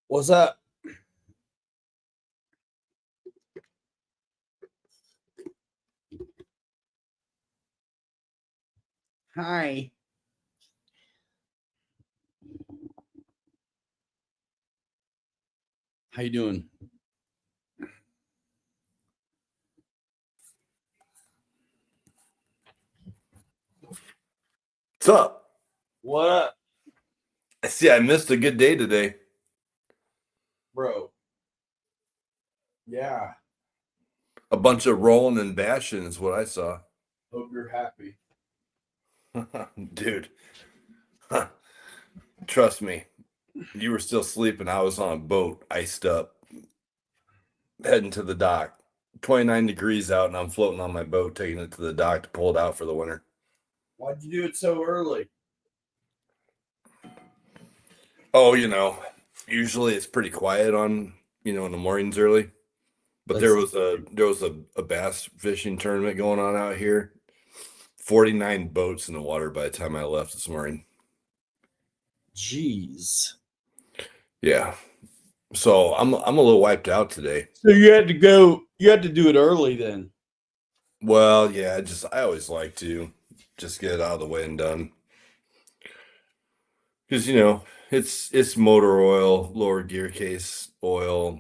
What's up? Hi. How you doing? What's up? What up, I see I missed a good day today. bro? Yeah. A bunch of rolling and bashing is what I saw. Hope you're happy. Dude, trust me, you were still sleeping. I was on a boat, iced up, heading to the dock. 29 degrees out, and I'm floating on my boat, taking it to the dock to pull it out for the winter. Why'd you do it so early? Oh, usually it's pretty quiet on, in the mornings early. But there was a bass fishing tournament going on out here. 49 boats in the water by the time I left this morning. Jeez. Yeah. So I'm a little wiped out today. So you had to go. You had to do it early then. Well, yeah, I always like to just get it out of the way and done. Because it's motor oil, lower gear case oil,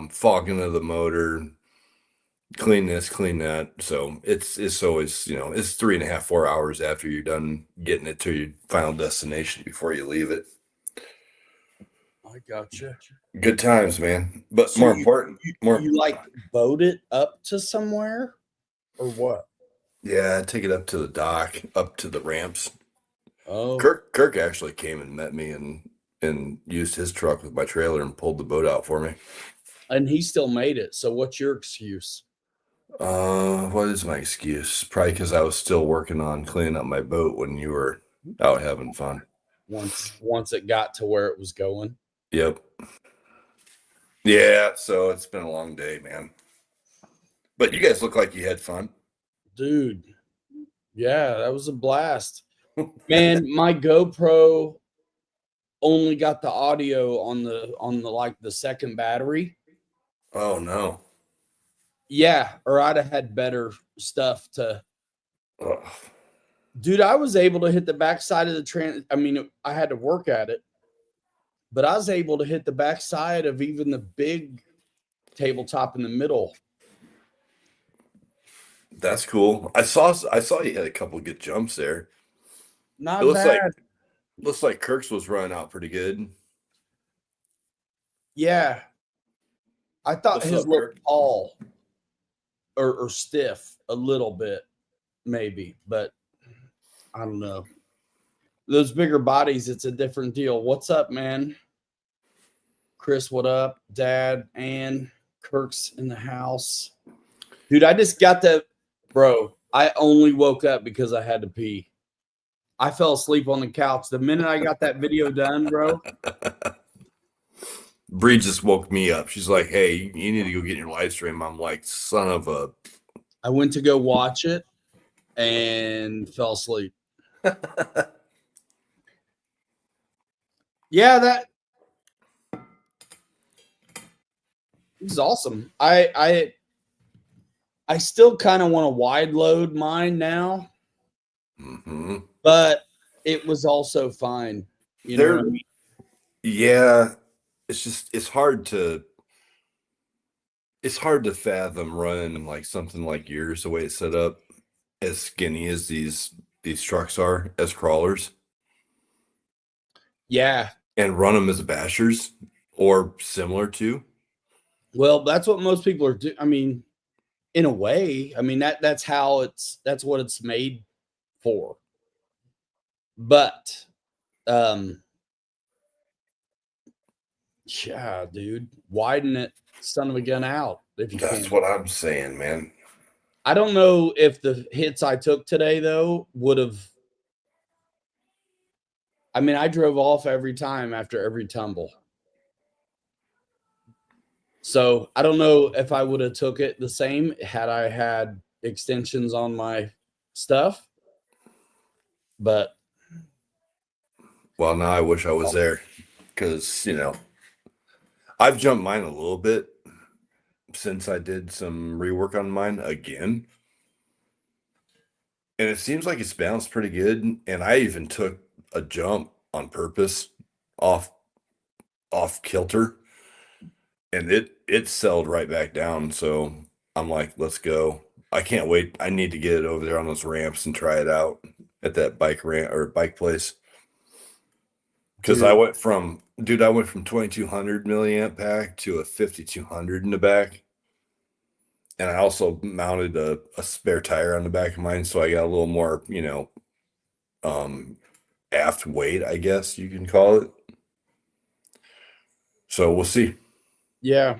fogging of the motor, clean this, clean that. So it's always, it's 3.5, 4 hours after you're done getting it to your final destination before you leave it. I gotcha. Good times, man. But So more important, you like boat it up to somewhere, or what? yeah, take it up to the dock, up to the ramps. Oh, Kirk actually came and met me and used his truck with my trailer and pulled the boat out for me. and he still made it. So what's your excuse? What is my excuse? Probably because I was still working on cleaning up my boat when you were out having fun. Once it got to where it was going. Yep. Yeah, so it's been a long day, man. But you guys look like you had fun. Dude, yeah, that was a blast. Man, my GoPro only got the audio on the like the second battery. Oh no. Yeah, or I'd have had better stuff to. Ugh. Dude, I was able to hit the backside of the train. I mean, I had to work at it, but I was able to hit the backside of even the big tabletop in the middle. That's cool. I saw you had a couple good jumps there. It Not looks like bad. Kirk's was running out pretty good. Yeah, I thought What's his up, Kirk? looked tall or stiff a little bit, maybe, but I don't know. Those bigger bodies, it's a different deal. What's up, man? Chris, what up? Dad, and Kirk's in the house. Dude, I just got the bro. I only woke up because I had to pee. I fell asleep on the couch. The minute I got that video done, bro. Bree just woke me up. She's like, "Hey, you need to go get your live stream." I'm like, "Son of a." I went to go watch it and fell asleep. Yeah, that is awesome. I still kind of want to wide load mine now, Mm-hmm. but it was also fine. You know what I mean? Yeah, it's hard to fathom running like something like yours the way it's set up, as skinny as these trucks are as crawlers, Yeah. and run them as bashers or similar to. Well, that's what most people are doing. I mean, in a way, I mean that's what it's made for. But yeah, dude, widen it, son of a gun, out if you That's can. what I'm saying, man. I don't know if the hits I took today though would have. I mean, I drove off every time after every tumble. So I don't know if I would have took it the same had I had extensions on my stuff. But Well, now I wish I was there. because I've jumped mine a little bit since I did some rework on mine again, and it seems like it's balanced pretty good. And I even took a jump on purpose off kilter, and it settled right back down. So I'm like, let's go. I can't wait. I need to get it over there on those ramps and try it out at that bike ramp or bike place. Because I went from 2200 milliamp pack to a 5200 in the back. And I also mounted a spare tire on the back of mine. So I got a little more, aft weight, I guess you can call it. So we'll see. Yeah.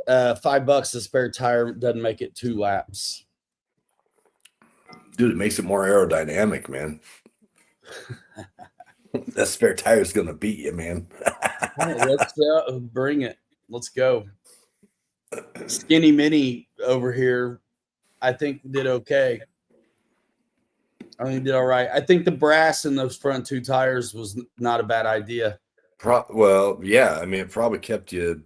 $5 a spare tire doesn't make it 2 laps. Dude, it makes it more aerodynamic, man. That spare tire is going to beat you, man. Let's bring it. Let's go. Skinny Mini over here, I think did okay. I think did all right. I think the brass in those front 2 tires was not a bad idea. Well, yeah. I mean, it probably kept you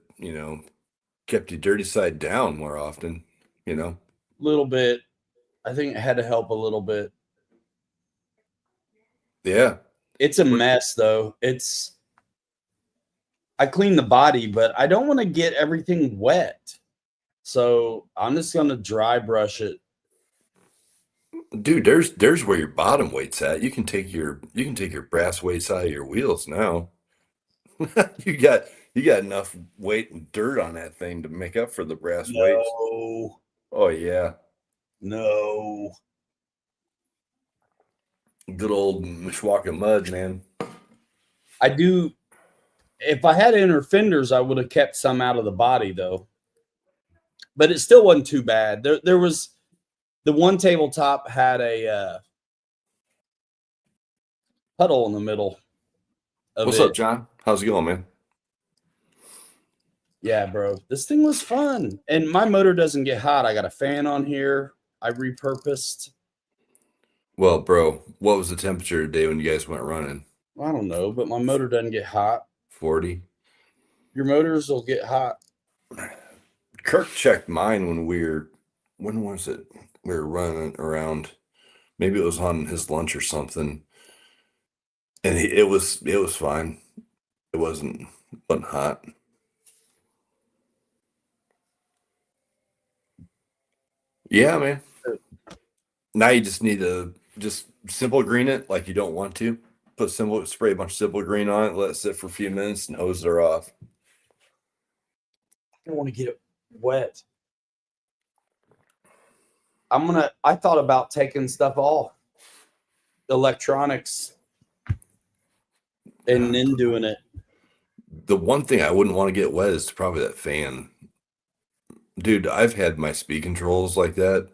dirty side down more often, A little bit. I think it had to help a little bit. Yeah. It's a mess, though. I clean the body, but I don't want to get everything wet. So I'm just going to dry brush it. Dude, there's where your bottom weight's at. You can take your brass weights out of your wheels now. You got enough weight and dirt on that thing to make up for the brass weights. Oh yeah. No. Good old Mishawaka mud, man. I do. If I had inner fenders, I would have kept some out of the body, though. But it still wasn't too bad. There was the one tabletop had a puddle in the middle. What's up, John? How's it going, man? Yeah, bro. This thing was fun. And my motor doesn't get hot. I got a fan on here. I repurposed. Well, bro, what was the temperature today when you guys went running? I don't know, but my motor doesn't get hot. 40. Your motors will get hot. Kirk checked mine when was it? We were running around. Maybe it was on his lunch or something. And it was fine. It wasn't hot. Yeah, man. Now you just need to simple green it like you don't want to. Spray a bunch of simple green on it, let it sit for a few minutes, and hose her off. I don't want to get it wet. I thought about taking stuff off. Electronics. And then doing it. The one thing I wouldn't want to get wet is probably that fan. Dude, I've had my speed controls like that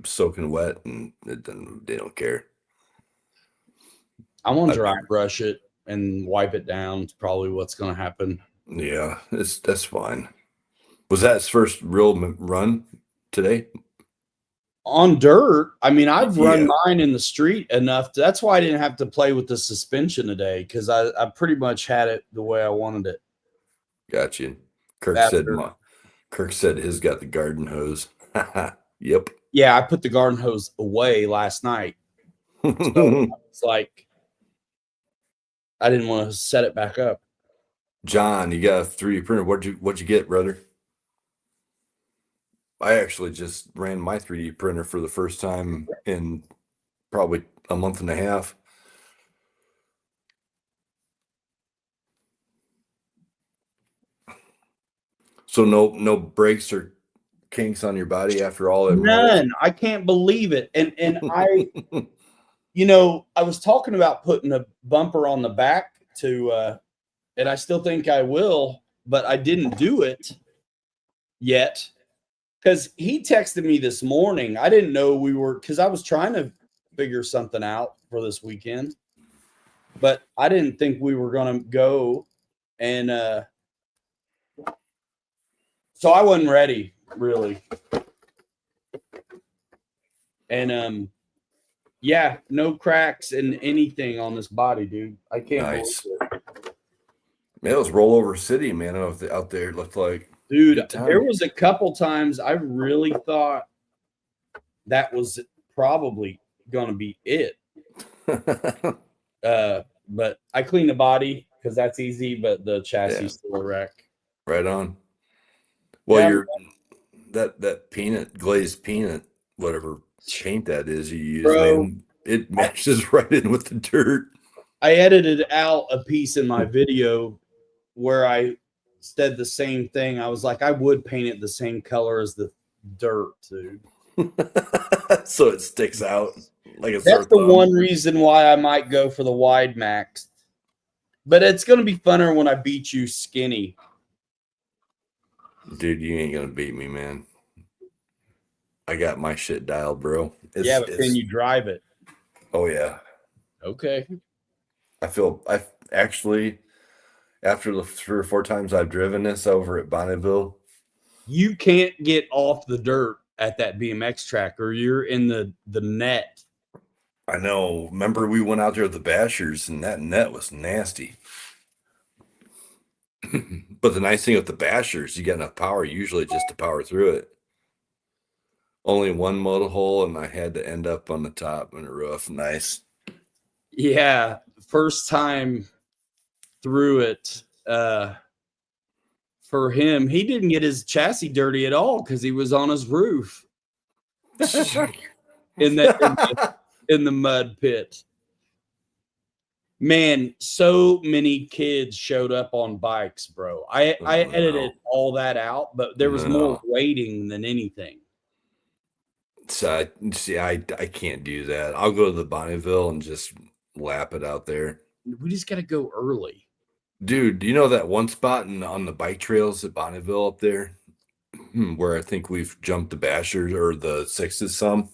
soaking wet, and they don't care. I want to dry brush it and wipe it down. It's probably what's going to happen. Yeah, that's fine. Was that his first real run today? On dirt, I mean, I've run mine in the street enough. That's why I didn't have to play with the suspension today, because I pretty much had it the way I wanted it. Got you. Kirk said his got the garden hose. Yep. Yeah, I put the garden hose away last night. So it's like I didn't want to set it back up. John, you got a 3D printer. What'd you get, brother? I actually just ran my 3D printer for the first time in probably a month and a half. So no breaks or kinks on your body after all that? None. I can't believe it. And I, I was talking about putting a bumper on the back and I still think I will, but I didn't do it yet. Because he texted me this morning. I didn't know because I was trying to figure something out for this weekend, but I didn't think we were going to go. And so I wasn't ready, really. And yeah, no cracks in anything on this body, dude. I can't believe it. Man, it was rollover city, man. Out there, it looked like Dude, good there time. was a couple times I really thought that was probably going to be it. But I cleaned the body because that's easy, but the chassis Yeah, still a wreck. right on. Well, Yeah, you're that peanut glazed peanut, whatever paint that is you use, bro. man, it matches right in with the dirt. I edited out a piece in my video where I said the same thing. I was like, I would paint it the same color as the dirt, dude. So it sticks out like a sore That's the thumb. one reason why I might go for the wide max. But it's going to be funner when I beat you skinny. Dude, you ain't gonna beat me, man. I got my shit dialed, bro. Yeah, It's but can it's you drive it? oh yeah. Okay. I actually after the 3 or 4 times I've driven this over at Bonneville, You can't get off the dirt at that BMX track or you're in the net. I know. Remember we went out there with the bashers and that net was nasty. But the nice thing with the bashers, you get enough power usually just to power through it. Only one motor hole, and I had to end up on the top and the roof. Nice. Yeah, first time through it for him, he didn't get his chassis dirty at all because he was on his roof in the mud pit. Man, so many kids showed up on bikes, bro. I Oh, edited no. all that out, but there was more No. waiting than anything. So I can't do that. I'll go to the Bonneville and just lap it out there. We just got to go early. Dude, do you know that one spot on the bike trails at Bonneville up there where I think we've jumped the bashers or the sixes some?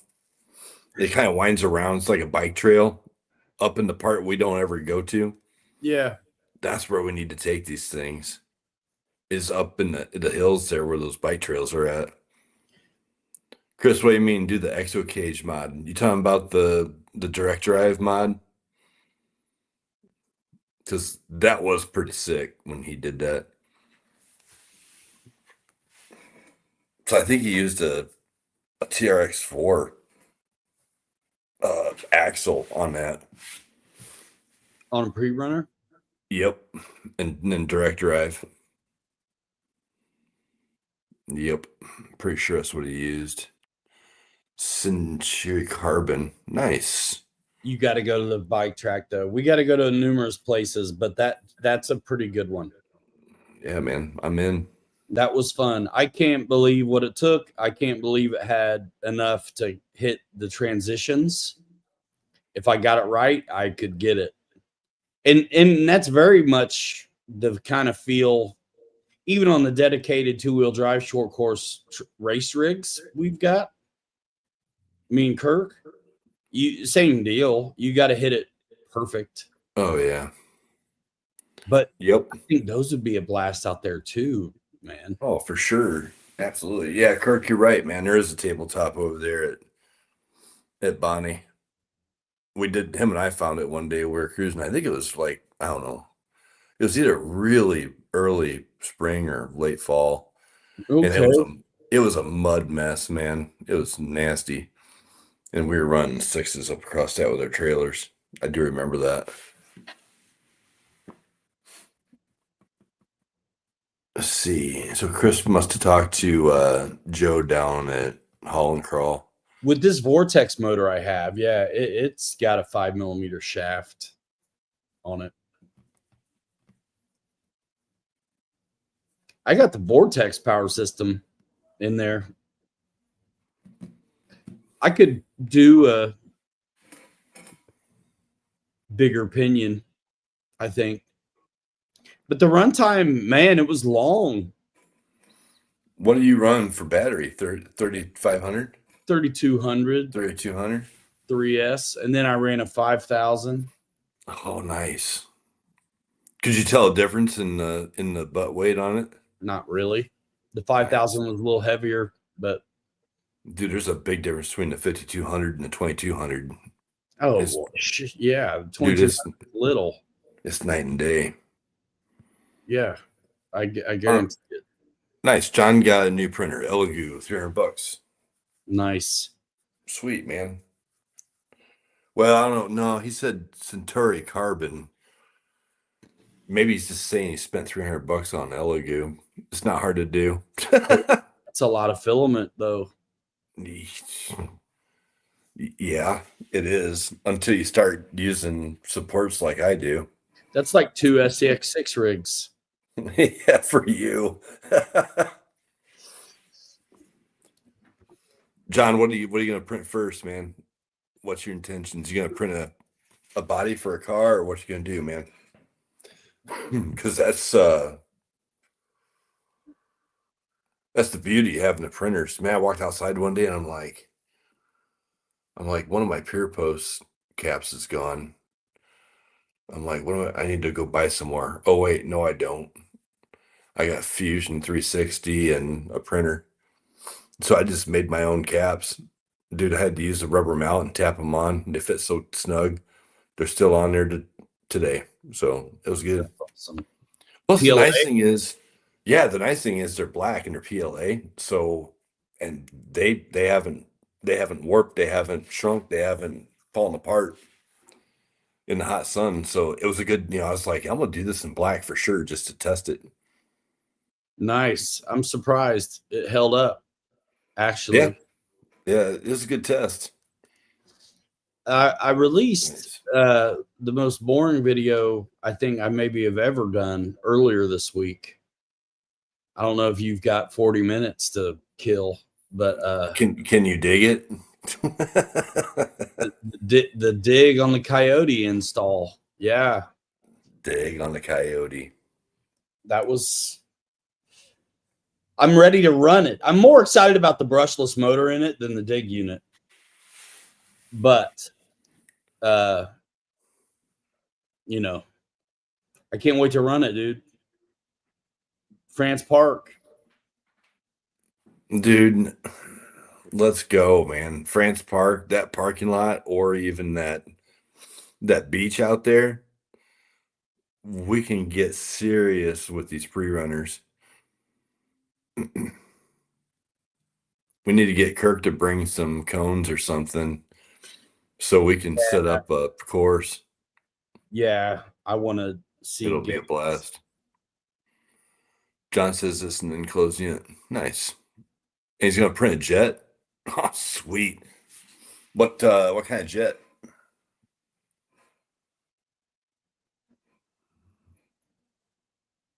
It kind of winds around. It's like a bike trail up in the part we don't ever go to. Yeah. That's where we need to take these things. Is up in the hills there where those bike trails are at. Chris, what do you mean do the exo cage mod? You talking about the direct drive mod? Because that was pretty sick when he did that. So I think he used a TRX4 axle on that. On a pre-runner? Yep. And then direct drive. Yep. Pretty sure that's what he used. Century Carbon. Nice. You got to go to the bike track though. We got to go to numerous places, but that's a pretty good one. Yeah, man. I'm in. That was fun. I can't believe what it took. I can't believe it had enough to hit the transitions. If I got it right, I could get it. And that's very much the kind of feel even on the dedicated two-wheel drive short course race rigs we've got. Me and Kirk, you same deal. You got to hit it perfect. Oh yeah. But Yep. I think those would be a blast out there too, man. Oh, for sure. Absolutely. Yeah, Kirk, you're right, man. There is a tabletop over there at Bonnie. Him and I found it one day we were cruising. I think it was like, I don't know. It was either really early spring or late fall. And Okay. it was a mud mess, man. It was nasty. And we were running sixes up across that with our trailers. I do remember that. Let's see. So Chris must have talked to Joe down at Hall and Crawl. With this Vortex motor I have, yeah, it's got a 5mm shaft on it. I got the Vortex power system in there. I could do a bigger pinion, I think. But the runtime, man, it was long. What do you run for battery? 3,500? 3,200, 3,200? 3S, and then I ran a 5,000. Oh, nice. Could you tell a difference in the butt weight on it? Not really. The 5,000 was a little heavier, but dude, there's a big difference between the 5,200 and the 2,200. yeah, 22 dude, little. it's night and day. Yeah, I guarantee it. Nice. John got a new printer, Elegoo, $300. Nice. Sweet, man. Well, I don't know. He said Centauri Carbon. Maybe he's just saying he spent $300 on Elegoo. It's not hard to do. That's a lot of filament, though. Yeah, it is. Until you start using supports like I do. That's like 2 SCX6 rigs. Yeah, for you. John, what are you gonna print first, man? What's your intentions? You gonna print a body for a car, or what you gonna do, man? Because that's the beauty of having the printers. Man, I walked outside one day and I'm like, one of my Pure Post caps is gone. I'm like, I need to go buy some more. Oh wait, no, I don't. I got Fusion 360 and a printer. So I just made my own caps. Dude, I had to use a rubber mount and tap them on. They fit so snug. They're still on there today. So it was good. Awesome. Plus, PLA? the nice thing is, yeah, the nice thing is they're black and they're PLA. So, and they haven't warped, they haven't shrunk, they haven't fallen apart in the hot sun. So it was a good, I was like, I'm gonna do this in black for sure just to test it. Nice. I'm surprised it held up. Actually, Yeah, it was a good test. I released the most boring video I think I maybe have ever done earlier this week. I don't know if you've got 40 minutes to kill, but can you dig it? the dig on the Coyote install. Yeah, Dig on the Coyote. that was. I'm ready to run it. I'm more excited about the brushless motor in it than the dig unit. But I can't wait to run it, dude. France Park. Dude, let's go, man. France Park, that parking lot, or even that beach out there. We can get serious with these pre-runners. We need to get Kirk to bring some cones or something so we can set up a course. Yeah, I want to see. It'll be a blast. John says this and then closing it. Nice. And he's gonna print a jet. Oh, sweet. What kind of jet?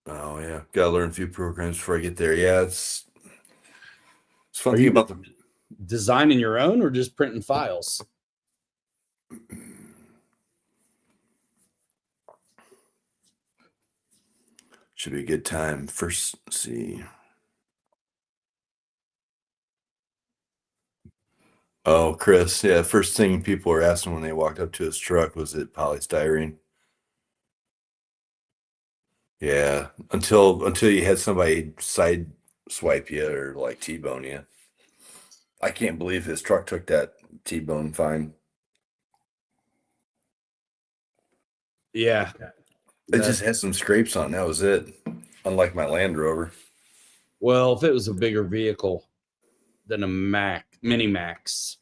Oh yeah, gotta learn a few programs before I get there. Yeah, it's fun thing about the designing your own or just printing files. Should be a good time. First, let's see. Oh, Chris, yeah. First thing people were asking when they walked up to his truck was it polystyrene. Yeah, until you had somebody side swipe you or like T-bone you. I can't believe his truck took that T-bone fine. Yeah, it just had some scrapes on. That was it. Unlike my Land Rover. Well, if it was a bigger vehicle than a Mini Max,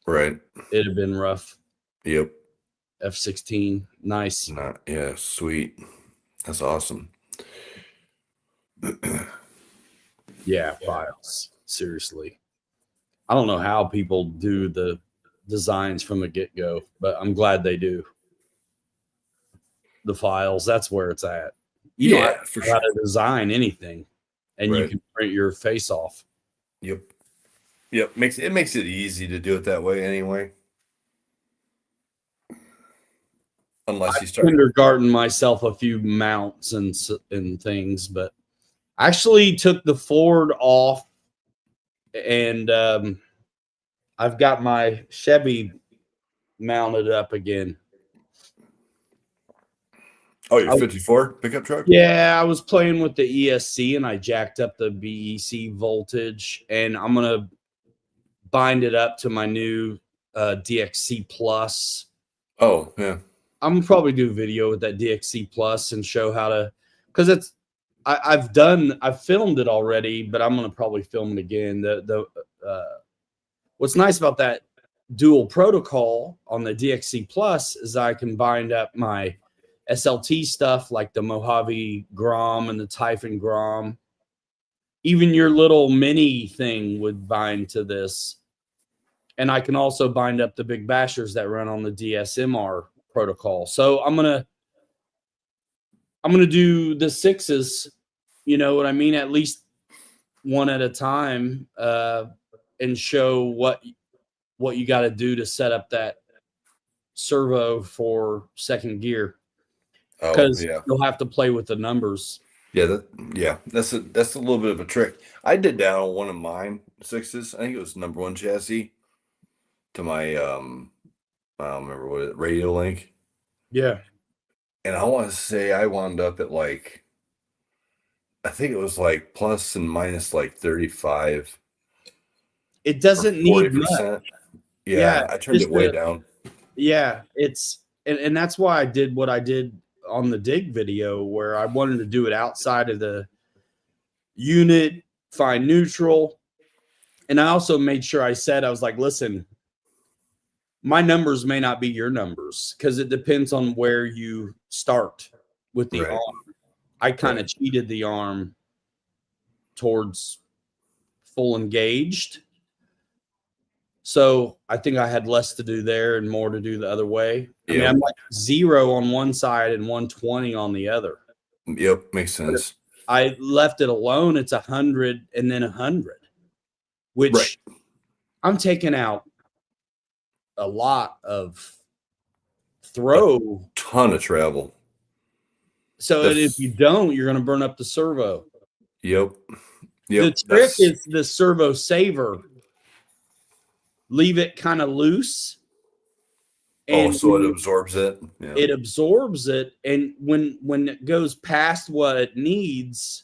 right, it'd have been rough. Yep. F16, nice. Yeah, sweet. That's awesome. Yeah, files. Seriously. I don't know how people do the designs from the get-go, but I'm glad they do. The files, that's where it's at. You don't have to how to design anything, and you can print your face off. Yep. It makes it easy to do it that way anyway. Unless you start kindergarten myself a few mounts and things, but I actually took the Ford off, and I've got my Chevy mounted up again. Oh, your 54 pickup truck? Yeah, I was playing with the ESC and I jacked up the BEC voltage, and I'm gonna bind it up to my new DXC Plus. Oh, yeah. I'm probably do a video with that DXC Plus and show how to, because I've filmed it already, but I'm gonna probably film it again. What's nice about that dual protocol on the DXC Plus is I can bind up my SLT stuff like the Mojave Grom and the Typhon Grom. Even your little mini thing would bind to this. And I can also bind up the big bashers that run on the DSMR protocol. So I'm gonna do the sixes, you know what I mean, at least one at a time, and show what you got to do to set up that servo for second gear. Because you'll have to play with the numbers. That's a little bit of a trick. I did that on one of mine sixes. I think it was number 1 chassis to my I don't remember what it, radio link. Yeah. And I want to say I wound up at like, I think it was like plus and minus like 35. It doesn't need much. Yeah, I turned it way down. Yeah, and that's why I did what I did on the dig video, where I wanted to do it outside of the unit, find neutral. And I also made sure I was like, listen, my numbers may not be your numbers because it depends on where you start with the arm. I kind of cheated the arm towards full engaged. So I think I had less to do there and more to do the other way. I mean, I'm like 0 on one side and 120 on the other. Yep, makes sense. I left it alone. It's 100 and then 100, which I'm taking out a lot of throw. Ton of travel. So if you don't, you're going to burn up the servo. Yep. The trick is the servo saver. Leave it kind of loose. And so it absorbs it. Yeah. It absorbs it. And when it goes past what it needs,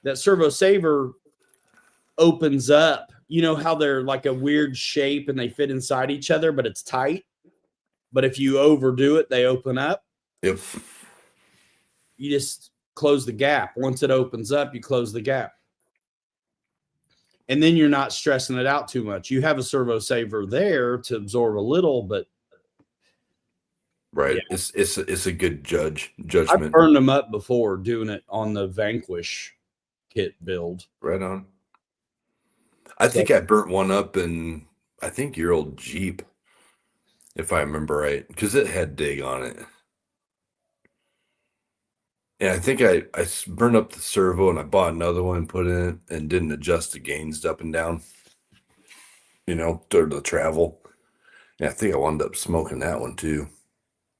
that servo saver opens up. You know how they're like a weird shape and they fit inside each other, but it's tight. But if you overdo it, they open up. Yep. You just close the gap. Once it opens up, you close the gap. And then you're not stressing it out too much. You have a servo saver there to absorb a little, but yeah. It's a good judgment. I've burned them up before doing it on the Vanquish kit build. Right on. I think I burnt one up in, I think, your old Jeep, if I remember right, because it had dig on it. And I think I burned up the servo and I bought another one, put in it, and didn't adjust the gains up and down, you know, during the travel. And I think I wound up smoking that one too.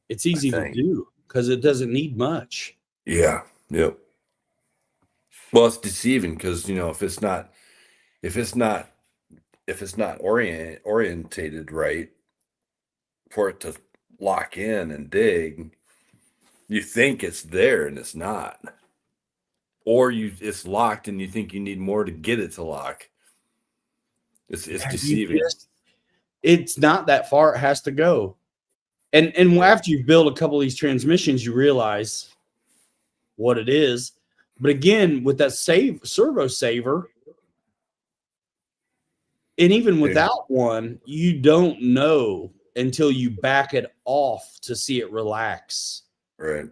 It's easy to do because it doesn't need much. Yeah. Yep. Well, it's deceiving because, you know, if it's not orientated right for it to lock in and dig, you think it's there and it's not, or it's locked and you think you need more to get it to lock. It's deceiving. It's not that far. It has to go. And after you build a couple of these transmissions, you realize what it is. But again, with that servo saver, and even without one, you don't know until you back it off to see it relax. Right.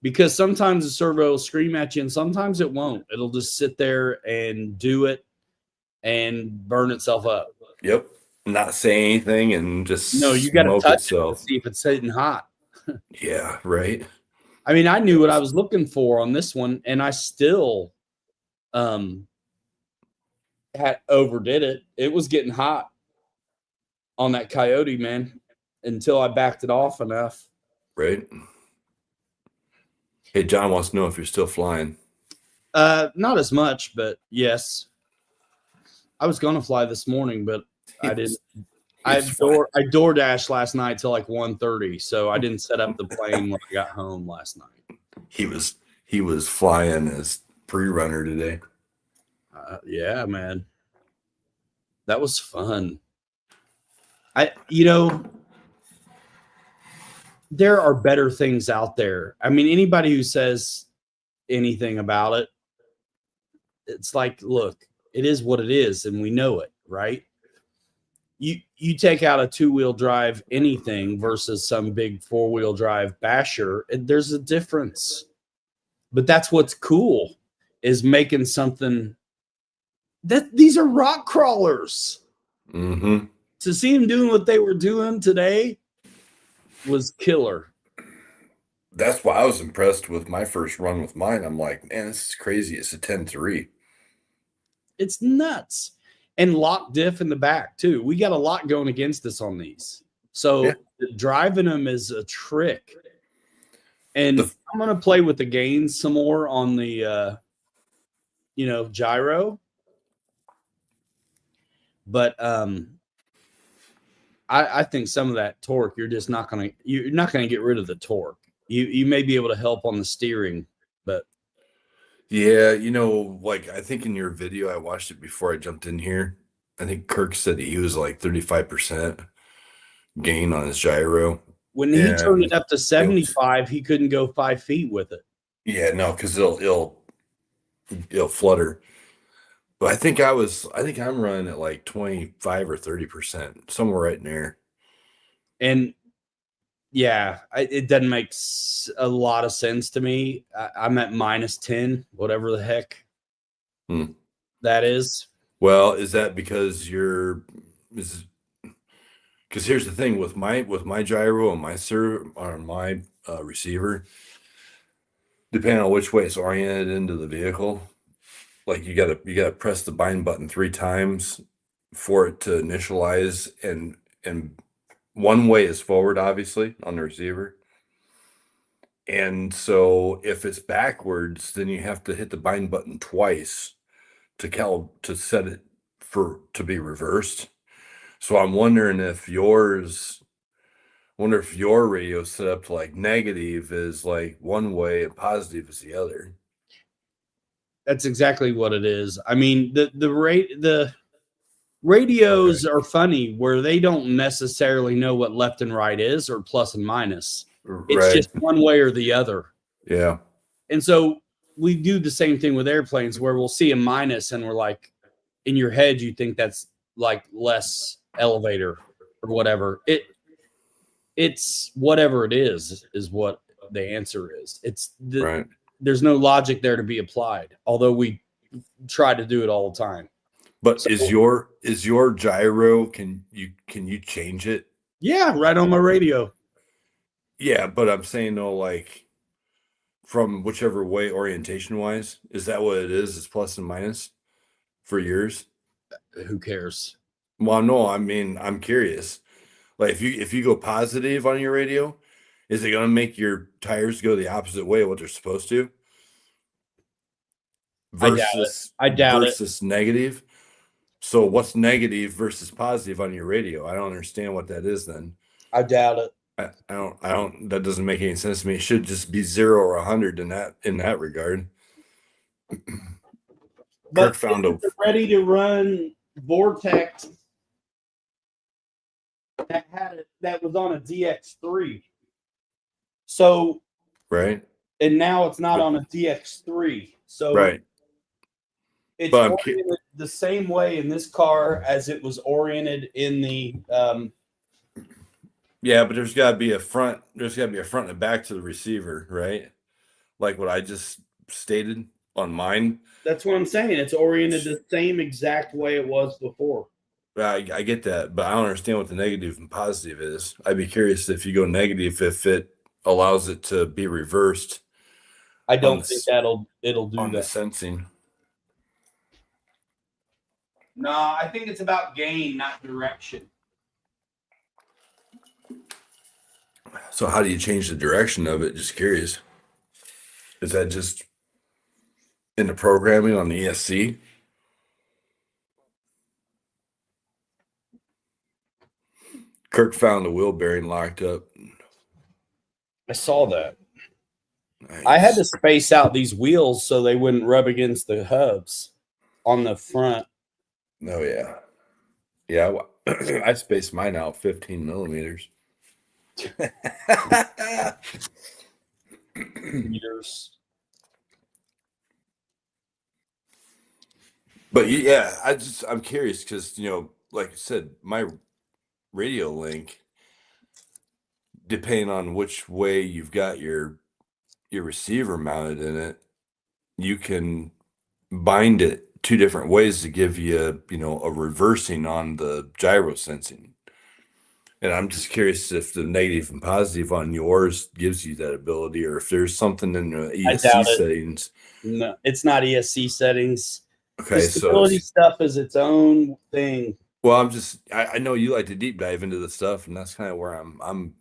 Because sometimes the servo will scream at you and sometimes it won't. It'll just sit there and do it and burn itself up. Yep. Not say anything and just you got to touch it to see if it's hitting hot. Yeah, right. I mean, I knew what I was looking for on this one, and I still overdid it. It was getting hot on that Coyote, man, until I backed it off enough. Right. Hey, John wants to know if you're still flying. Not as much, but yes. I was going to fly this morning, but I didn't. I DoorDashed last night till like 1:30, so I didn't set up the plane when I got home last night. He was flying as pre-runner today. Yeah, man. That was there are better things out there. I mean, anybody who says anything about it, it's like, look, it is what it is, and we know it, right? You take out a 2-wheel drive anything versus some big 4-wheel drive basher, and there's a difference. But that's what's cool, is making something that these are rock crawlers. Mm-hmm. To see them doing what they were doing today was killer. That's why I was impressed with my first run with mine. I'm like, man, this is crazy. It's a 10-3. It's nuts. And lock diff in the back too. We got a lot going against us on these. So Yeah. driving them is a trick. And I'm going to play with the gains some more on the, gyro. But I think some of that torque, you're not going to get rid of the torque. You may be able to help on the steering, but yeah, like I think in your video, I watched it before I jumped in here. I think Kirk said he was like 35% gain on his gyro. When he turned it up to 75, he couldn't go 5 feet with it. Yeah, no, because it'll flutter. But I think I'm running at like 25 or 30%, somewhere right in there. And yeah, it doesn't make a lot of sense to me. I'm at -10, whatever the heck that is. Well, is that because because here's the thing with my gyro and my receiver, depending on which way it's oriented into the vehicle, like you gotta press the bind button 3 times for it to initialize, and one way is forward, obviously, on the receiver. And so if it's backwards, then you have to hit the bind button twice to set it to be reversed. So I'm wondering if your radio is set up to like negative is like one way and positive is the other. That's exactly what it is. I mean, the radios are funny where they don't necessarily know what left and right is, or plus and minus. It's just one way or the other. Yeah. And so we do the same thing with airplanes, where we'll see a minus and we're like, in your head, you think that's like less elevator or whatever. It's whatever it is what the answer is. There's no logic there to be applied, although we try to do it all the time. But so, is your gyro, can you change it? Yeah, right on my radio. Yeah, but I'm saying though, like from whichever way orientation wise, is that what it is? It's plus and minus for yours? Who cares? Well, no, I mean, I'm curious. Like if you go positive on your radio, is it gonna make your tires go the opposite way of what they're supposed to? I doubt it. Versus negative. So what's negative versus positive on your radio? I don't understand what that is then. I doubt it. I don't, that doesn't make any sense to me. It should just be 0 or 100 in that regard. But Kirk found a ready to run Vortex that was on a DX3. So right. And now it's not on a DX3. So right. It's oriented the same way in this car as it was oriented in the yeah, but there's got to be a front and a back to the receiver, right? Like what I just stated on mine. That's what I'm saying. It's oriented the same exact way it was before. I get that, but I don't understand what the negative and positive is. I'd be curious if you go negative, if it allows it to be reversed. I don't think it'll do on that. The sensing. No, I think it's about gain, not direction. So how do you change the direction of it? Just curious. Is that just in the programming on the ESC? Kirk found the wheel bearing locked up. I saw that. Nice. I had to space out these wheels so they wouldn't rub against the hubs on the front. Oh, yeah. Yeah, I spaced mine out 15 millimeters. Meters. But yeah, I'm curious because like I said, my radio link, depending on which way you've got your receiver mounted in it, you can bind it two different ways to give you a reversing on the gyro sensing. And I'm just curious if the negative and positive on yours gives you that ability, or if there's something in the I ESC doubt it. settings. No, it's not ESC settings. The Okay, so stability stuff is its own thing. well, I know you like to deep dive into the stuff, and that's kind of where I'm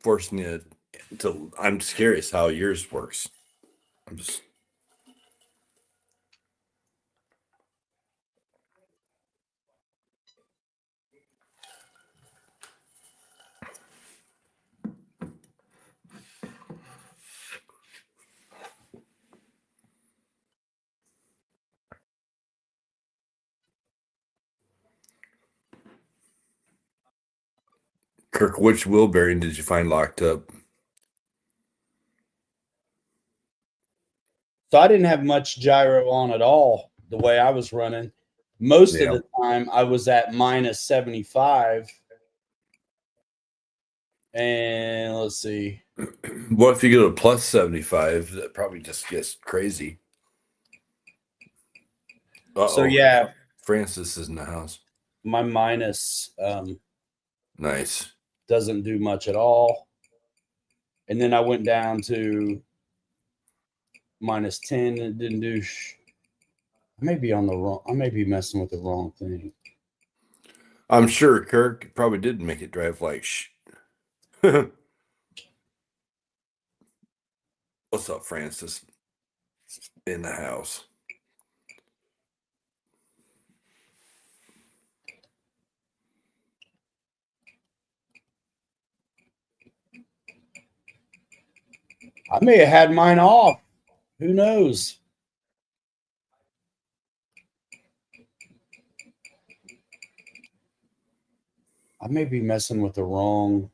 forcing you to. I'm just curious how yours works. I'm just Kirk, which wheel bearing did you find locked up? So I didn't have much gyro on at all the way I was running. Most of the time I was at minus 75. And let's see. What if you go to plus 75? That probably just gets crazy. So yeah, Francis is in the house. my minus Nice. doesn't do much at all. And then I went down to minus 10. It didn't do. I may be on the wrong. I may be messing with the wrong thing. I'm sure Kirk probably did make it drive like What's up, Francis? In the house. I may have had mine off. Who knows? I may be messing with the wrong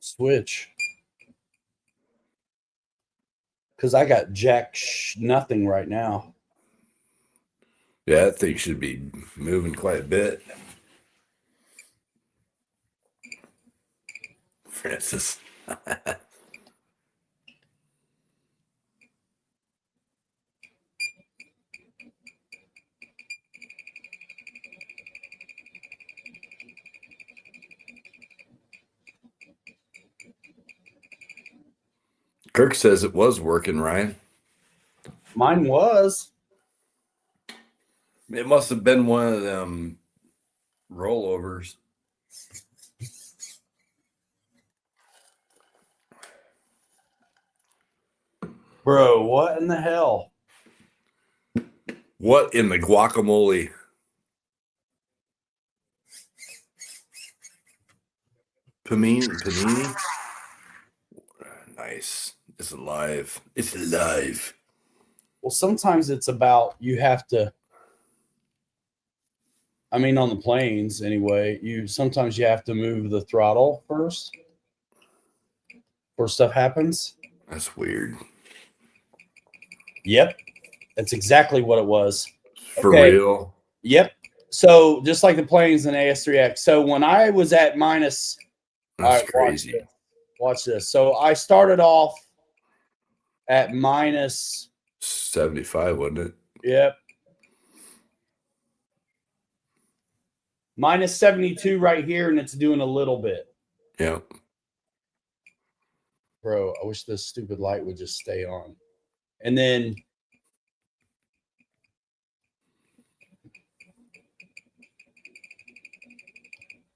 switch. Because I got nothing right now. Yeah, that thing should be moving quite a bit. Francis. Kirk says it was working, Ryan. Mine was. It must have been one of them rollovers. Bro, what in the hell? What in the guacamole? Panini? Nice. It's alive. It's alive. Well, sometimes it's about you have to. I mean, on the planes anyway, sometimes you have to move the throttle first before stuff happens. That's weird. Yep. That's exactly what it was. For real? Yep. So just like the planes in AS3X. So when I was at minus, that's crazy. Watch this. So I started off at minus 75, wasn't it? Yep. Minus 72 right here, and it's doing a little bit. Yep. Bro, I wish this stupid light would just stay on. And then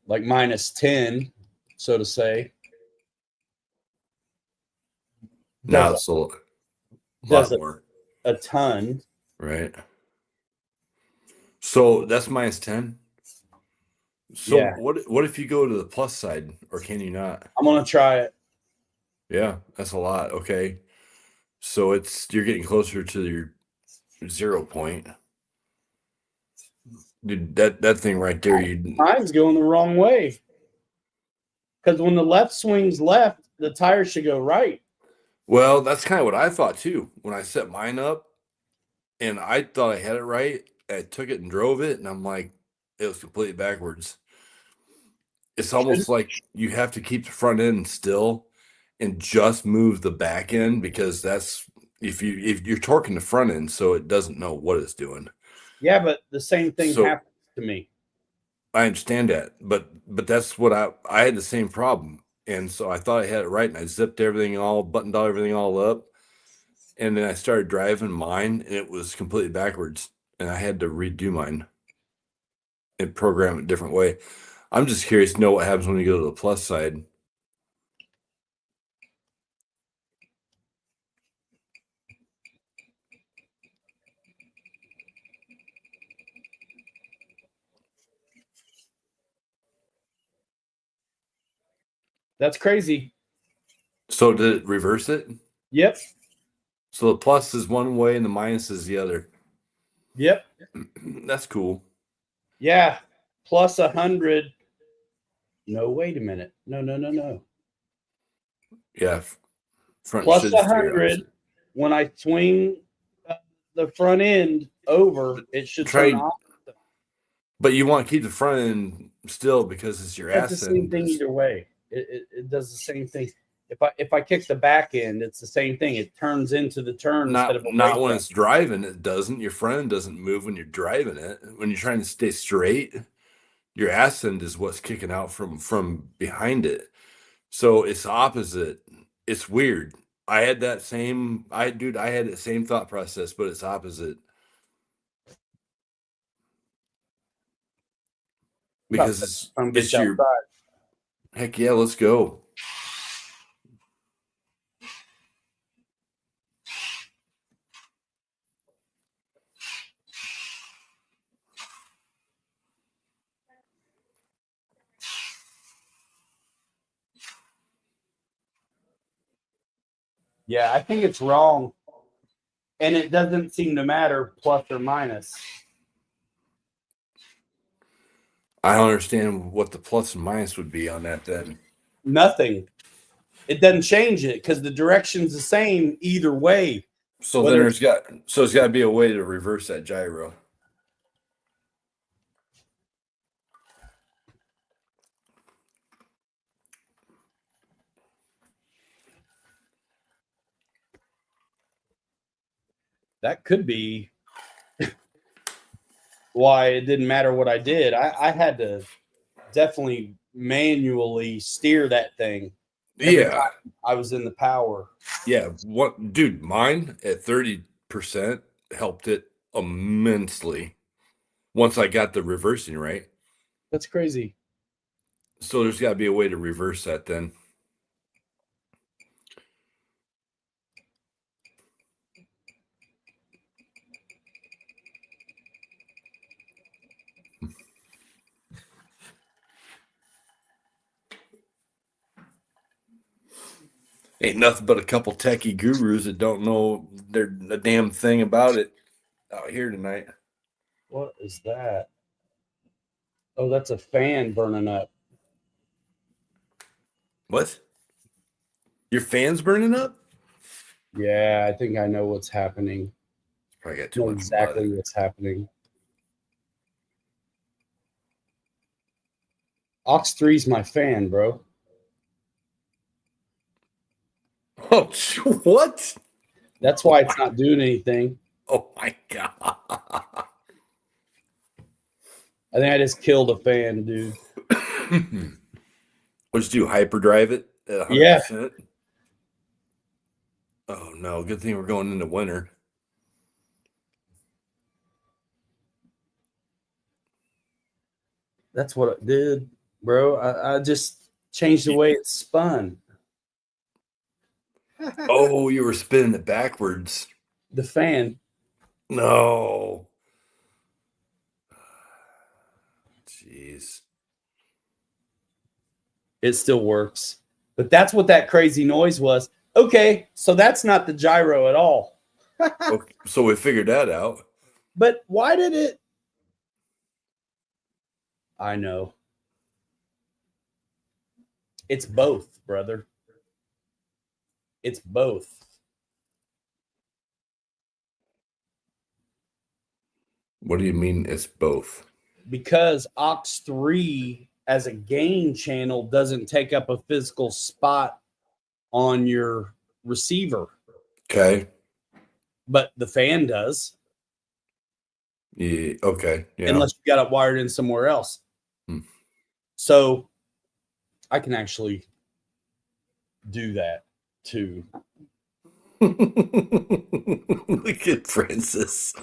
like minus 10, so to say. Now it's a lot more. A ton. Right. So that's minus 10. So yeah. What if you go to the plus side, or can you not? I'm gonna try it. Yeah, that's a lot. Okay. So you're getting closer to your 0 point. Dude, that thing right there, time's going the wrong way. Because when the left swings left, the tire should go right. Well, that's kind of what I thought too when I set mine up, and I thought I had it right. I took it and drove it, and I'm like, it was completely backwards. It's almost like you have to keep the front end still and just move the back end, because that's if you're torquing the front end so it doesn't know what it's doing. Yeah, but the same thing So happens to me. I understand that, but that's what I had the same problem, and so I thought I had it right, and I zipped everything all, buttoned everything all up, and then I started driving mine, and it was completely backwards, and I had to redo mine and program it a different way. I'm just curious to know what happens when you go to the plus side. That's crazy. So did it reverse it? Yep. So the plus is one way and the minus is the other. Yep. That's cool. Yeah. Plus 100. No, wait a minute. No. Yeah. Front Plus should steer 100. opposite. When I swing the front end over, it should turn off. But you want to keep the front end still because it's your ass. It's the same thing either way. It does the same thing. If I kick the back end, it's the same thing. It turns into the turn instead of not when it's driving. It doesn't. Your front end doesn't move when you're driving it. When you're trying to stay straight, your ass end is what's kicking out from behind it. So it's opposite. It's weird. I had that same. I had the same thought process, but it's opposite. Because it's your outside. Heck yeah, let's go. Yeah, I think it's wrong. And it doesn't seem to matter plus or minus. I don't understand what the plus and minus would be on that then. Nothing. It doesn't change it because the direction's the same either way. So then there's got to be a way to reverse that gyro. That could be why it didn't matter what I did. I had to definitely manually steer that thing. Yeah, I was in the power. Yeah, dude, mine at 30% helped it immensely once I got the reversing right. That's crazy. So there's got to be a way to reverse that then. Ain't nothing but a couple techie gurus that don't know a damn thing about it out here tonight. What is that? Oh, that's a fan burning up. What? Your fan's burning up? Yeah, I think I know what's happening. Probably got too much exactly what's happening. Aux 3's my fan, bro. Oh, what? That's why it's not doing anything. Oh my god. I think I just killed a fan, dude. What'd you do? Hyperdrive it at 100%? Yeah. Oh no, good thing we're going into winter. That's what it did, bro. I just changed the way it spun. Oh, you were spinning it backwards. The fan. No. Jeez. It still works. But that's what that crazy noise was. Okay, so that's not the gyro at all. Okay, so we figured that out. But why did it? I know. It's both, brother. It's both. What do you mean it's both? Because aux 3 as a gain channel doesn't take up a physical spot on your receiver. Okay. But the fan does. Yeah. Okay. Yeah. Unless you got it wired in somewhere else. So I can actually do that too. Look at Francis.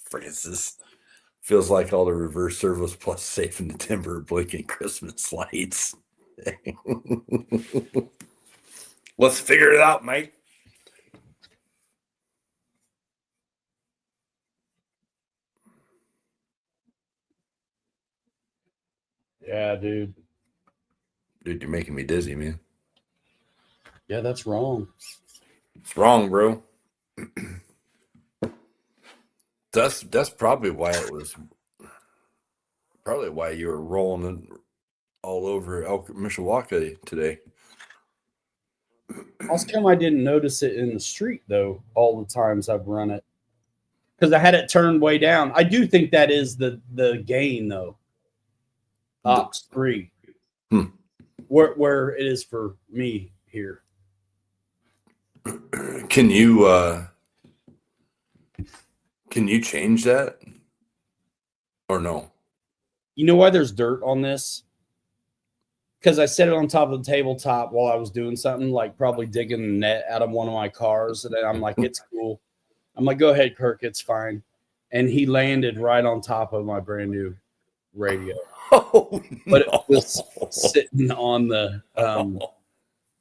Francis feels like all the reverse servos plus safe in the timber blinking Christmas lights. Let's figure it out, mate. Yeah, dude. Dude, you're making me dizzy, man. Yeah, that's wrong. It's wrong, bro. That's probably why it was probably why you were rolling all over Mishawaka today. How come I didn't notice it in the street though? All the times I've run it, because I had it turned way down. I do think that is the gain though. Aux 3, where it is for me here. Can you change that or no? You know why there's dirt on this? Because I set it on top of the tabletop while I was doing something, like probably digging the net out of one of my cars. And then I'm like, it's cool. I'm like, go ahead, Kirk, it's fine. And he landed right on top of my brand new radio. Oh, but it was sitting on the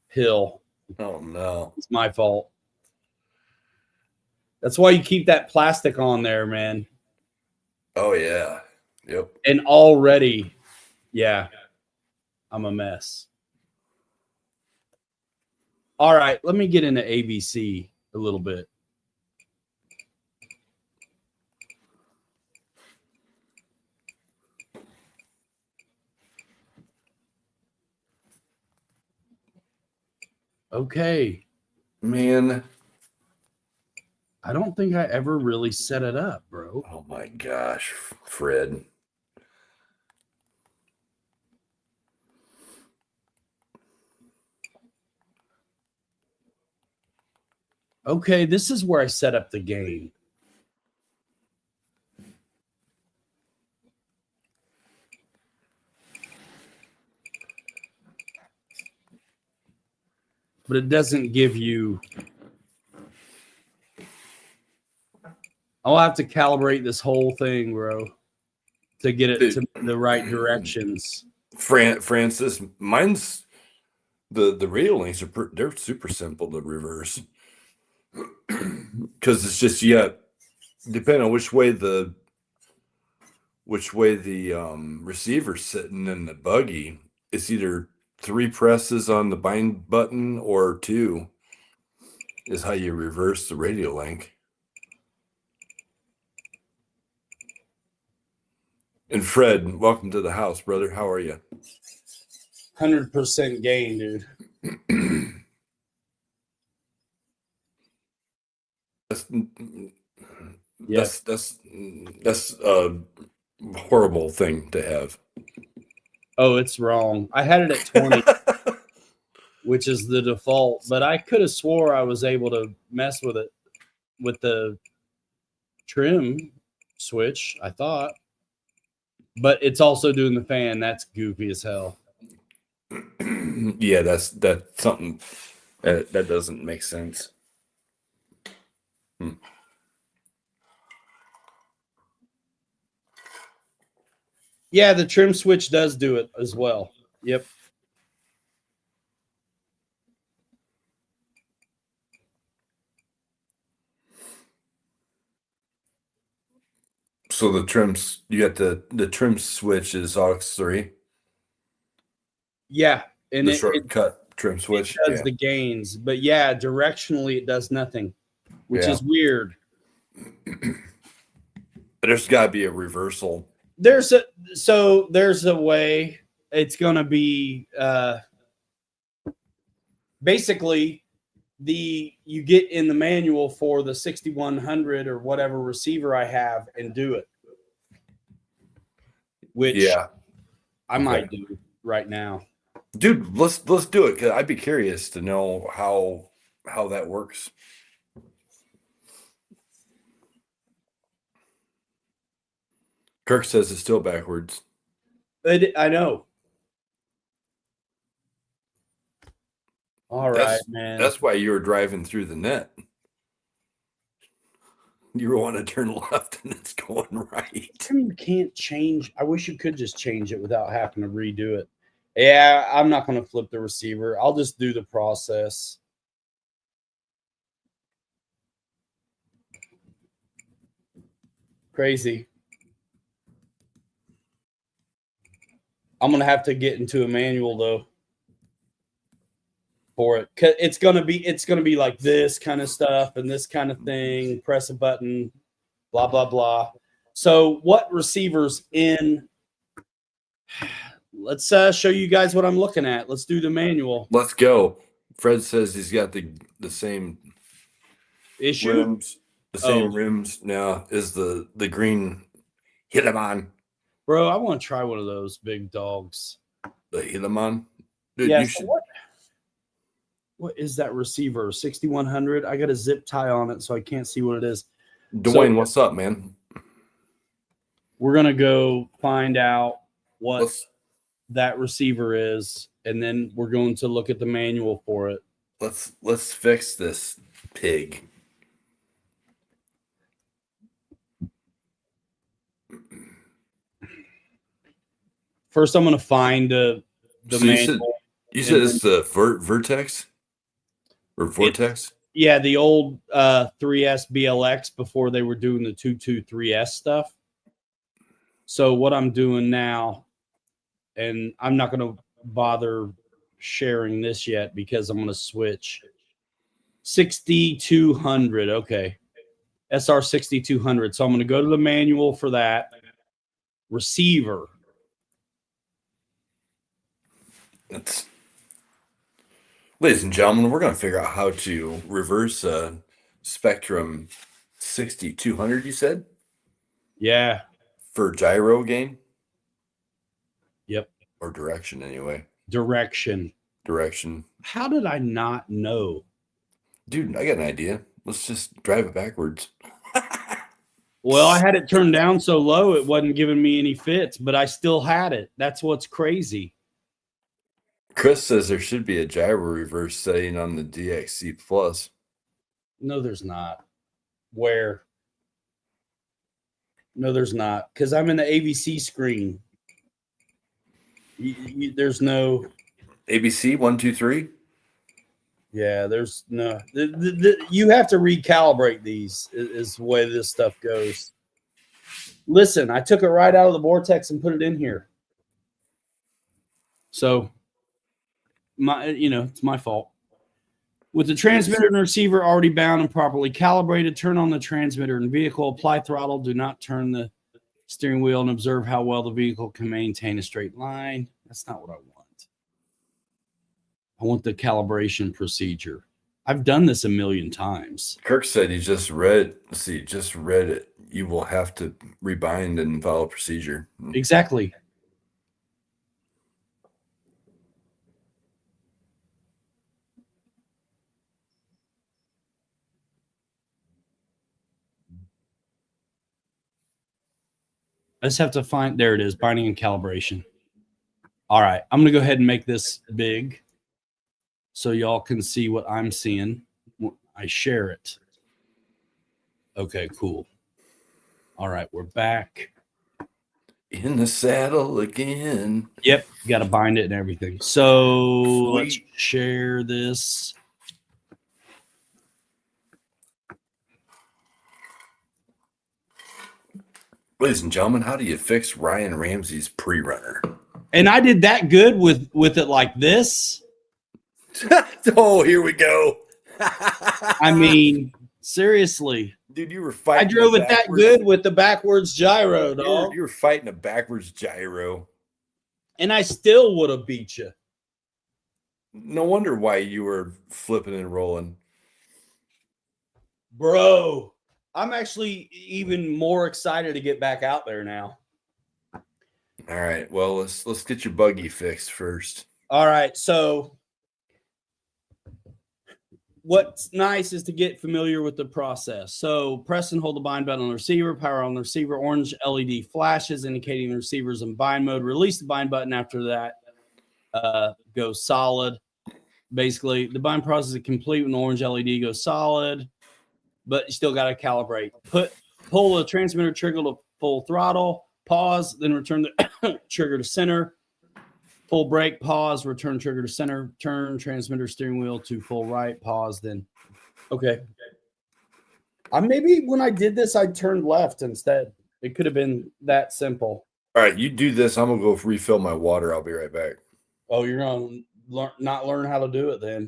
hill. Oh, no. It's my fault. That's why you keep that plastic on there, man. Oh, yeah. Yep. And already, yeah, I'm a mess. All right, let me get into AVC a little bit. Okay. Man. I don't think I ever really set it up, bro. Oh, my gosh, Fred. Okay, this is where I set up the game. But it doesn't give you... I'll have to calibrate this whole thing, bro, to get it to the right directions. Francis, mine's... The radio links they're super simple to reverse. Because it's just, depending on which way the receiver's sitting in the buggy, it's either 3 presses on the bind button or 2 is how you reverse the radio link. And Fred, welcome to the house, brother. How are you? 100% gain, dude. That's a horrible thing to have. Oh, it's wrong. I had it at 20, which is the default, but I could have swore I was able to mess with it with the trim switch, I thought. But it's also doing the fan. That's goofy as hell. Yeah, that's something that doesn't make sense. Yeah, the trim switch does do it as well. Yep. So the trims, you got the trim switch is aux 3. Yeah, and the shortcut trim switch it does the gains, but yeah, directionally it does nothing, which is weird. There's got to be a reversal. There's a way it's going to be basically you get in the manual for the 6100 or whatever receiver I have and do it, which I might do right now. Dude, let's do it, because I'd be curious to know how that works. Kirk says it's still backwards. I know. All right, man. That's why you were driving through the net. You want to turn left and it's going right. You can't change. I wish you could just change it without having to redo it. Yeah, I'm not going to flip the receiver. I'll just do the process. Crazy. I'm going to have to get into a manual though for it. It's going to be like this kind of stuff and this kind of thing. Press a button, blah, blah, blah. So what receivers in? Let's show you guys what I'm looking at. Let's do the manual. Let's go. Fred says he's got the same issue. Rims, the same rims now as the green Hitaman. Bro, I want to try one of those big dogs. The Hitaman? Dude, yeah, what is that receiver? 6100? I got a zip tie on it, so I can't see what it is. Dwayne, what's up, man? We're going to go find out what that receiver is, and then we're going to look at the manual for it. Let's fix this pig. First, I'm going to find the manual. You said it's the Vertex or Vortex? Yeah, the old 3S BLX before they were doing the 223S stuff. So what I'm doing now, and I'm not going to bother sharing this yet because I'm going to switch. 6200, okay. SR 6200. So I'm going to go to the manual for that. Receiver. Ladies and gentlemen, we're going to figure out how to reverse Spectrum 6200, you said? Yeah. For gyro gain? Yep. Or direction, anyway. Direction. How did I not know? Dude, I got an idea. Let's just drive it backwards. Well, I had it turned down so low it wasn't giving me any fits, but I still had it. That's what's crazy. Chris says there should be a gyro reverse setting on the DXC Plus. No, there's not. Where? No, there's not. Because I'm in the AVC screen. There's no ABC 123. Yeah, there's no. You have to recalibrate these. Is the way this stuff goes. Listen, I took it right out of the vortex and put it in here. So, it's my fault. With the transmitter and receiver already bound and properly calibrated, turn on the transmitter and vehicle. Apply throttle. Do not turn the steering wheel and observe how well the vehicle can maintain a straight line. That's not what I want. I want the calibration procedure. I've done this a million times. Kirk said he just read it. You will have to rebind and follow procedure. Exactly. I just have to find, there it is, binding and calibration. All right, I'm going to go ahead and make this big so y'all can see what I'm seeing. I share it. Okay, cool. All right, we're back. In the saddle again. Yep, got to bind it and everything. So let's share this. Ladies and gentlemen, how do you fix Ryan Ramsey's pre-runner? And I did that good with it like this. Oh, here we go. I mean, seriously. Dude, you were fighting. I drove it that good with the backwards gyro, dog. You were fighting a backwards gyro. And I still would have beat you. No wonder why you were flipping and rolling. Bro, I'm actually even more excited to get back out there now. All right. Well, let's get your buggy fixed first. All right. So what's nice is to get familiar with the process. So press and hold the bind button on the receiver, power on the receiver, orange LED flashes indicating the receiver's in bind mode. Release the bind button after that. Goes solid. Basically, the bind process is complete when the orange LED goes solid, but you still got to calibrate. Pull the transmitter trigger to full throttle, pause, then return the trigger to center. Full brake, pause, return trigger to center, turn transmitter steering wheel to full right, pause, then. Okay. Maybe when I did this, I turned left instead. It could have been that simple. All right, you do this. I'm going to go refill my water. I'll be right back. Oh, you're going to not learn how to do it then.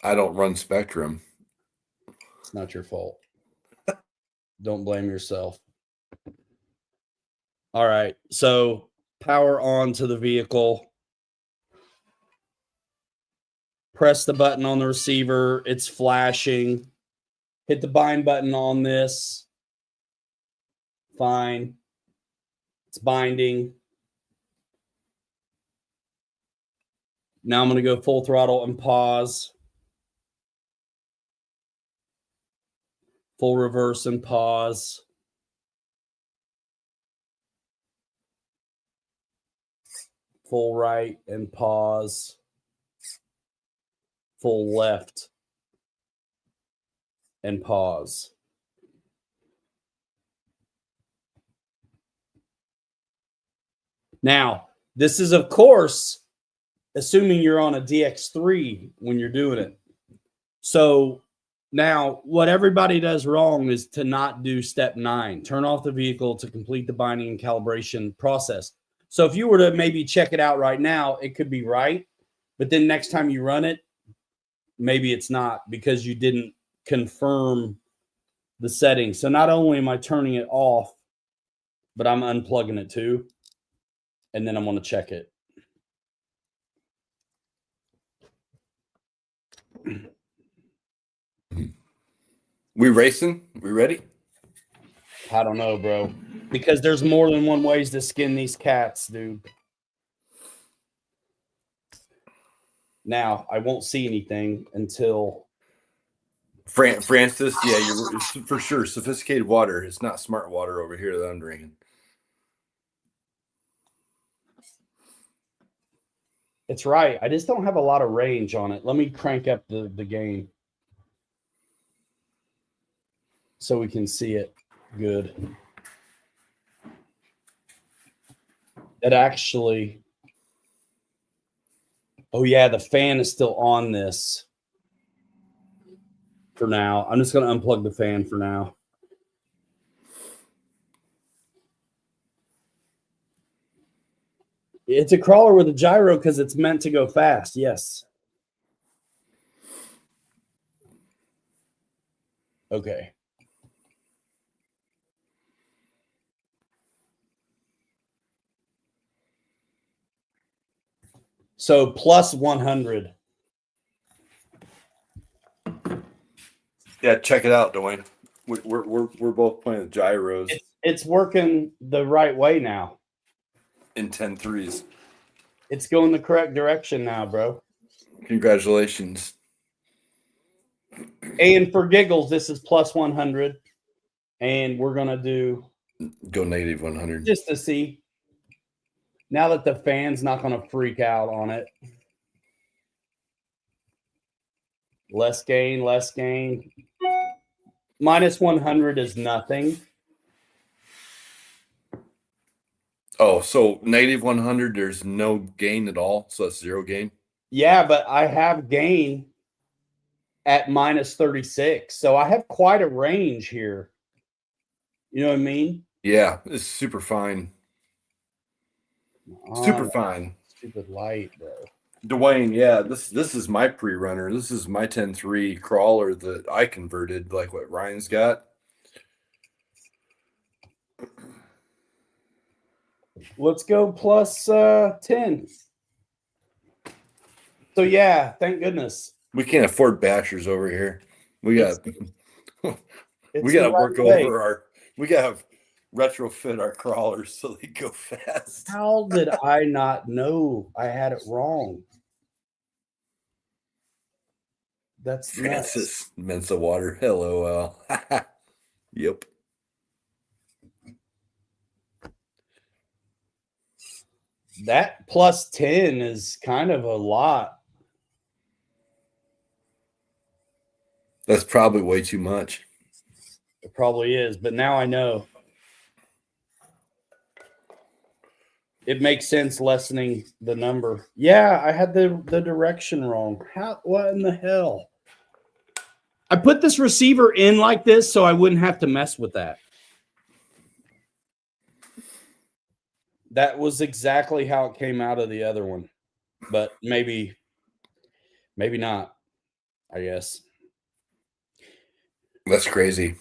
I don't run Spectrum. It's not your fault. Don't blame yourself. All right, so power on to the vehicle. Press the button on the receiver. It's flashing. Hit the bind button on this. Fine. It's binding. Now I'm going to go full throttle and pause. Full reverse and pause. Full right and pause. Full left and pause. Now, this is, of course, assuming you're on a DX3 when you're doing it. So now what everybody does wrong is to not do step 9. Turn off the vehicle to complete the binding and calibration process. So if you were to maybe check it out right now, it could be right. But then next time you run it, maybe it's not because you didn't confirm the settings. So not only am I turning it off, but I'm unplugging it too. And then I'm going to check it. We racing? We ready? I don't know, bro. Because there's more than one ways to skin these cats, dude. Now, I won't see anything until... Francis, yeah, you're for sure. Sophisticated water. It's not smart water over here that I'm drinking. It's right. I just don't have a lot of range on it. Let me crank up the gain so we can see it good. It actually... Oh, yeah, the fan is still on this for now. I'm just going to unplug the fan for now. It's a crawler with a gyro because it's meant to go fast. Yes. Okay. So plus 100. Yeah, check it out, Dwayne. We're both playing the gyros. It's working the right way now. In 10-3s. It's going the correct direction now, bro. Congratulations. And for giggles, this is plus 100. And we're going to do... Go negative 100. Just to see. Now that the fan's not going to freak out on it. Less gain, less gain. Minus 100 is nothing. Oh, so negative 100, there's no gain at all? So that's 0 gain? Yeah, but I have gain at minus 36. So I have quite a range here. You know what I mean? Yeah, it's super fine. Super fine. Stupid light, bro. Dwayne, yeah, this is my pre-runner. This is my 10-3 crawler that I converted, like what Ryan's got. Let's go plus 10. So yeah, thank goodness. We can't afford bashers over here. We got It's to the work right way. over our. We got to retrofit our crawlers so they go fast. How did I not know I had it wrong? That's nuts. Francis Mensa Water. LOL. Yep. That plus 10 is kind of a lot. That's probably way too much. It probably is, but now I know. It makes sense lessening the number. Yeah, I had the direction wrong. What in the hell? I put this receiver in like this so I wouldn't have to mess with that. That was exactly how it came out of the other one. But maybe not, I guess. That's crazy.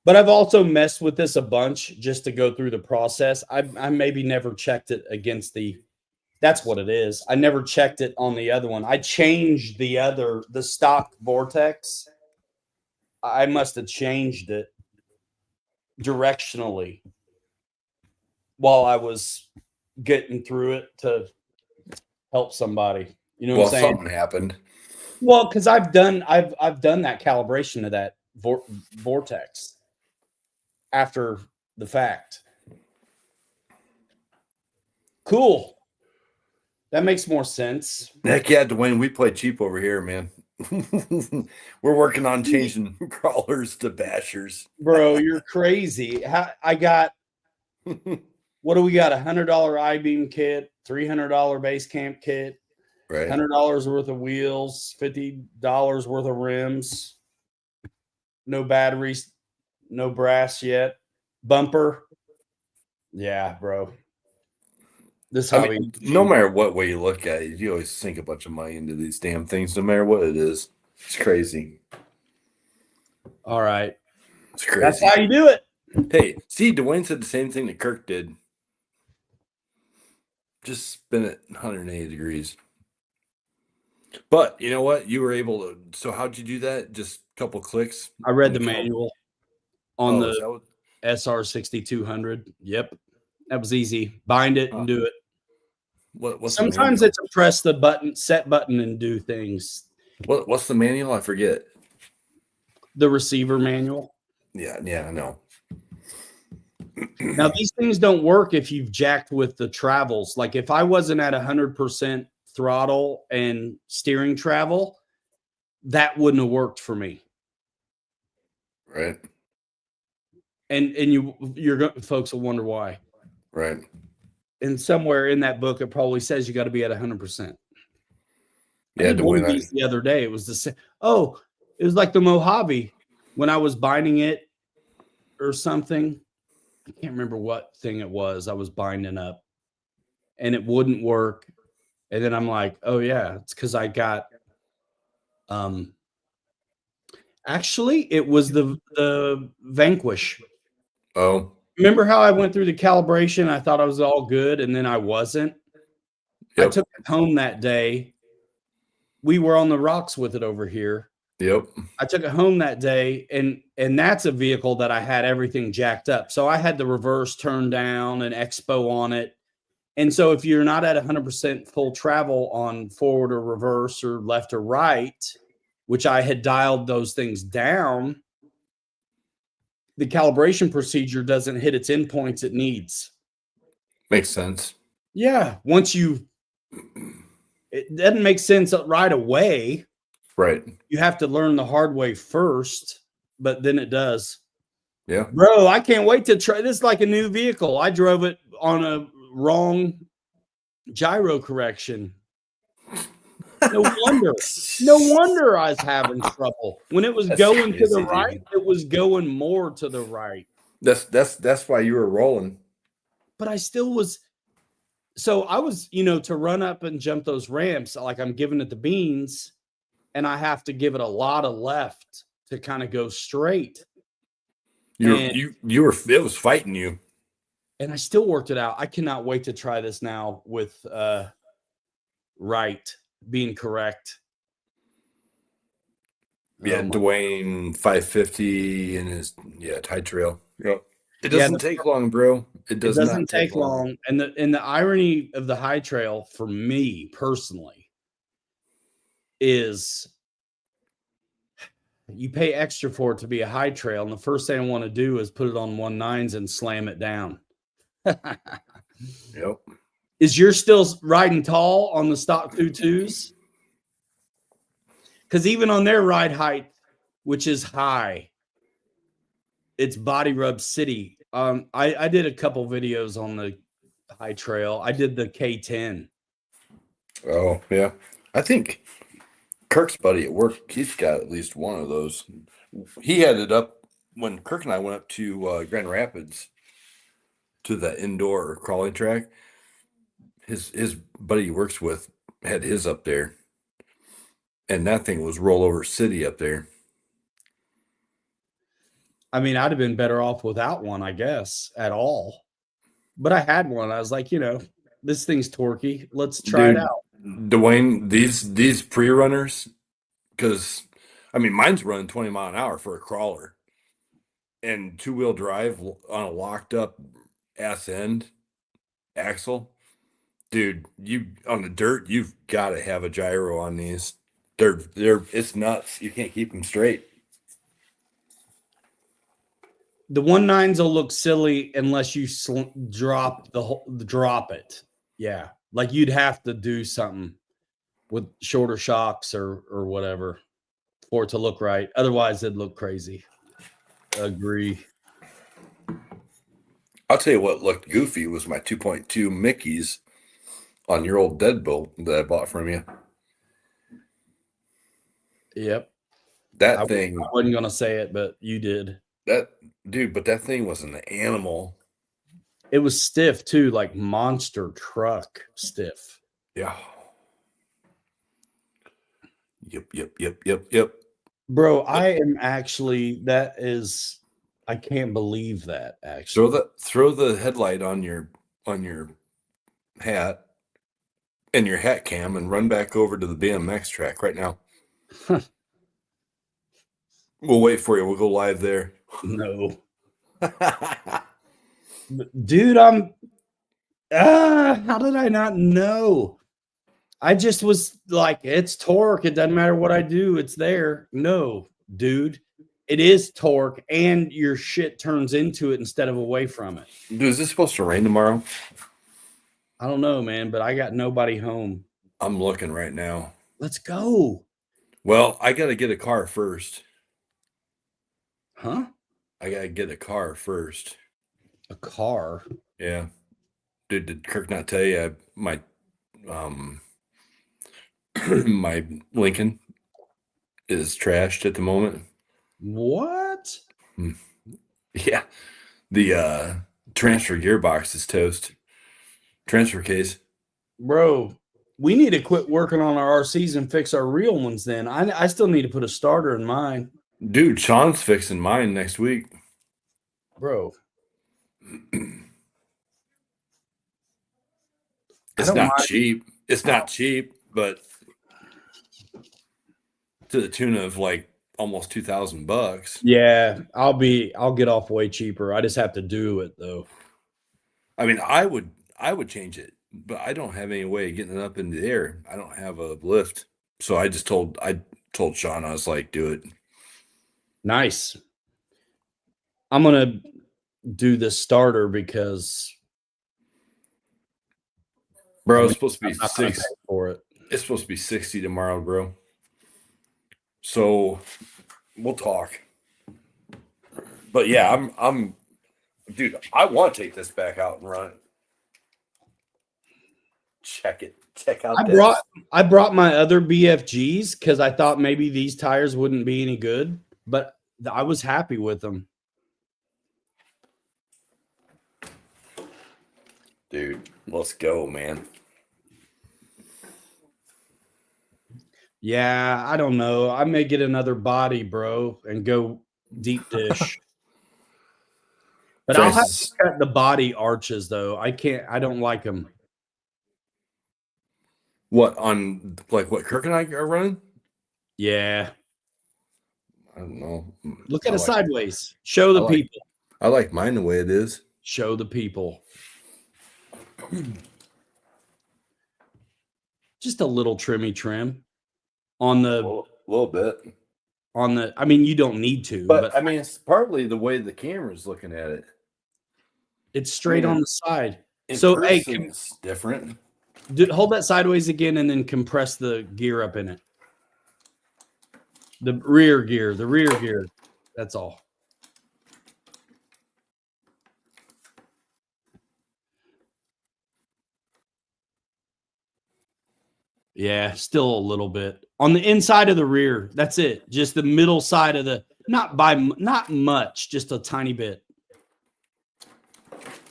But I've also messed with this a bunch just to go through the process. I maybe never checked it against the. That's what it is. I never checked it on the other one. I changed the stock Vortex. I must have changed it directionally while I was getting through it to help somebody. You know what I'm saying? Something happened. Well, because I've done that calibration of that Vortex after the fact. Cool. That makes more sense. Heck yeah, Dwayne, we play cheap over here, man. We're working on changing crawlers to bashers. Bro, you're crazy. I got, what do we got? $100 I-beam kit, $300 base camp kit, Right. $100 worth of wheels, $50 worth of rims, no batteries, no brass yet, bumper. Yeah, bro. This hobby. No matter what way you look at it, you always sink a bunch of money into these damn things, no matter what it is. It's crazy. All right. It's crazy. That's how you do it. Hey, see, Dwayne said the same thing that Kirk did. Just spin it 180 degrees. But you know what? You were able to. So how'd you do that? Just a couple clicks. I read the manual on the SR 6200. Yep, that was easy. Bind it and do it. Sometimes it's a press the button, set button, and do things. What's the manual? I forget. The receiver manual. Yeah, I know. Now these things don't work if you've jacked with the travels. Like if I wasn't at 100% throttle and steering travel, that wouldn't have worked for me. Right. And folks will wonder why. Right. And somewhere in that book, it probably says you got to be at 100%. Yeah, one of these the other day. It was the same. Oh, it was like the Mojave when I was binding it or something. I can't remember what thing it was. I was binding up, and it wouldn't work. And then I'm like, oh yeah, it's because I got. Actually, it was the Vanquish. Oh. Remember how I went through the calibration? I thought I was all good, and then I wasn't. Yep. I took it home that day. We were on the rocks with it over here. Yep. I took it home that day, and that's a vehicle that I had everything jacked up. So I had the reverse turned down and expo on it. And so if you're not at 100% full travel on forward or reverse or left or right, which I had dialed those things down, the calibration procedure doesn't hit its endpoints it needs. Makes sense. Yeah. It doesn't make sense right away. Right. You have to learn the hard way first, but then it does. Yeah. Bro, I can't wait to try this. Like a new vehicle. I drove it on a wrong gyro correction. No wonder I was having trouble. When it was going crazy, to the right, it was going more to the right. That's why you were rolling. But I still was. So I was, to run up and jump those ramps, like I'm giving it the beans, and I have to give it a lot of left to kind of go straight. It was fighting you. and I still worked it out. I cannot wait to try this now with right being correct. Yeah, Dwayne 550 and his tie trail. Yep. It doesn't take long, bro. It does not doesn't take long. And the irony of the high trail for me personally is you pay extra for it to be a high trail, and the first thing I want to do is put it on 1.9s and slam it down. Yep. Is yours still riding tall on the stock 2.2s? Because even on their ride height, which is high, it's body rub city. I did a couple videos on the high trail. I did the K10. Oh, yeah. I think Kirk's buddy at work, he's got at least one of those. He had it up when Kirk and I went up to Grand Rapids to the indoor crawling track. His buddy he works with had his up there, and that thing was rollover city up there. I mean, I'd have been better off without one, I guess, at all. But I had one. I was like, this thing's torquey. Let's try it out. Dwayne, these pre-runners, because I mean, mine's running 20 mile an hour for a crawler, and two-wheel drive on a locked up ass end axle. Dude, you on the dirt, you've got to have a gyro on these. They're it's nuts. You can't keep them straight. The 1.9s will look silly unless you drop it. Yeah, like you'd have to do something with shorter shocks or whatever for it to look right. Otherwise, it'd look crazy. Agree. I'll tell you what looked goofy was my 2.2 Mickey's on your old deadbolt that I bought from you. Yep. That thing. I wasn't gonna say it, but you did. But that thing was an animal. It was stiff too, like monster truck stiff. Yeah. Yep. Bro, I am actually I can't believe that actually. Throw the headlight on your hat and your hat cam and run back over to the BMX track right now. We'll wait for you. We'll go live there. No. Dude, how did I not know? I just was like, it's torque. It doesn't matter what I do. It's there. No, dude, it is torque, and your shit turns into it instead of away from it. Dude, is this supposed to rain tomorrow? I don't know, man, but I got nobody home. I'm looking right now. Let's go. Well, I got to get a car first. Huh? I got to get a car first. A car? Yeah. Dude, did Kirk not tell you my my Lincoln is trashed at the moment? What? Yeah. The transfer gearbox is toast. Transfer case. Bro, we need to quit working on our RCs and fix our real ones then. I still need to put a starter in mine. Dude, Sean's fixing mine next week. Bro. It's not cheap. It's not cheap, but to the tune of like almost $2,000. Yeah, I'll get off way cheaper. I just have to do it though. I mean, I would change it, but I don't have any way of getting it up in the air. I don't have a lift. So I told Sean, I was like, do it. Nice. I'm gonna do the starter because bro, it's supposed to be for it. It's supposed to be 60 tomorrow, bro. So we'll talk. But yeah, I'm dude, I want to take this back out and run it. Check it. Check out I brought my other BFGs because I thought maybe these tires wouldn't be any good, but I was happy with them. Dude, let's go, man. Yeah, I don't know. I may get another body, bro, and go deep dish. But I'll have to cut the body arches though. I don't like them. What on like what Kirk and I are running? Yeah. I don't know. Look at it sideways. Show the people. I like mine the way it is. Show the people. Just a little trim on the little bit. I mean, you don't need to, but I mean, it's partly the way the camera's looking at it. It's straight on the side. So, hey, it's different. Hold that sideways again and then compress the gear up in it. The rear gear. That's all. Yeah, still a little bit. On the inside of the rear, that's it. Just the middle side of not much, just a tiny bit.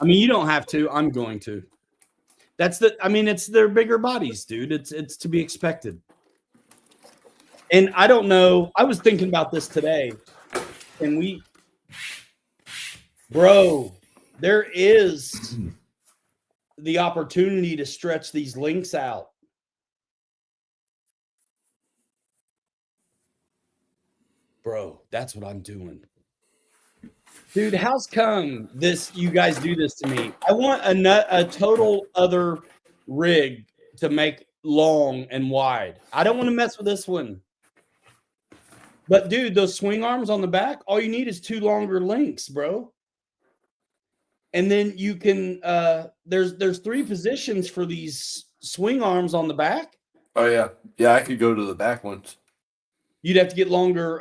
I mean, you don't have to. I'm going to. It's their bigger bodies, dude. It's to be expected. And I don't know. I was thinking about this today. And there is the opportunity to stretch these links out. Bro, that's what I'm doing. Dude, how's come you guys do this to me? I want a total other rig to make long and wide. I don't want to mess with this one. But dude, those swing arms on the back, all you need is 2 longer links, bro. And then you can there's 3 positions for these swing arms on the back. Oh yeah. Yeah, I could go to the back ones. You'd have to get longer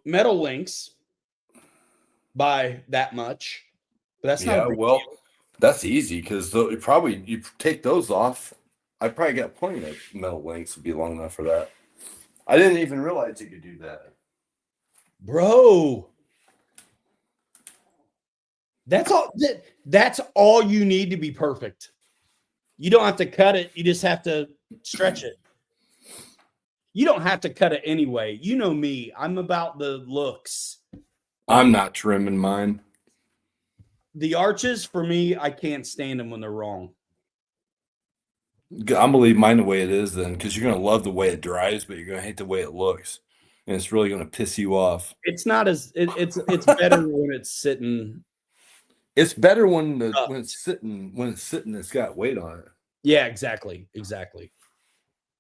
metal links by that much. But that's not deal. That's easy because you take those off. I probably got plenty of metal links to be long enough for that. I didn't even realize you could do that. Bro. That's all you need to be perfect. You don't have to cut it. You just have to stretch it. You don't have to cut it anyway. You know me. I'm about the looks. I'm not trimming mine. The arches, for me, I can't stand them when they're wrong. I'm going to leave mine the way it is then, because you're going to love the way it dries, but you're going to hate the way it looks. And it's really going to piss you off. It's not as it's better when it's sitting. It's better when it's sitting it's got weight on it. Yeah, exactly.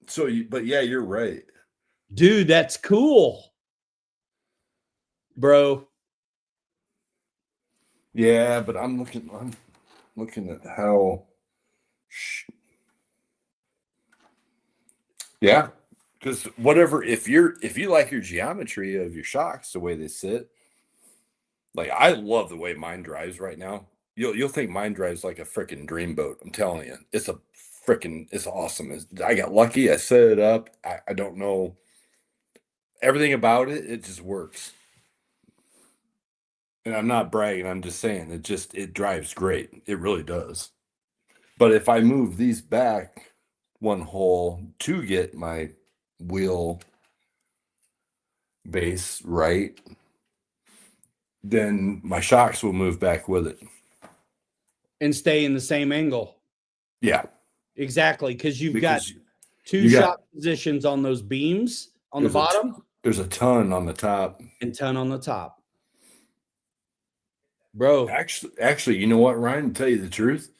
So but yeah, you're right. Dude, that's cool. Bro. Yeah, but I'm looking at how yeah, because if you like your geometry of your shocks the way they sit, like I love the way mine drives right now. You'll think mine drives like a freaking dreamboat. I'm telling you, it's awesome. I got lucky. I set it up. I don't know everything about it. It just works. And I'm not bragging. I'm just saying it drives great. It really does. But if I move these back one hole to get my wheel base right, then my shocks will move back with it. And stay in the same angle. Yeah. Exactly, because you've got 2 shock positions on those beams on the bottom. There's a ton on the top. And ton on the top. Bro. Actually, you know what, Ryan? To tell you the truth,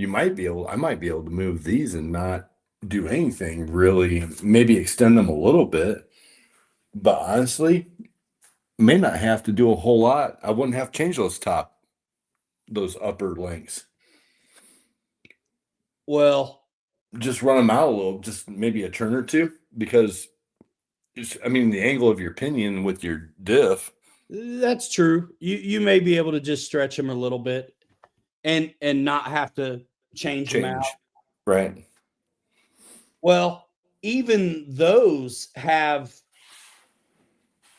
I might be able to move these and not do anything really, maybe extend them a little bit. But honestly, may not have to do a whole lot. I wouldn't have to change those upper links. Well, just run them out a little, just maybe a turn or two, because the angle of your pinion with your diff. That's true. You may be able to just stretch them a little bit and not have to change them out. Right. Well, even those have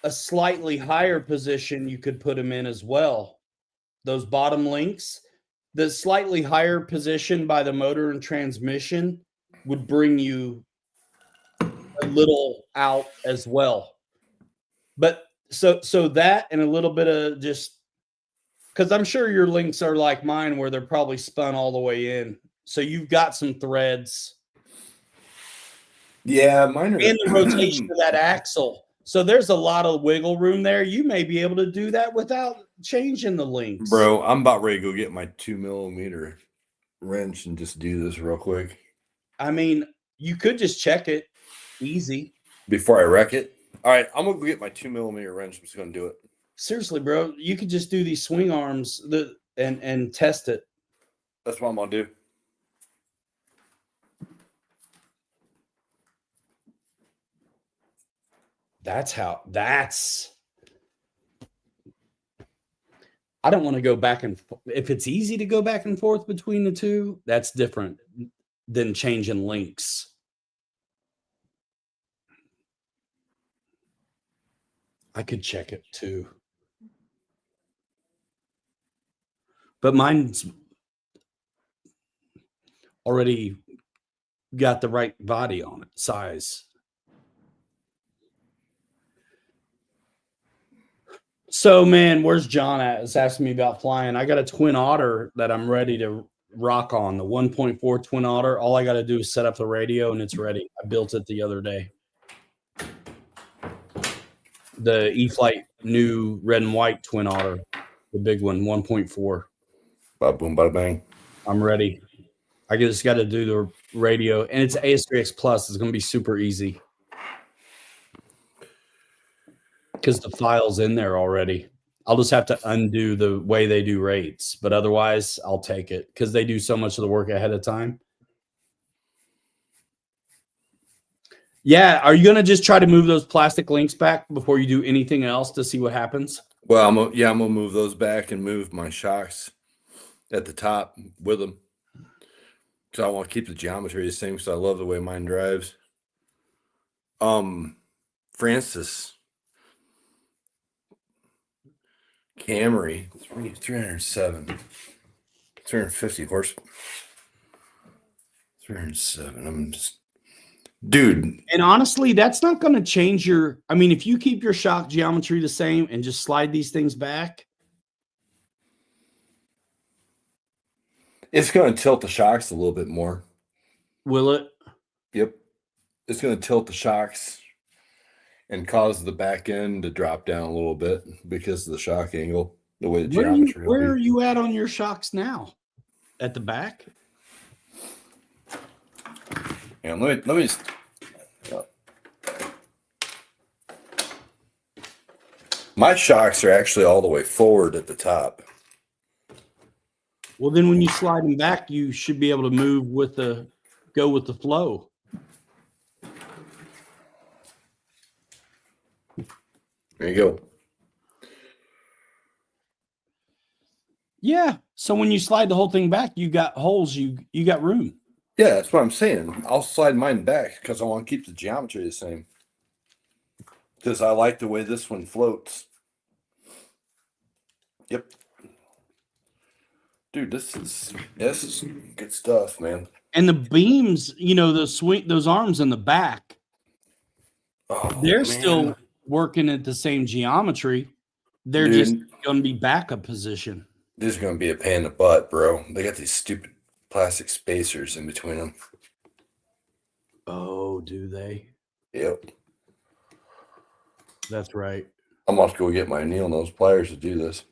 a slightly higher position you could put them in as well. Those bottom links, the slightly higher position by the motor and transmission would bring you a little out as well. But So that and a little bit of just because I'm sure your links are like mine where they're probably spun all the way in. So you've got some threads. Yeah, mine are. And the rotation of that axle. So there's a lot of wiggle room there. You may be able to do that without changing the links. Bro, I'm about ready to go get my 2mm wrench and just do this real quick. I mean, you could just check it easy. Before I wreck it. All right, I'm going to go get my 2mm wrench. I'm just going to do it. Seriously, bro, you could just do these swing arms and test it. That's what I'm going to do. I don't want to go back and if it's easy to go back and forth between the two, that's different than changing links. I could check it too. But mine's already got the right body on it, size. So, man, where's John at? Is asking me about flying. I got a Twin Otter that I'm ready to rock on, the 1.4 Twin Otter. All I got to do is set up the radio and it's ready. I built it the other day. The E-Flight new red and white Twin Otter, the big one, 1.4. Bada boom, bada bang. I'm ready. I just got to do the radio, and it's AS3X Plus. It's going to be super easy because the file's in there already. I'll just have to undo the way they do rates, but otherwise I'll take it because they do so much of the work ahead of time. Yeah. Are you going to just try to move those plastic links back before you do anything else to see what happens? Well, I'm going to move those back and move my shocks at the top with them. Because I want to keep the geometry the same because I love the way mine drives. Francis Camry, 307, 350 horse, 307. I'm just, dude. And honestly, that's not going to change your. I mean, if you keep your shock geometry the same and just slide these things back, it's going to tilt the shocks a little bit more. will it? Yep. It's going to tilt the shocks and cause the back end to drop down a little bit because of the shock angle, the way the geometry. Where are you at on your shocks now? At the back? And let me just. My shocks are actually all the way forward at the top. Well, then when you slide them back, you should be able to move go with the flow. There you go. Yeah. So when you slide the whole thing back, you got holes, you got room. Yeah, that's what I'm saying. I'll slide mine back because I want to keep the geometry the same. Because I like the way this one floats. Yep. Dude, this is good stuff, man. And the beams, those arms in the back, they're still working at the same geometry. They're just going to be backup position. This is going to be a pain in the butt, bro. They got these stupid plastic spacers in between them. Oh, do they? Yep. That's right. I'm going to go get my needle nose pliers to do this.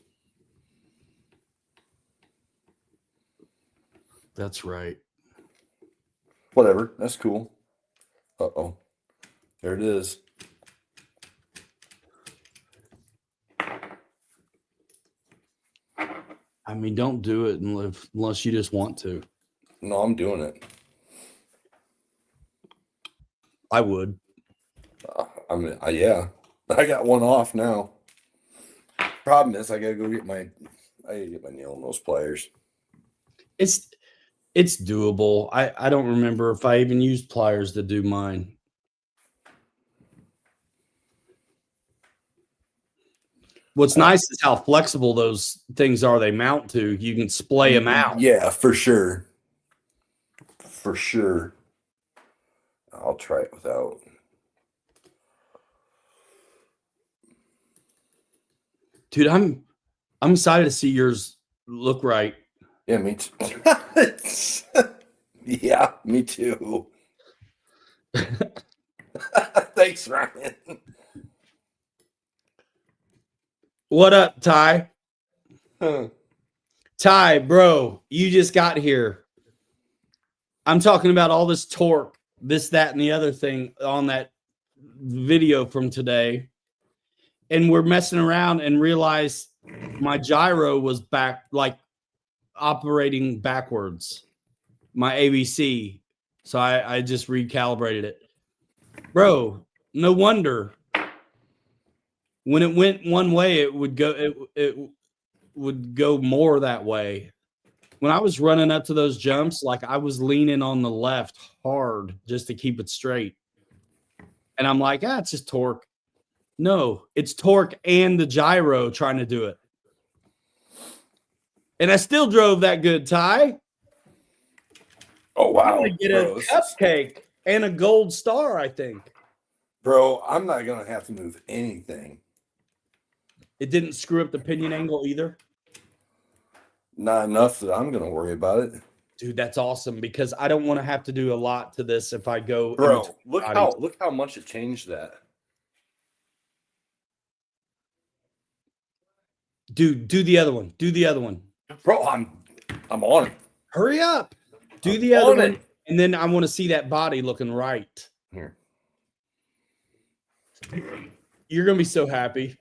That's right. Whatever. That's cool. Uh-oh. There it is. I mean, don't do it unless you just want to. No, I'm doing it. I would. Yeah. I got one off now. Problem is, I gotta get my needle nose pliers. It's doable. I don't remember if I even used pliers to do mine. What's nice is how flexible those things are they mount to. You can splay them out. Yeah, for sure. For sure. I'll try it without. Dude, I'm excited to see yours look right. Yeah, me too. Yeah, me too. Thanks, Ryan. What up, Ty? Huh. Ty, bro, you just got here. I'm talking about all this torque, this, that, and the other thing on that video from today. And we're messing around and realize my gyro was back, like operating backwards, my ABC. So I just recalibrated it. Bro, no wonder when it went one way, it would go more that way. When I was running up to those jumps, like I was leaning on the left hard just to keep it straight. And I'm like, it's just torque. No, it's torque and the gyro trying to do it. And I still drove that good, Ty. Oh, wow. I'm going to get a cupcake and a gold star, I think. Bro, I'm not going to have to move anything. It didn't screw up the pinion angle either? Not enough that I'm going to worry about it. Dude, that's awesome because I don't want to have to do a lot to this if I go. Bro, look how much it changed that. Dude, do the other one. Do the other one. Bro, I'm on it. Hurry up. Do the other one. And then I want to see that body looking right. Here. You're going to be so happy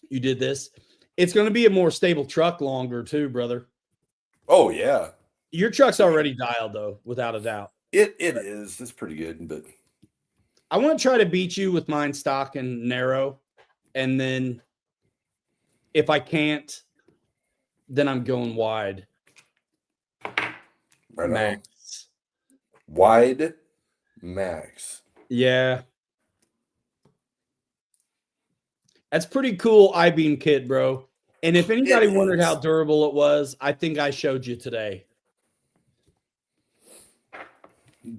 you did this. It's going to be a more stable truck longer too, brother. Oh, yeah. Your truck's already dialed, though, without a doubt. It is. It's pretty good, but I want to try to beat you with mine stock and narrow. And then if I can't, then I'm going wide. Right max. On. Wide max. Yeah. That's pretty cool I-beam kit, bro. And if anybody wondered how durable it was, I think I showed you today.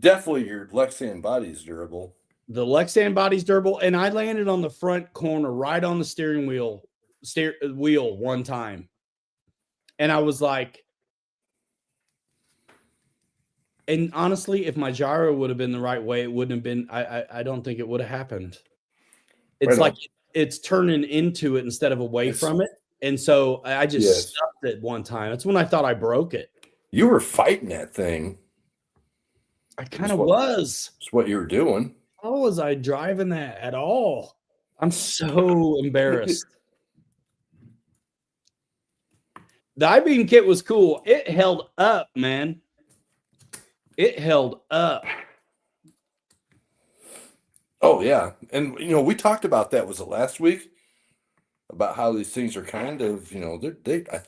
Definitely your Lexan body's durable. The Lexan body's durable, and I landed on the front corner right on the steering wheel one time. And I was like, and honestly, if my gyro would have been the right way, it wouldn't have been, I don't think it would have happened. It's right like it's turning into it instead of away from it. And so I just stuffed it one time. That's when I thought I broke it. You were fighting that thing. I kind of was. That's what you were doing. How was I driving that at all? I'm so embarrassed. The I-beam kit was cool. It held up, man. It held up. Oh, yeah. And, we talked about that. Was it last week? About how these things are kind of,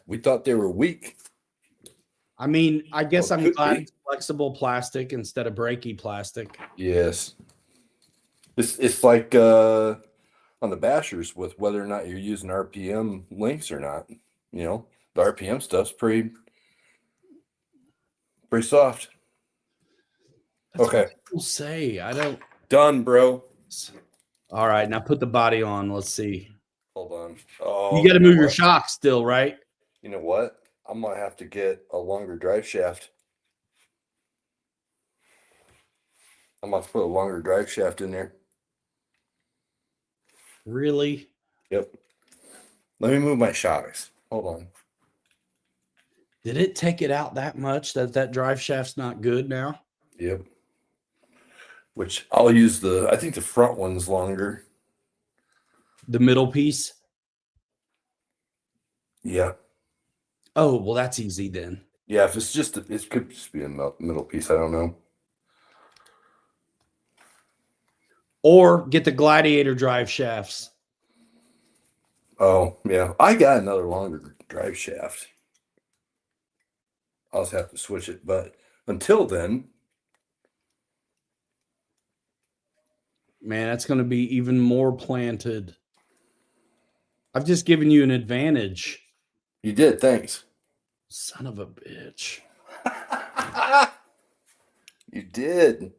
we thought they were weak. I mean, I guess I'm glad it's flexible plastic instead of breaky plastic. Yes. It's like on the bashers with whether or not you're using RPM links or not. The RPM stuff's pretty soft. That's okay. What people say. I don't. Done, bro. All right, now put the body on. Let's see. Hold on. Oh, you got to move your shock still, right? You know what? I'm gonna have to get a longer drive shaft. I'm gonna put a longer drive shaft in there. Really? Yep. Let me move my shocks. Hold on. Did it take it out that much that drive shaft's not good now? Yep. Which I'll use I think the front one's longer. The middle piece? Yeah. Oh, well, that's easy then. Yeah, if it's just, it could just be a middle piece. I don't know. Or get the Gladiator drive shafts. Oh, yeah. I got another longer drive shaft. I'll just have to switch it. But until then. Man, that's going to be even more planted. I've just given you an advantage. You did. Thanks. Son of a bitch. You did.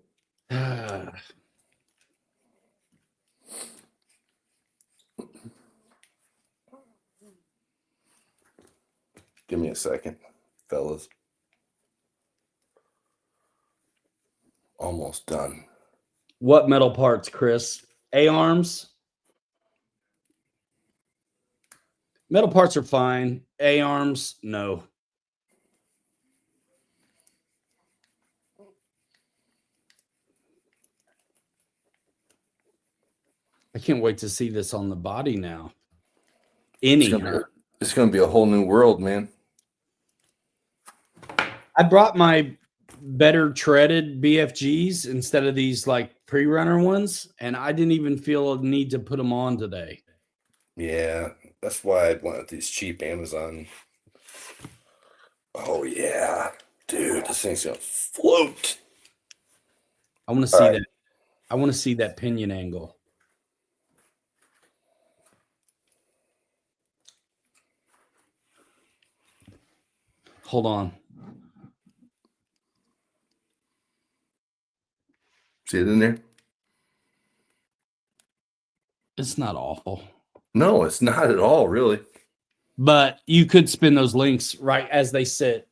Give me a second, fellas. Almost done. What metal parts, Chris? A-arms? Metal parts are fine. A-arms, no. I can't wait to see this on the body now. It's gonna be a whole new world, man. I brought my better treaded BFGs instead of these like pre-runner ones, and I didn't even feel a need to put them on today. Yeah, that's why I went with these cheap Amazon. Oh yeah, dude, this thing's gonna float. I want to see that. I want to see that pinion angle. Hold on. See it in there? It's not awful. No, it's not at all, really. But you could spin those links right as they sit.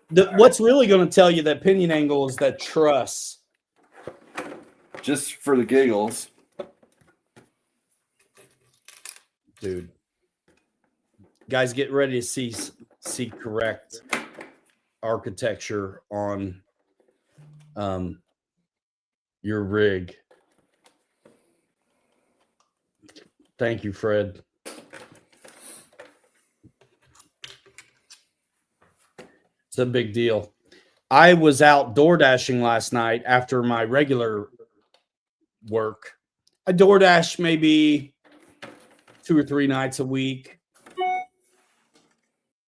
What's really going to tell you that pinion angle is that truss. Just for the giggles. Dude. Guys, get ready to see correct architecture on your rig. Thank you, Fred. It's a big deal. I was out door dashing last night after my regular work. I door dash maybe 2 or 3 nights a week.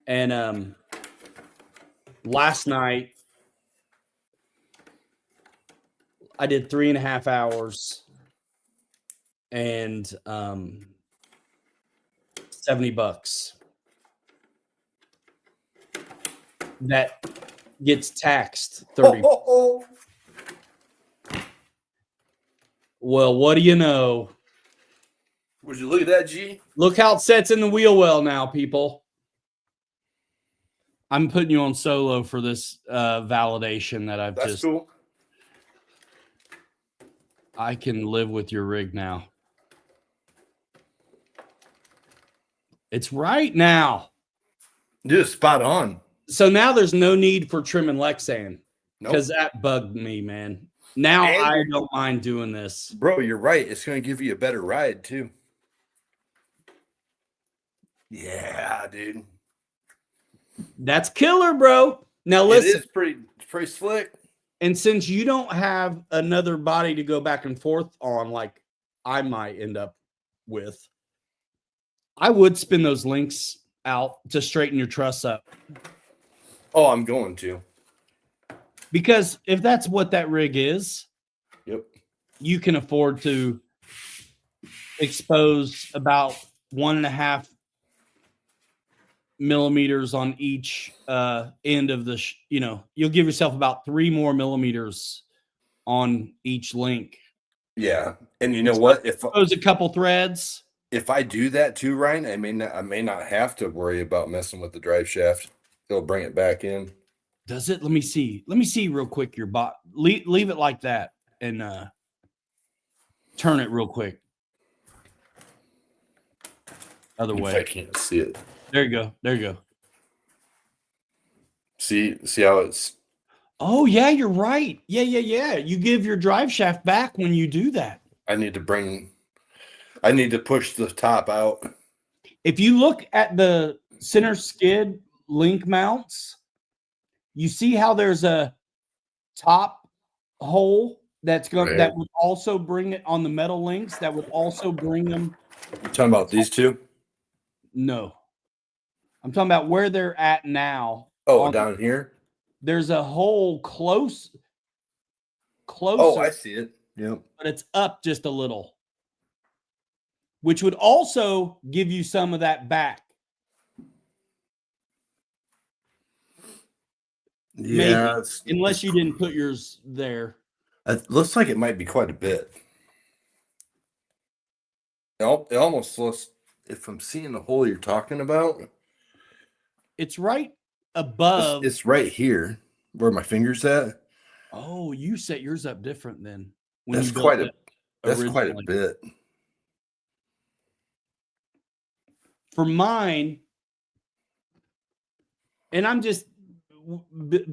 And last night I did 3.5 hours and $70. That gets taxed 30. Well, what do you know? Would you look at that, G? Look how it sets in the wheel well now, people. I'm putting you on solo for this validation that I've That's cool. I can live with your rig now. It's right now. Dude, spot on. So now there's no need for trim and Lexan because that bugged me, man. Now I don't mind doing this. Bro, you're right. It's going to give you a better ride, too. Yeah, dude. That's killer, bro. Now listen. It is pretty slick. And since you don't have another body to go back and forth on like I might end up with, I would spin those links out to straighten your truss up. Oh, I'm going to. Because if that's what that rig is, yep, you can afford to expose about 1.5 millimeters on each end of the, you'll give yourself about 3 more millimeters on each link. Yeah. And you know what? If expose a couple threads. If I do that too, Ryan, I may not have to worry about messing with the drive shaft. It'll bring it back in. Does it? Let me see. Let me see real quick your bot. Leave it like that and turn it real quick. Other way. I can't see it. There you go. There you go. See how it's. Oh yeah, you're right. Yeah. You give your drive shaft back when you do that. I need to push the top out. If you look at the center skid link mounts, you see how there's a top hole that would also bring it on the metal links that would also bring them. You're talking about these two? No. I'm talking about where they're at now. Oh, down here? There's a hole closer. Oh, I see it. Yep. But it's up just a little, which would also give you some of that back. Yeah. Unless you didn't put yours there. It looks like it might be quite a bit. It almost looks if I'm seeing the hole you're talking about, It's right above. it's right here where my finger's at. Oh, you set yours up different then when That's you built quite a it that's quite a originally. bit. For mine, and I'm just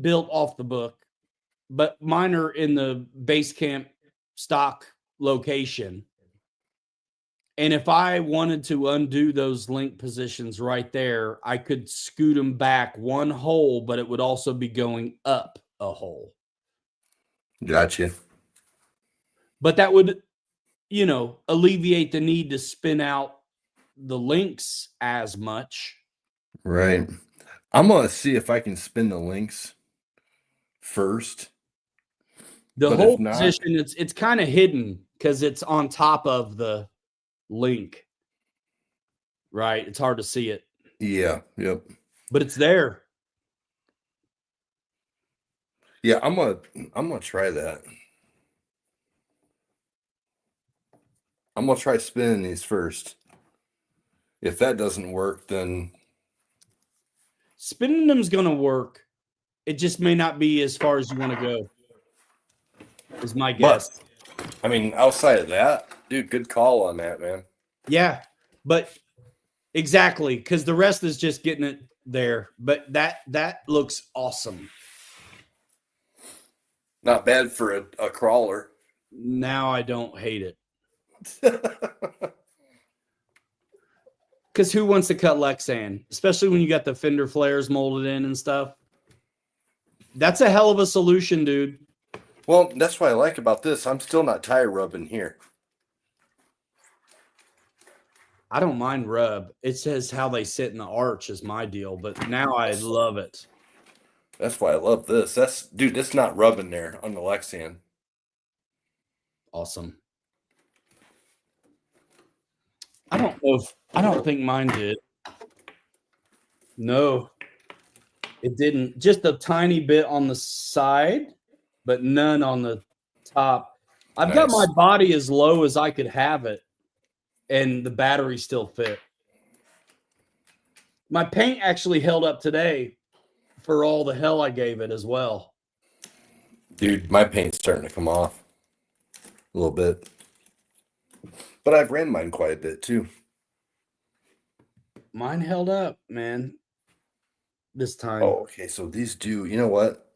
built off the book, but mine are in the base camp stock location. And if I wanted to undo those link positions right there, I could scoot them back one hole, but it would also be going up a hole. Gotcha. But that would, alleviate the need to spin out the links as much. Right. I'm gonna see if I can spin the links first. The But if whole not, position, it's kind of hidden because it's on top of the link, right? It's hard to see it, yeah, yep. but it's there. Yeah, I'm gonna try that. I'm gonna try spinning these first. If that doesn't work, then Spinning them's going to work. It just may not be as far as you want to go, is my guess. but I mean, outside of that, dude, good call on that, man. Yeah, but exactly, because the rest is just getting it there. But that looks awesome. Not bad for a crawler. Now I don't hate it. Because who wants to cut Lexan, especially when you got the fender flares molded in and stuff? That's a hell of a solution, dude. Well, that's what I like about this. I'm still not tire rubbing here. I don't mind rub. It says how they sit in the arch is my deal, but now I love it. That's why I love this. Dude, it's not rubbing there on the Lexan. Awesome. I don't think mine did. No, it didn't. Just a tiny bit on the side, but none on the top. I've got my Nice. body as low as I could have it, and the battery still fit. My paint actually held up today for all the hell I gave it as well. Dude, my paint's starting to come off a little bit. But I've ran mine quite a bit too. Mine held up, man. This time. Oh, okay. So these do, you know what?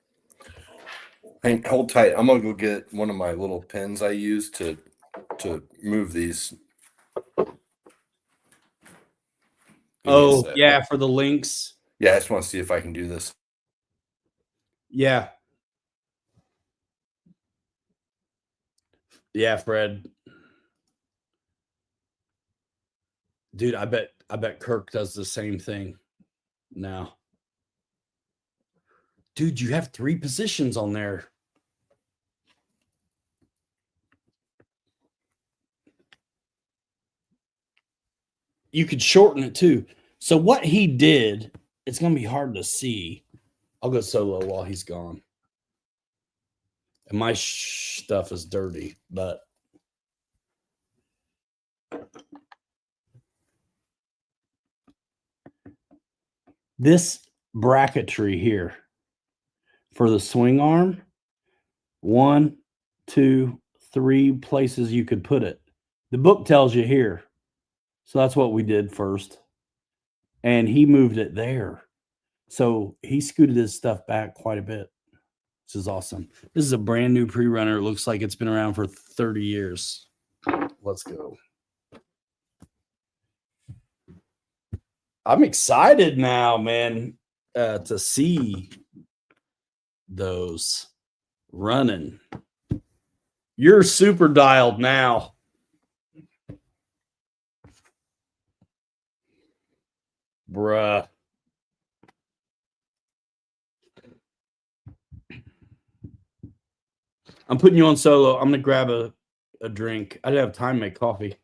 Hang, hold tight. I'm gonna go get one of my little pins I use to move these. Oh, yeah, for the links. Yeah, I just want to see if I can do this. Yeah. Yeah, Fred. Dude, I bet Kirk does the same thing now. Dude, you have 3 positions on there. You could shorten it too. So what he did, it's going to be hard to see. I'll go solo while he's gone. And my stuff is dirty, but this bracketry here for the swing arm, 1, 2, 3 places you could put it. The book tells you here. So that's what we did first. And he moved it there. So he scooted his stuff back quite a bit. This is awesome. This is a brand new pre-runner. It looks like it's been around for 30 years. Let's go. I'm excited now, man, to see those running. You're super dialed now. Bruh. I'm putting you on solo. I'm going to grab a drink. I didn't have time to make coffee.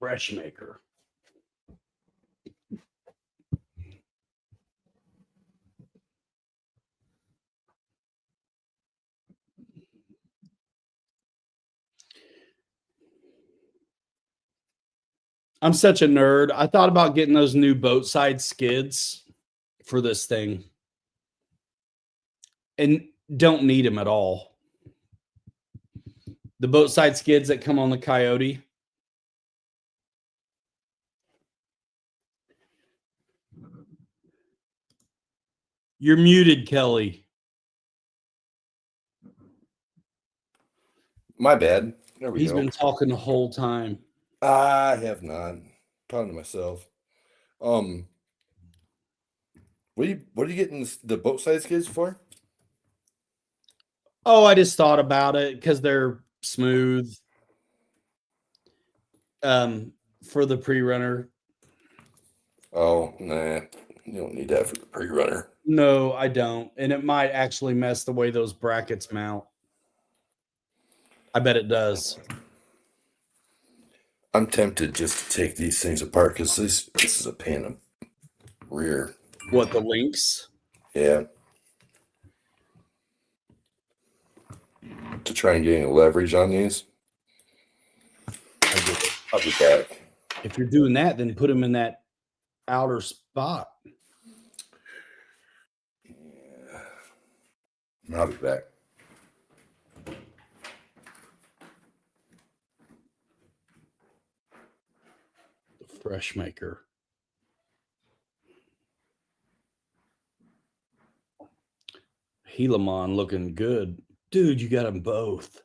Fresh maker. I'm such a nerd. I thought about getting those new boat side skids for this thing and don't need them at all. The boat side skids that come on the Coyote. You're muted, Kelly. My bad. There we He's go. been talking the whole time. I have not. I'm talking to myself. What are you getting the boat size skids for? Oh, I just thought about it because they're smooth. For the pre-runner. Oh, nah. You don't need that for the pre-runner. No, I don't. And it might actually mess the way those brackets mount. I bet it does. I'm tempted just to take these things apart because this is a pain in the rear. What, the links? Yeah. To try and get any leverage on these. I'll be back. If you're doing that, then put them in that outer spot. Yeah. I'll be back. The fresh maker. Helamon looking good. Dude, you got them both.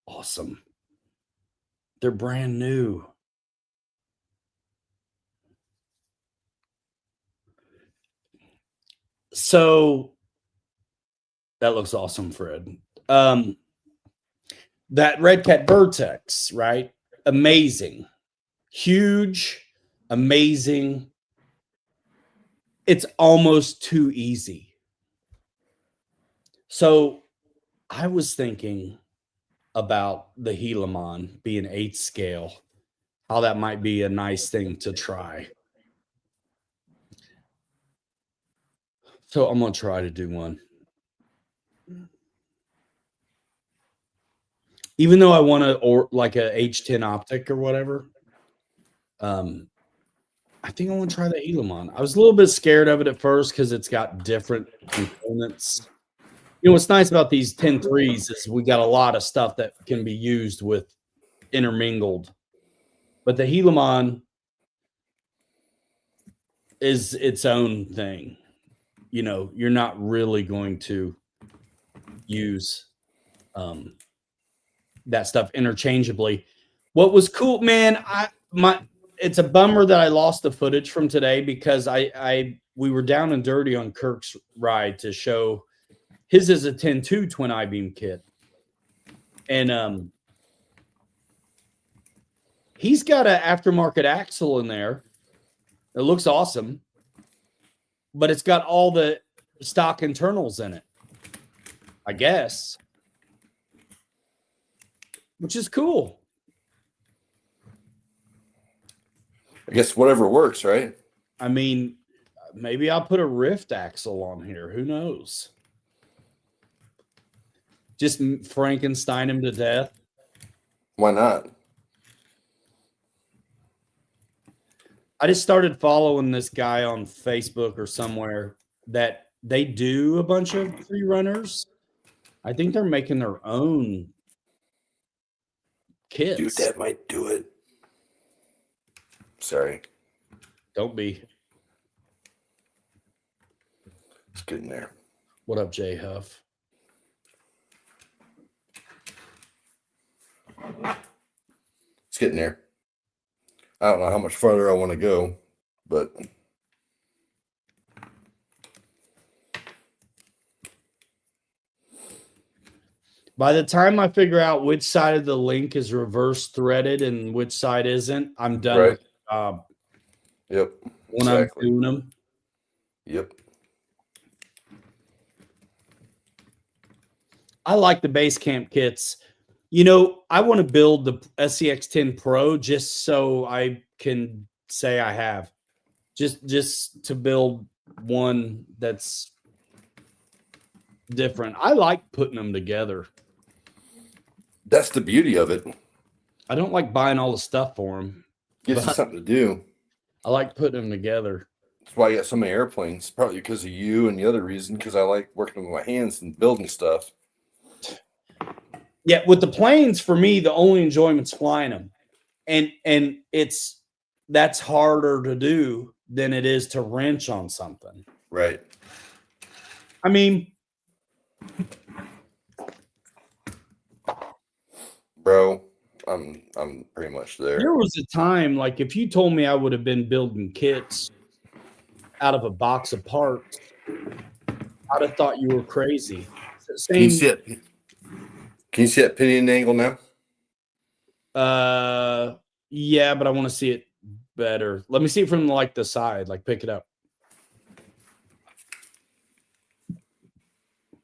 Awesome. They're brand new. So that looks awesome, Fred. That Red Cat Vertex, right? Amazing. Huge, amazing. It's almost too easy. So I was thinking about the Helamon being 8th scale, how that might be a nice thing to try. So I'm going to try to do one. Even though I want to, or like a H10 optic or whatever, I think I want to try the Helamon. I was a little bit scared of it at first because it's got different components. You know, what's nice about these 10.3s is we got a lot of stuff that can be used with intermingled. But the Helamon is its own thing. You know, you're not really going to use that stuff interchangeably. What was cool, man, it's a bummer that I lost the footage from today because we were down and dirty on Kirk's ride to show his is a 10.2 twin I-beam kit. And he's got an aftermarket axle in there. It looks awesome. But it's got all the stock internals in it, I guess. Which is cool. I guess whatever works, right? I mean, maybe I'll put a Rift axle on here. Who knows? Just Frankenstein him to death. Why not? I just started following this guy on Facebook or somewhere that they do a bunch of pre-runners. I think they're making their own kits. Dude, that might do it. Sorry. Don't be. It's getting there. What up, J Huff? It's getting there. I don't know how much farther I want to go, but by the time I figure out which side of the link is reverse threaded and which side isn't, I'm done with the job. Yep. When Exactly. I'm doing them. Yep. I like the base camp kits. You know, I want to build the SCX10 Pro just so I can say I have. Just to build one that's different. I like putting them together. That's the beauty of it. I don't like buying all the stuff for them, Gives you but something to do. I like putting them together. That's why I got so many airplanes. Probably because of you, and the other reason because I like working with my hands and building stuff. Yeah, with the planes, for me, the only enjoyment's flying them, and that's harder to do than it is to wrench on something. Right. I mean, Bro, I'm pretty much there. there was a time, like, if you told me I would have been building kits out of a box of parts, I'd have thought you were crazy. Can you Same, see it? Can you see that pinion angle now? yeah, but I want to see it better. Let me see it from like the side, like pick it up.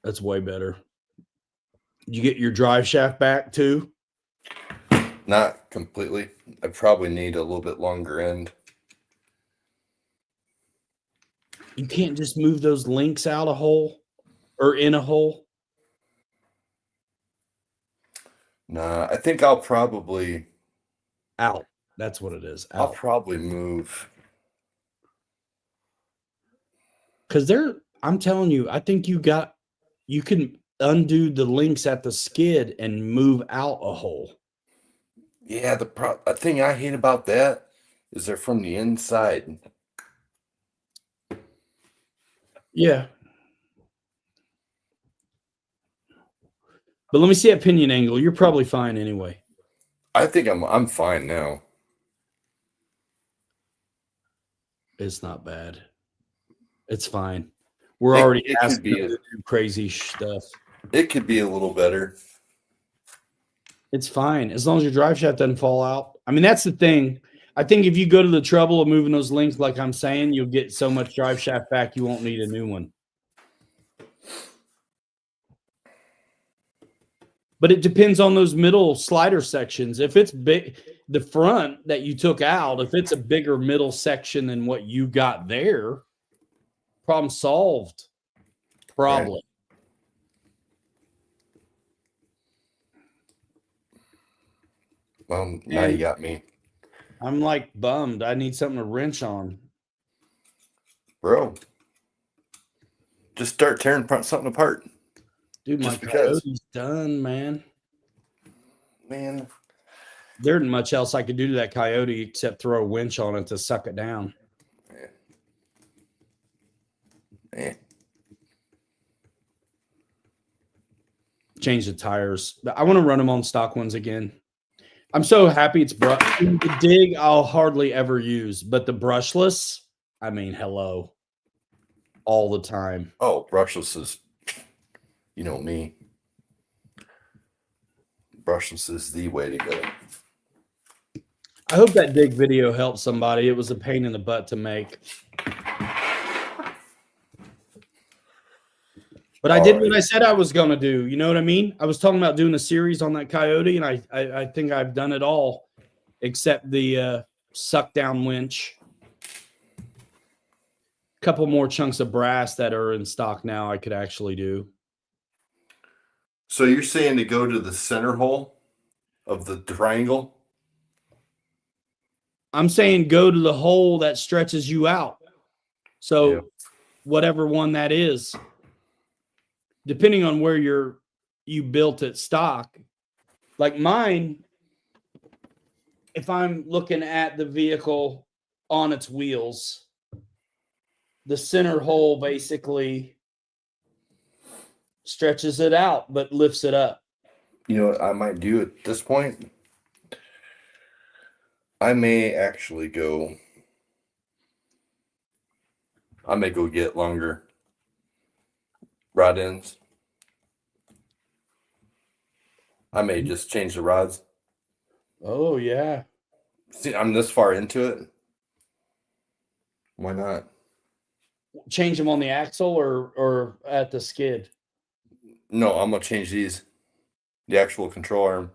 That's way better. You get your drive shaft back too? Not completely. I probably need a little bit longer end. You can't just move those links out a hole or in a hole. Nah, I think I'll probably Out. That's what it is. I'll Out. probably move. Because I'm telling you, I think you can undo the links at the skid and move out a hole. Yeah, the thing I hate about that is they're from the inside. Yeah. But let me see that pinion angle. You're probably fine anyway. I think I'm fine now. It's not bad. It's fine. We're already It asking could be them to do crazy stuff. it could be a little better. It's fine as long as your drive shaft doesn't fall out. I mean, that's the thing. I think if you go to the trouble of moving those links, like I'm saying, you'll get so much drive shaft back you won't need a new one. But it depends on those middle slider sections. If it's big, the front that you took out, if it's a bigger middle section than what you got there, problem solved. Probably. Right. Well, now you got me. I'm like bummed. I need something to wrench on. Bro, just start tearing something apart. Dude, my Coyote's done, man. Man. There isn't much else I could do to that Coyote except throw a winch on it to suck it down. Yeah. Change the tires. I want to run them on stock ones again. I'm so happy it's the dig I'll hardly ever use, but the brushless, I mean, hello. All the time. Oh, brushless is, you know me. Brushless is the way to go. I hope that dig video helped somebody. It was a pain in the butt to make. But I did what I said I was going to do. You know what I mean? I was talking about doing a series on that Coyote, and I think I've done it all except the suck down winch. A couple more chunks of brass that are in stock now I could actually do. So you're saying to go to the center hole of the triangle? I'm saying go to the hole that stretches you out. So whatever one that is, depending on where you built it stock, like mine, if I'm looking at the vehicle on its wheels, the center hole basically stretches it out, but lifts it up. You know what I might do at this point? I may actually go. I may go get longer rod ends. I may just change the rods. Oh, yeah. See, I'm this far into it. Why not? Change them on the axle or at the skid? No, I'm gonna change these. The actual control arm.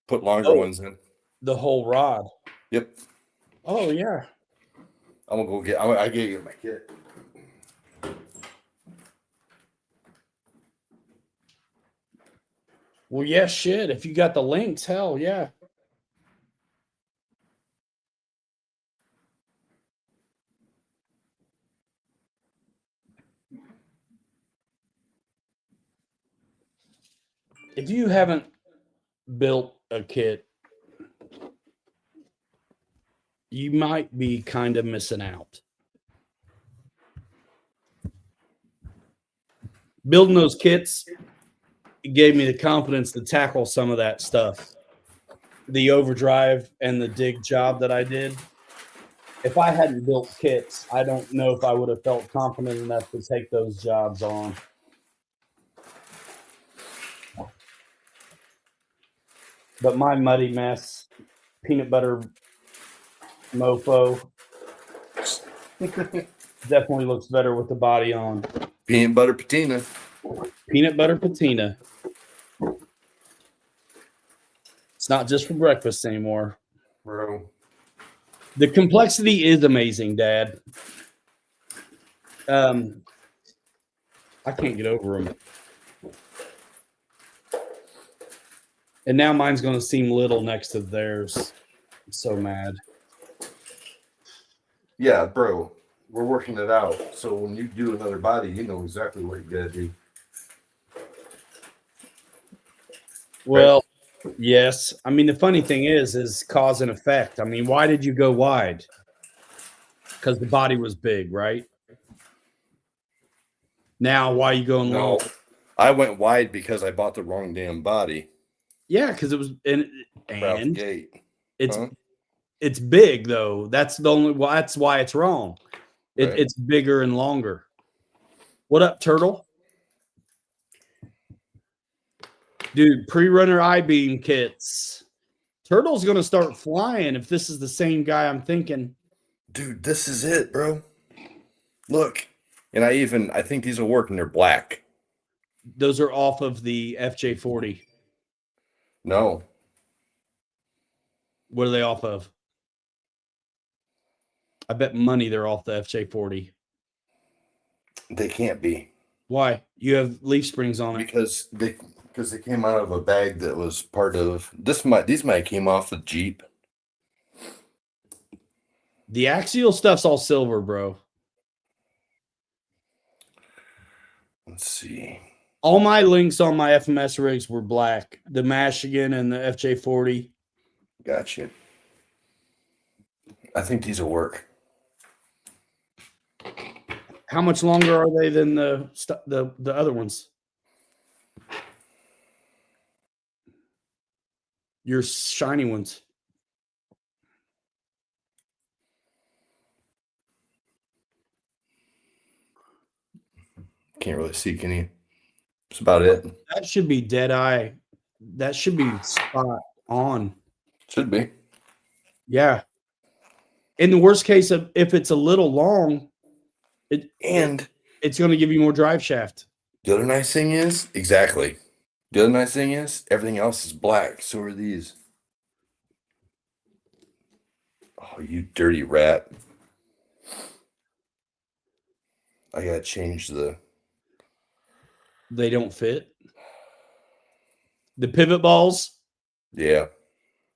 Put longer ones in. The whole rod. Yep. Oh yeah. I'm gonna go get. I gotta get my kit. Well, yeah, shit. If you got the links, hell yeah. If you haven't built a kit, you might be kind of missing out. Building those kits, it gave me the confidence to tackle some of that stuff. The overdrive and the dig job that I did. If I hadn't built kits, I don't know if I would have felt confident enough to take those jobs on. But my muddy mess, peanut butter mofo, definitely looks better with the body on. Peanut butter patina. Peanut butter patina. It's not just for breakfast anymore. Bro. The complexity is amazing, Dad. I can't get over them. And now mine's going to seem little next to theirs. I'm so mad. Yeah, bro. We're working it out. So when you do another body, you know exactly what you gotta do. Well, yes. I mean, the funny thing is cause and effect. I mean, why did you go wide? Because the body was big, right? Now, why are you going low? No, I went wide because I bought the wrong damn body. Yeah, because it was and Out the gate. it's big though. That's the only. Well, that's why it's wrong. Right. It's bigger and longer. What up, Turtle? Dude, pre-runner I-beam kits. Turtle's gonna start flying if this is the same guy I'm thinking. Dude, this is it, bro. Look. And I think these will work, and they're black. Those are off of the FJ40. No. What are they off of? I bet money they're off the FJ40. They can't be. Why? You have leaf springs on it. Because they came out of a bag that was part of these might have came off the Jeep. The axial stuff's all silver, bro. Let's see. All my links on my FMS rigs were black. The Michigan and the FJ40. Gotcha. I think these will work. How much longer are they than the other ones? Your shiny ones. Can't really see, can you? That's about it. That should be dead eye. That should be spot on. Should be. Yeah. In the worst case, if it's a little long, it's going to give you more drive shaft. The other nice thing is, exactly. The other nice thing is, everything else is black. So are these. Oh, you dirty rat. I got to change the... They don't fit. The pivot balls? Yeah.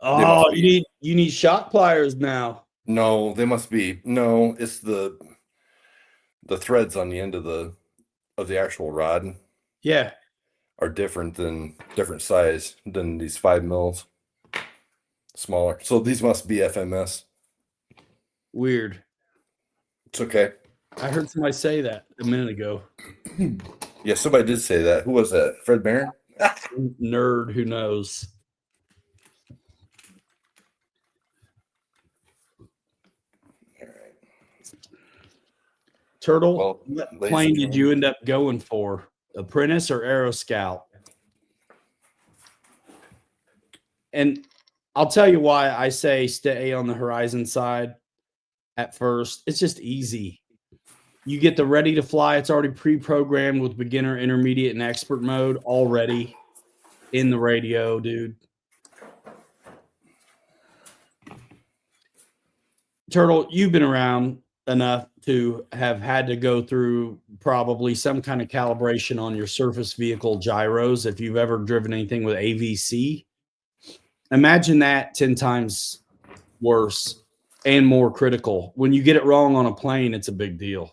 Oh, you need shot pliers now. No, they must be. No, it's the threads on the end of the actual rod. Yeah. Are different size than these 5 mils. Smaller. So these must be FMS. Weird. It's okay. I heard somebody say that a minute ago. Yeah, somebody did say that. Who was that? Fred Barron? Nerd who knows. All right. Turtle, what plane did you end up going for? Apprentice or Aero Scout? And I'll tell you why I say stay on the Horizon side at first. It's just easy. You get the ready to fly. It's already pre-programmed with beginner, intermediate, and expert mode already. in the radio, dude. Turtle, you've been around enough to have had to go through probably some kind of calibration on your surface vehicle gyros if you've ever driven anything with AVC. Imagine that 10 times worse and more critical. When you get it wrong on a plane, it's a big deal.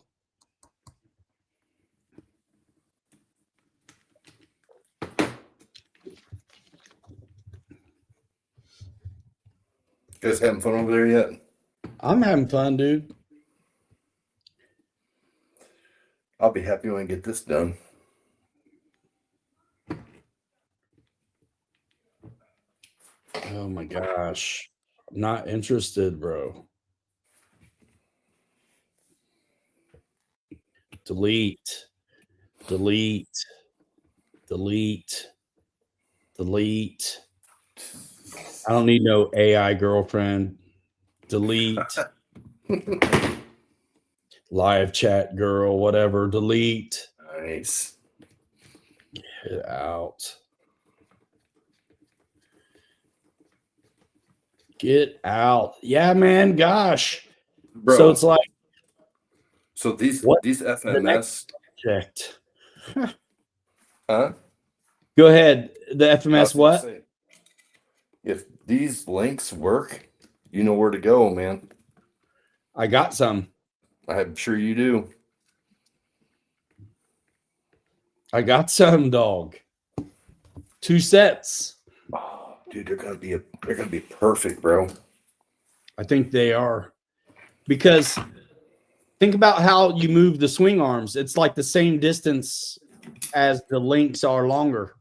You guys having fun over there yet? I'm having fun, dude. I'll be happy when I get this done. Oh my gosh. I'm not interested, bro. Delete. Delete. Delete. Delete. I don't need no AI girlfriend. Delete. Live chat girl, whatever. Delete. Nice. Get out. Get out. Yeah, man. Gosh. Bro, So it's like, so these what? FMS, Checked. huh? Go ahead. The I was FMS gonna what? say, if these links work, you know where to go, man. I got some. I'm sure you do. I got some, dog. 2 sets. Oh, dude, they're gonna be perfect, bro. I think they are. Because think about how you move the swing arms. It's like the same distance as the links are longer.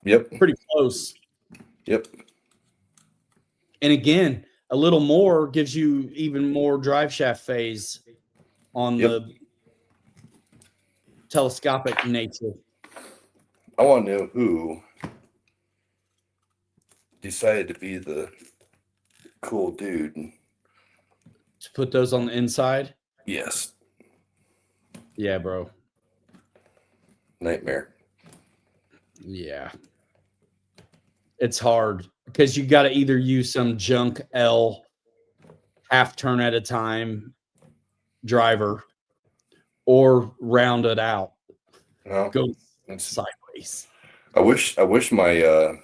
Yep. Pretty close. Yep. And again, a little more gives you even more drive shaft phase on the telescopic nature. I want to know who decided to be the cool dude. To put those on the inside. Yes. Yeah, bro. Nightmare. Yeah. It's hard because you got to either use some junk L half turn at a time driver or round it out. Well, Go sideways. I wish my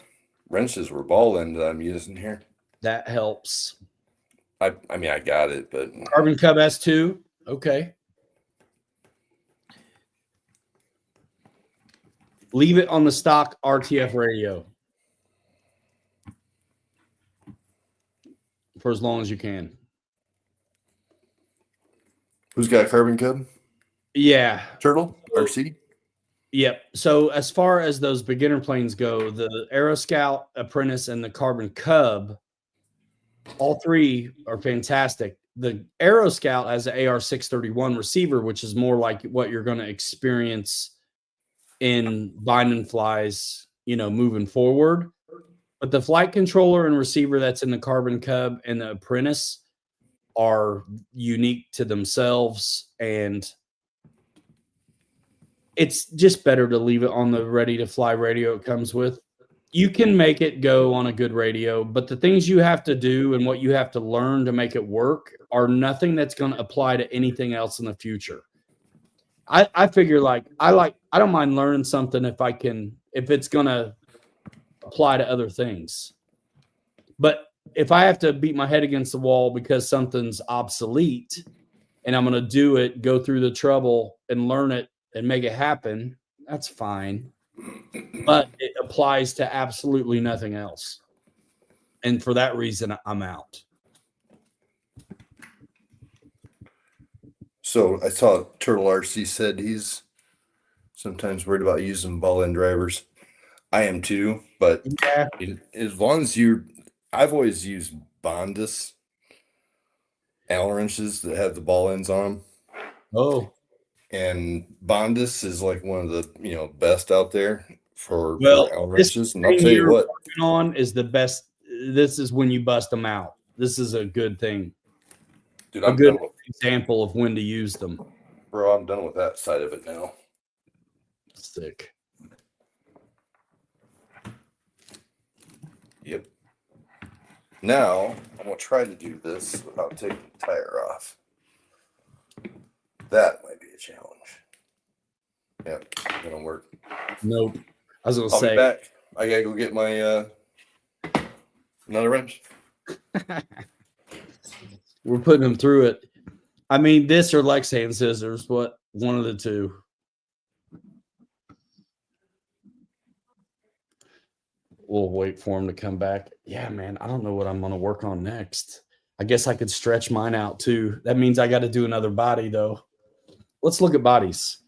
wrenches were ball end that I'm using here. That helps. I mean I got it, but Carbon Cub S2. Okay. Leave it on the stock RTF radio for as long as you can. who's got a Carbon Cub? Yeah. Turtle? RC? Yep. So as far as those beginner planes go, the Aero Scout, Apprentice, and the Carbon Cub, all three are fantastic. The Aero Scout has an AR-631 receiver, which is more like what you're going to experience in binding flies, moving forward. But the flight controller and receiver that's in the Carbon Cub and the Apprentice are unique to themselves, and it's just better to leave it on the ready to fly radio it comes with. You can make it go on a good radio, but the things you have to do and what you have to learn to make it work are nothing that's going to apply to anything else in the future. I figure I don't mind learning something if it's going to apply to other things. But if I have to beat my head against the wall because something's obsolete and I'm going to do it, go through the trouble and learn it and make it happen, that's fine. But it applies to absolutely nothing else. And for that reason, I'm out. So I saw Turtle RC said he's sometimes worried about using ball end drivers. I am too, but Yeah. as long as I've always used Bondus Allen wrenches that have the ball ends on them. Oh. And Bondus is like one of the best out there for Allen this wrenches. And I'll tell you what, working on is the best. This is when you bust them out. This is a good thing. dude, A good example of when to use them. Bro, I'm done with that side of it now. Sick. Yep. Now, I'm going to try to do this without taking the tire off. That might be a challenge. Yep, gonna work. Nope. I was gonna I'll be say. back. I gotta go get my another wrench. We're putting them through it. I mean, this or Lexan scissors, what one of the two. We'll wait for him to come back. Yeah, man, I don't know what I'm going to work on next. I guess I could stretch mine out too. That means I got to do another body though. Let's look at bodies.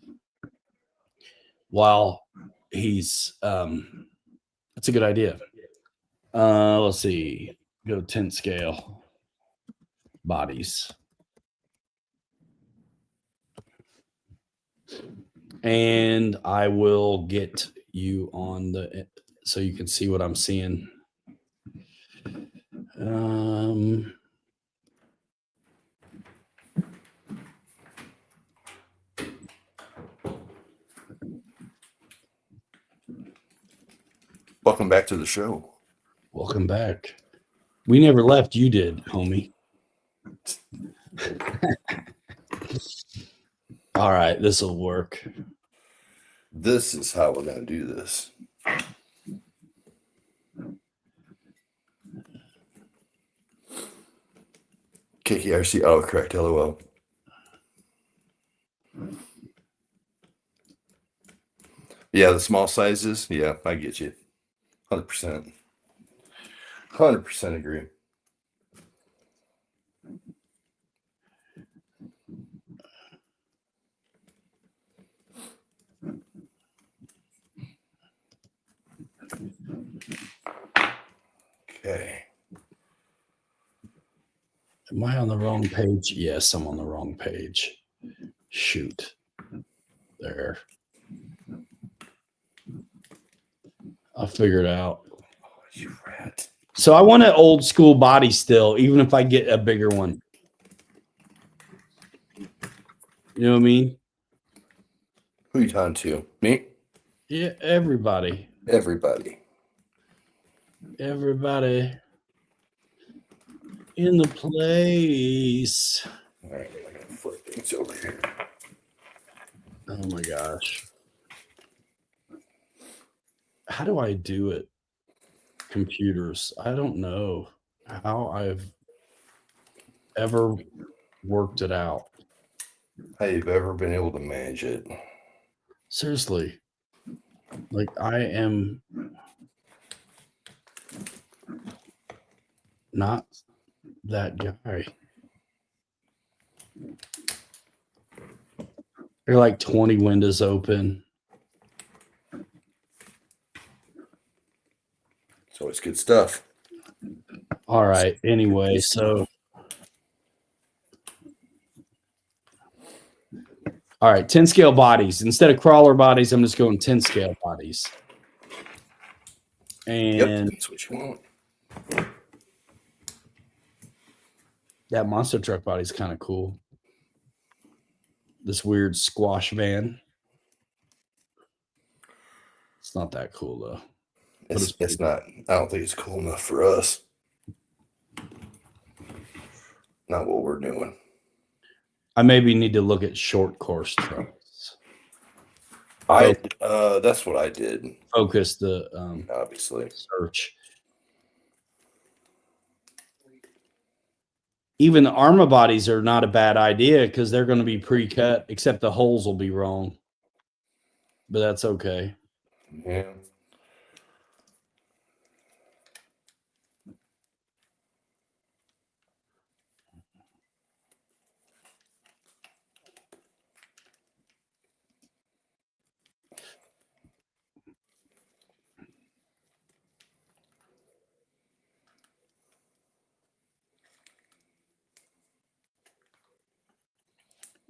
While he's that's a good idea. Let's see. Go 10 scale. Bodies. And I will get you on the so you can see what I'm seeing. Welcome back to the show. Welcome back. We never left. You did, homie. All right, this will work. This is how we're going to do this. KKRC autocorrect, LOL. Yeah, the small sizes. Yeah, I get you. 100%. 100% agree. Okay. Am I on the wrong page? Yes, I'm on the wrong page. Shoot. There. I'll figure it out. Oh, you rat. So I want an old school body still, even if I get a bigger one. You know what I mean? Who you talking to? Me? Yeah, everybody. Everybody. Everybody in the place. All right, I'm going to flip things over here. Oh my gosh. How do I do it? Computers. I don't know how I've ever worked it out. How you've ever been able to manage it? Seriously. Like I am not that guy. There are like 20 windows open. So it's good stuff. All right. Anyway, so all right, 10 scale bodies. Instead of crawler bodies, I'm just going 10 scale bodies. And yep, that's what you want. That monster truck body is kind of cool. This weird squash van. It's not that cool though. It's not. I don't think it's cool enough for us. Not what we're doing. I maybe need to look at short course trucks. That's what I did. Focus the obviously search. Even the Arma bodies are not a bad idea because they're going to be pre-cut, except the holes will be wrong. But that's okay. Yeah.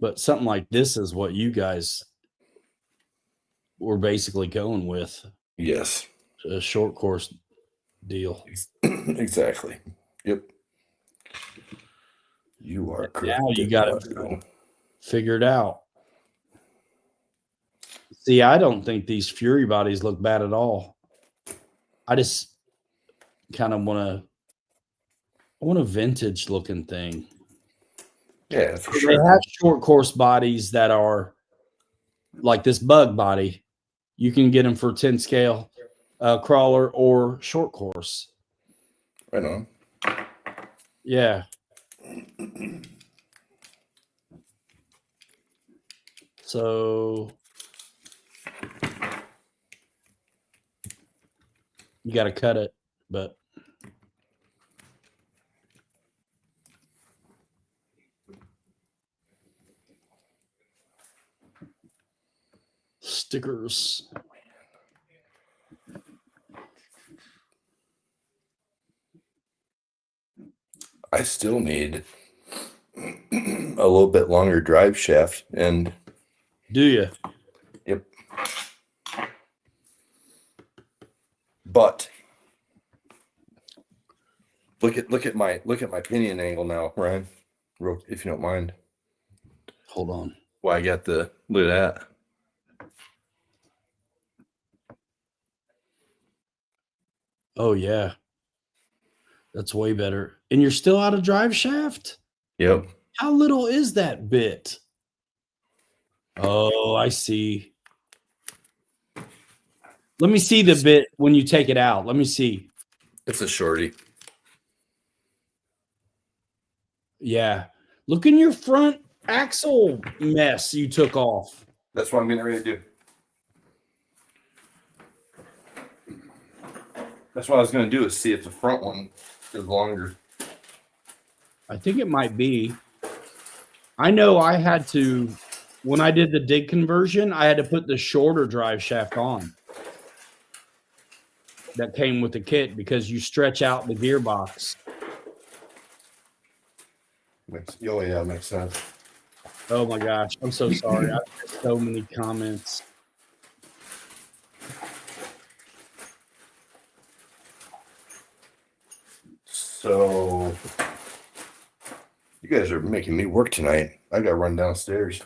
But something like this is what you guys were basically going with. Yes. A short course deal. Exactly. Yep. You are correct. Now you got to figure it out. See, I don't think these Fury bodies look bad at all. kind of want a vintage looking thing. Yeah, for They sure. have short course bodies that are like this bug body. You can get them for 10 scale crawler or short course. Right on. Yeah. So you got to cut it, but stickers. I still need a little bit longer drive shaft, and Do you? yep. But look at my pinion angle now, Ryan. If you don't mind. Hold on. Well, I got the look at that. Oh yeah. That's way better. And you're still out of drive shaft? Yep. How little is that bit? Oh, I see. Let me see the bit when you take it out. Let me see. It's a shorty. Yeah. Look in your front axle mess you took off. That's what I'm getting ready to do. That's what I was going to do, is see if the front one is longer. I think it might be. I know I had to, when I did the dig conversion, I had to put the shorter drive shaft on that came with the kit because you stretch out the gearbox. Oh yeah, makes sense. Oh my gosh, I'm so sorry. I have so many comments. So you guys are making me work tonight. I got to run downstairs.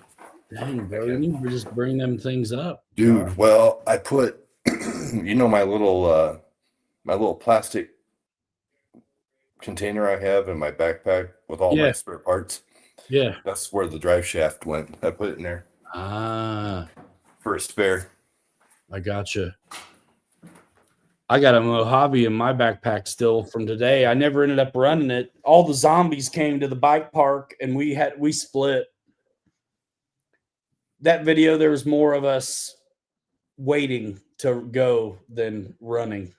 Dang, bro, you need to just bring them things up. Dude, well, I put my little plastic container I have in my backpack with all my spare parts. Yeah. That's where the drive shaft went. I put it in there. Ah. For a spare. I gotcha. I got a Mojave in my backpack still from today. I never ended up running it. All the zombies came to the bike park and we split. That video, there was more of us waiting to go than running.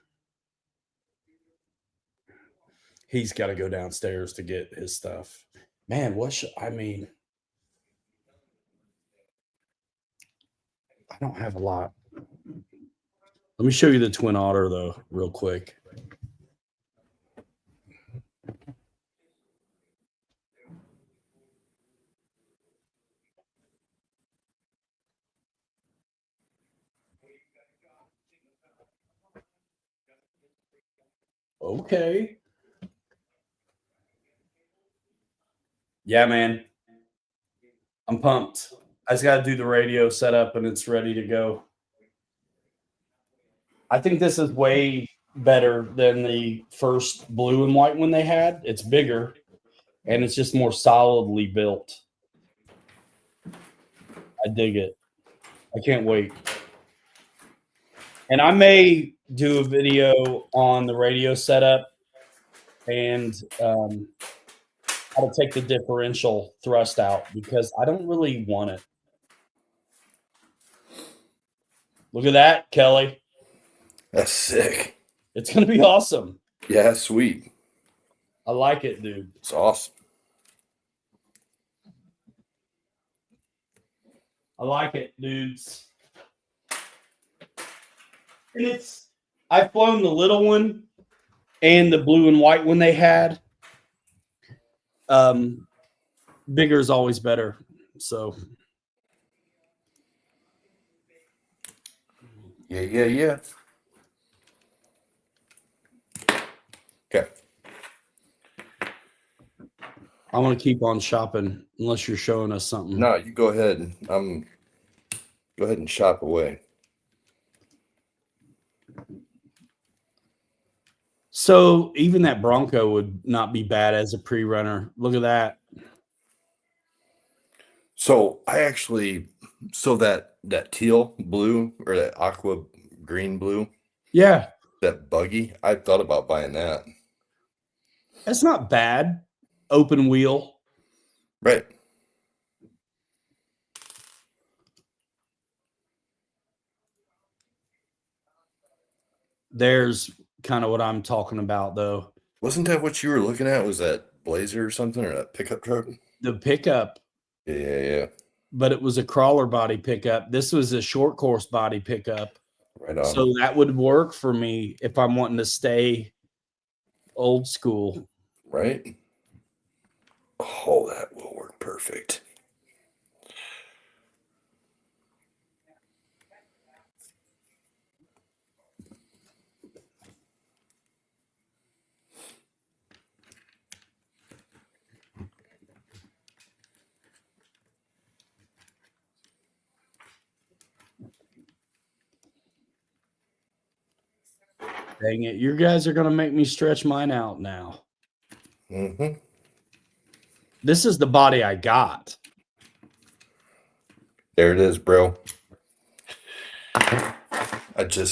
He's got to go downstairs to get his stuff. Man, I don't have a lot. Let me show you the Twin Otter though, real quick. Okay. Yeah, man. I'm pumped. I just got to do the radio setup and it's ready to go. I think this is way better than the first blue and white one they had. It's bigger and it's just more solidly built. I dig it. I can't wait. And I may do a video on the radio setup and how to take the differential thrust out because I don't really want it. Look at that, Kelly. That's sick. It's going to be awesome. Yeah, sweet. I like it, dude. It's awesome. I like it, dudes. And I've flown the little one and the blue and white one they had. Bigger is always better. So Yeah. Okay. I want to keep on shopping unless you're showing us something. No, you go ahead. Go ahead and shop away. So even that Bronco would not be bad as a pre-runner. Look at that. So that teal blue or that aqua green blue, Yeah, that buggy, I thought about buying that. that's not bad. Open wheel. Right. There's kind of what I'm talking about, though. Wasn't that what you were looking at? Was that Blazer or something, or that pickup truck? The pickup, Yeah. but it was a crawler body pickup. This was a short course body pickup. Right on. So that would work for me if I'm wanting to stay old school. Right? Oh, that will work perfect. Dang it. You guys are going to make me stretch mine out now. Mm-hmm. This is the body I got. There it is, bro. Did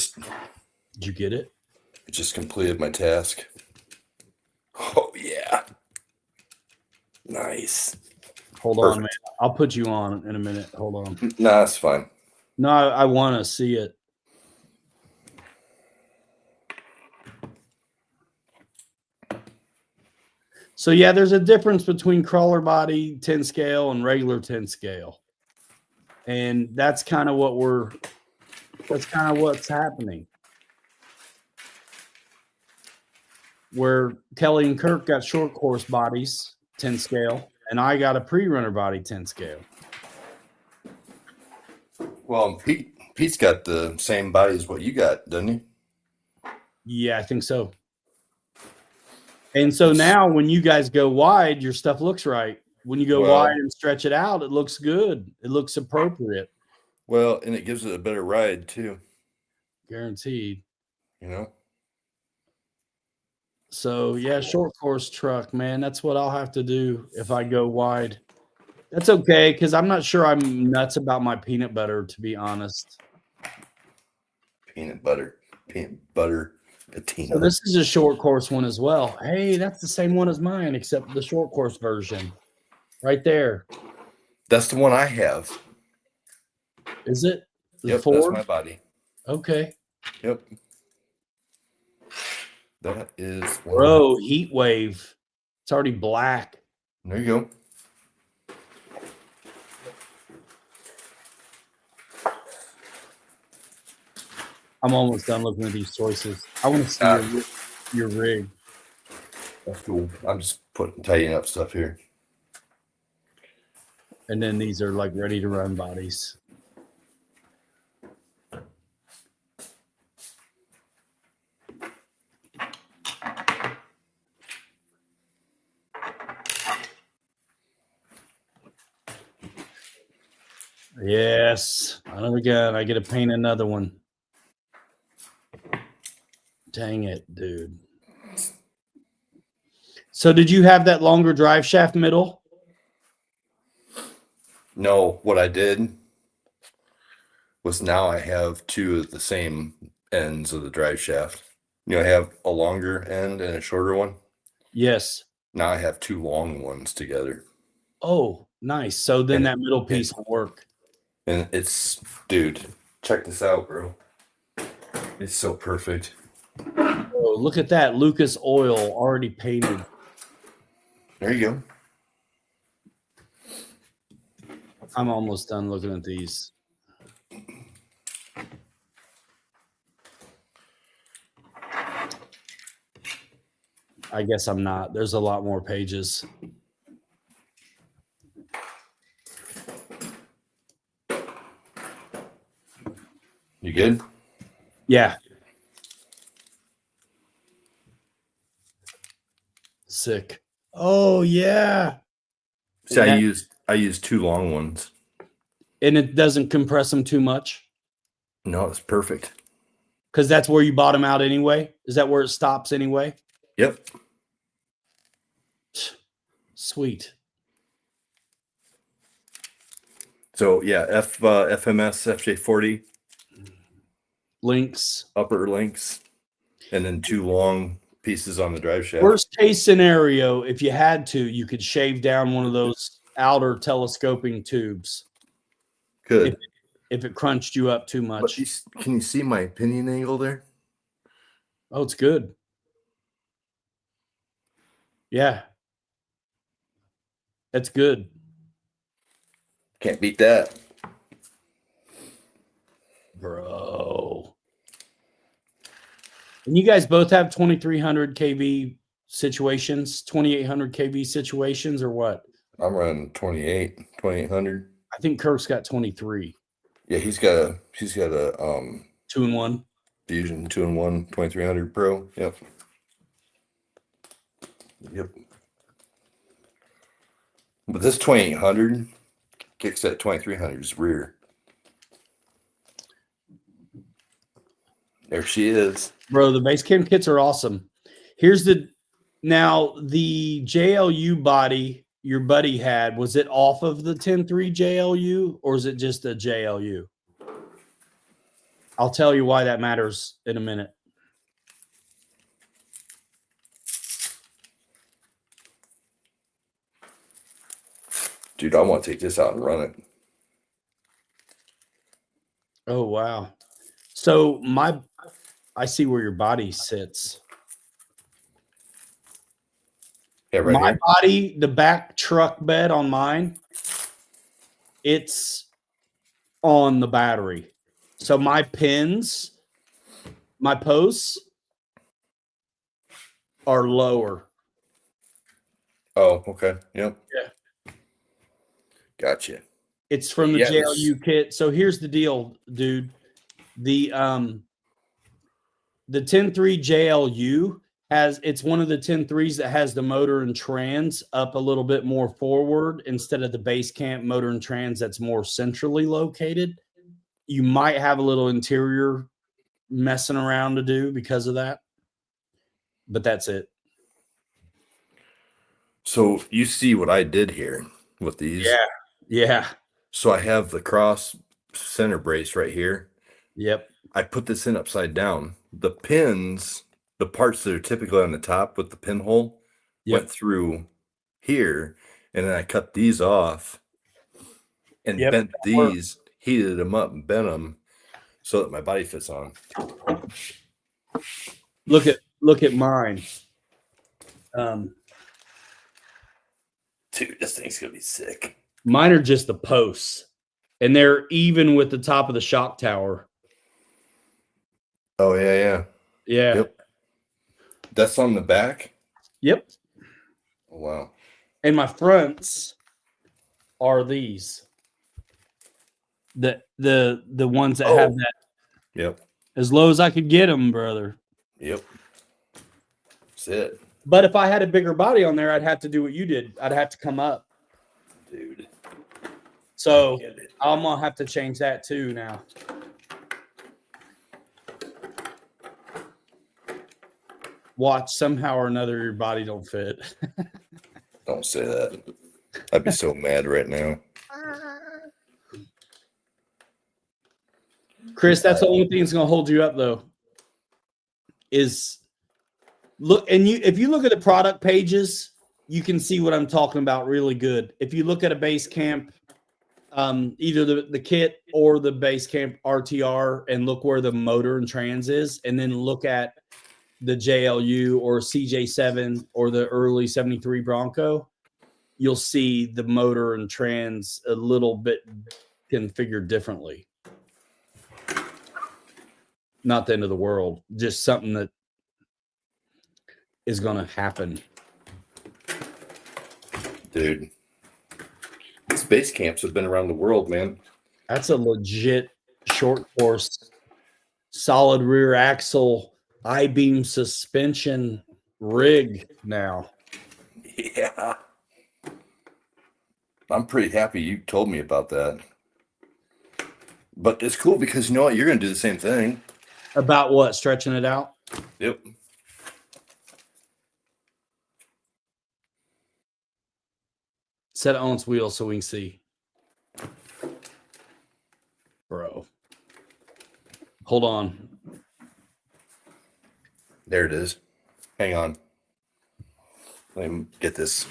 you get it? I just completed my task. Oh, yeah. Nice. Hold on, man. I'll put you on in a minute. Hold on. Nah, that's fine. No, I want to see it. So yeah, there's a difference between crawler body 10 scale and regular 10 scale. And that's kind of what's happening. Where Kelly and Kirk got short course bodies 10 scale, and I got a pre-runner body 10 scale. Well, Pete's got the same body as what you got, doesn't he? Yeah, I think so. And so now when you guys go wide, your stuff looks right. When you go wide and stretch it out, it looks good. It looks appropriate. Well, and it gives it a better ride too. Guaranteed. You know? So yeah, short course truck, man. That's what I'll have to do if I go wide. That's okay, because I'm not sure I'm nuts about my peanut butter, to be honest. Peanut butter patina. So this is a short course one as well. Hey, that's the same one as mine, except the short course version. Right there. That's the one I have. Is it? Yep, that's my body. Okay. Yep. That is Bro, heat wave. It's already black. There you go. I'm almost done looking at these choices. I want to see your rig. That's cool. I'm just tidying up stuff here. And then these are like ready to run bodies. Yes. Another gun. I get to paint another one. Dang it, dude. So did you have that longer drive shaft middle? No, what I did was now I have two of the same ends of the drive shaft. You know, I have a longer end and a shorter one. Yes. Now I have two long ones together. Oh, nice. So then that middle piece will work. And dude, check this out, bro. It's so perfect. Oh, look at that. Lucas Oil already painted. There you go. I'm almost done looking at these. I guess I'm not. There's a lot more pages. You good? Yeah. Sick. Oh, yeah. See, I used two long ones. And it doesn't compress them too much? No, it's perfect. Because that's where you bottom out anyway. Is that where it stops anyway? Yep. Sweet. So yeah, FMS FJ40 Links. upper links, and then 2 long pieces on the drive shaft. Worst case scenario, if you had to, you could shave down one of those outer telescoping tubes. Good. If it crunched you up too much. But can you see my pinion angle there? Oh, it's good. Yeah. That's good. Can't beat that. Bro. And you guys both have 2300 kV situations, 2800 kV situations, or what? I'm running 2800. I think Kirk's got 23. Yeah, he's got a 2-in-1 Fusion 2-in-1 2300 Pro. Yep. But this 2800 kicks that 2300's rear. There she is. Bro, the base cam kits are awesome. Now the JLU body your buddy had, was it off of the 10.3 JLU or is it just a JLU? I'll tell you why that matters in a minute. Dude, I want to take this out and run it. Oh, wow. So I see where your body sits. Yeah, right my here. body, the back truck bed on mine, it's on the battery. So my pins, my posts are lower. Oh, okay. Yep. Yeah. Gotcha. It's from the JLU kit. So here's the deal, dude. The 10.3 JLU it's one of the 10.3s that has the motor and trans up a little bit more forward instead of the base camp motor and trans that's more centrally located. You might have a little interior messing around to do because of that, but that's it. So you see what I did here with these? Yeah. So I have the cross center brace right here. Yep. I put this in upside down. The pins, the parts that are typically on the top with the pinhole, went through here, and then I cut these off and bent these, heated them up and bent them so that my body fits on. Look at mine. Dude, this thing's gonna be sick. Mine are just the posts, and they're even with the top of the shock tower. Oh yeah. Yep. That's on the back. Yep. Oh, wow. And my fronts are these. The ones that have that. Yep. As low as I could get them, brother. Yep. That's it. But if I had a bigger body on there, I'd have to do what you did. I'd have to come up. Dude. So I'm going to have to change that too now. Watch, somehow or another your body don't fit. Don't say that. I'd be so mad right now. Chris, that's the only thing that's going to hold you up though. Is look, and if you look at the product pages, you can see what I'm talking about really good. If you look at a base camp, either the kit or the base camp RTR, and look where the motor and trans is, and then look at the JLU or CJ7 or the early 73 Bronco, you'll see the motor and trans a little bit configured differently. Not the end of the world, just something that is going to happen. Dude, these base camps have been around the world, man. That's a legit short course, solid rear axle, I-beam suspension rig now. Yeah. I'm pretty happy you told me about that. But it's cool because you know what? You're going to do the same thing. About what? Stretching it out? Yep. Set it on its wheel so we can see. Bro. Hold on. There it is. Hang on. Let me get this.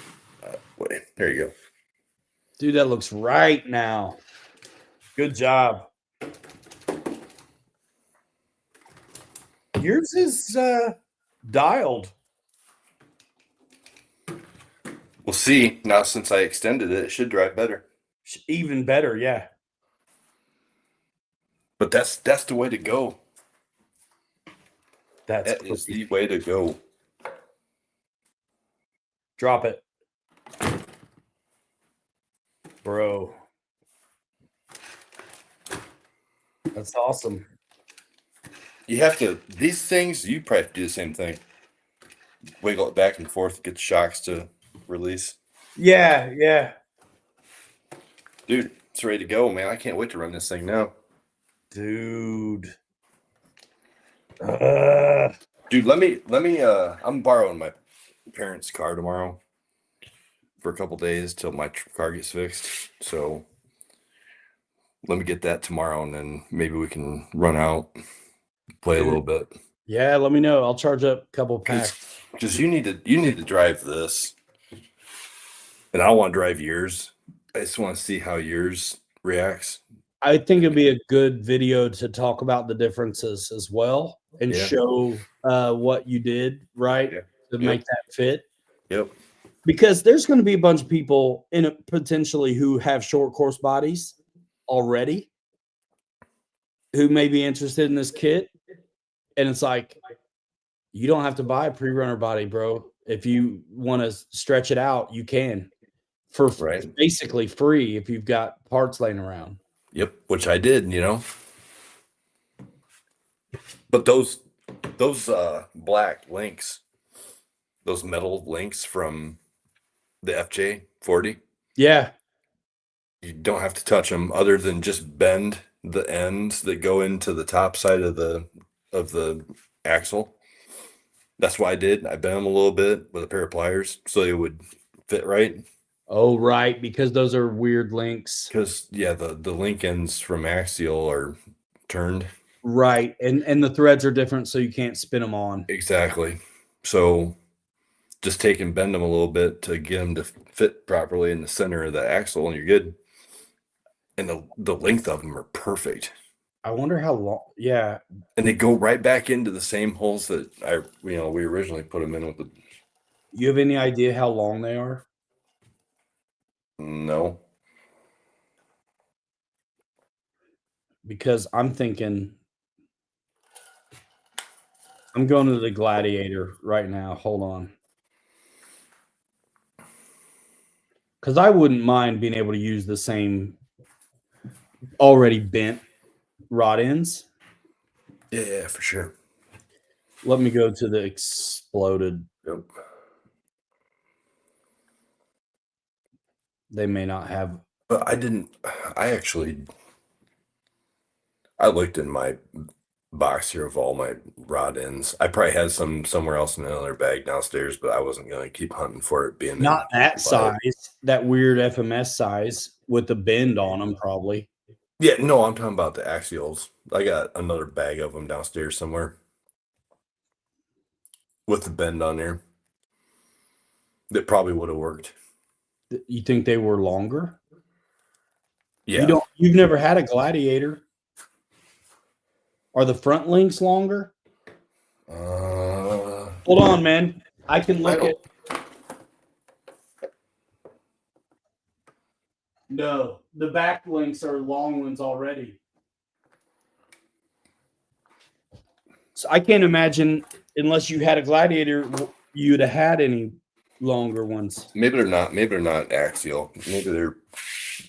Wait, there you go. Dude, that looks right now. Good job. Yours is dialed. We'll see. Now, since I extended it, it should drive better. Even better, yeah. But that's the way to go. That is the way to go. Drop it. Bro. That's awesome. You have to, these things, you probably have to do the same thing. Wiggle it back and forth, get the shocks to release. Yeah, yeah. Dude, it's ready to go, man. I can't wait to run this thing now. Dude. Dude, let me, I'm borrowing my parents' car tomorrow for a couple days till my car gets fixed. So let me get that tomorrow, and then maybe we can run out, play a little bit. Yeah, let me know. I'll charge up a couple packs. Because you need to drive this, and I don't want to drive yours. I just want to see how yours reacts. I think it'd be a good video to talk about the differences as well and show what you did right to make that fit. Yep. Because there's going to be a bunch of people in it potentially who have short course bodies already who may be interested in this kit. And it's like, you don't have to buy a pre-runner body, bro. If you want to stretch it out, you can for basically free if you've got parts laying around. Yep, which I did, But those black links, those metal links from the FJ40. Yeah. You don't have to touch them other than just bend the ends that go into the top side of the axle. That's what I did. I bent them a little bit with a pair of pliers so they would fit right. Oh, right, because those are weird links. Because the link ends from axial are turned. Right, and the threads are different, so you can't spin them on. Exactly. So just take and bend them a little bit to get them to fit properly in the center of the axle, and you're good. And the length of them are perfect. I wonder how long. Yeah, and they go right back into the same holes that we originally put them in with the. You have any idea how long they are? No. Because I'm thinking I'm going to the Gladiator right now. Hold on. Because I wouldn't mind being able to use the same already bent rod ends. Yeah, for sure. Let me go to the exploded. Yep. They may not have. But I looked in my box here of all my rod ends. I probably had some somewhere else in another bag downstairs, but I wasn't going to keep hunting for it being not that size, that weird FMS size with the bend on them, probably. Yeah, no, I'm talking about the axials. I got another bag of them downstairs somewhere with the bend on there. That probably would have worked. You think they were longer? Yeah. You've never had a Gladiator. Are the front links longer? Hold on, man. I can look at. No, the back links are long ones already. So I can't imagine, unless you had a Gladiator, you'd have had any longer ones. Maybe they're not. Maybe they're not axial. Maybe they're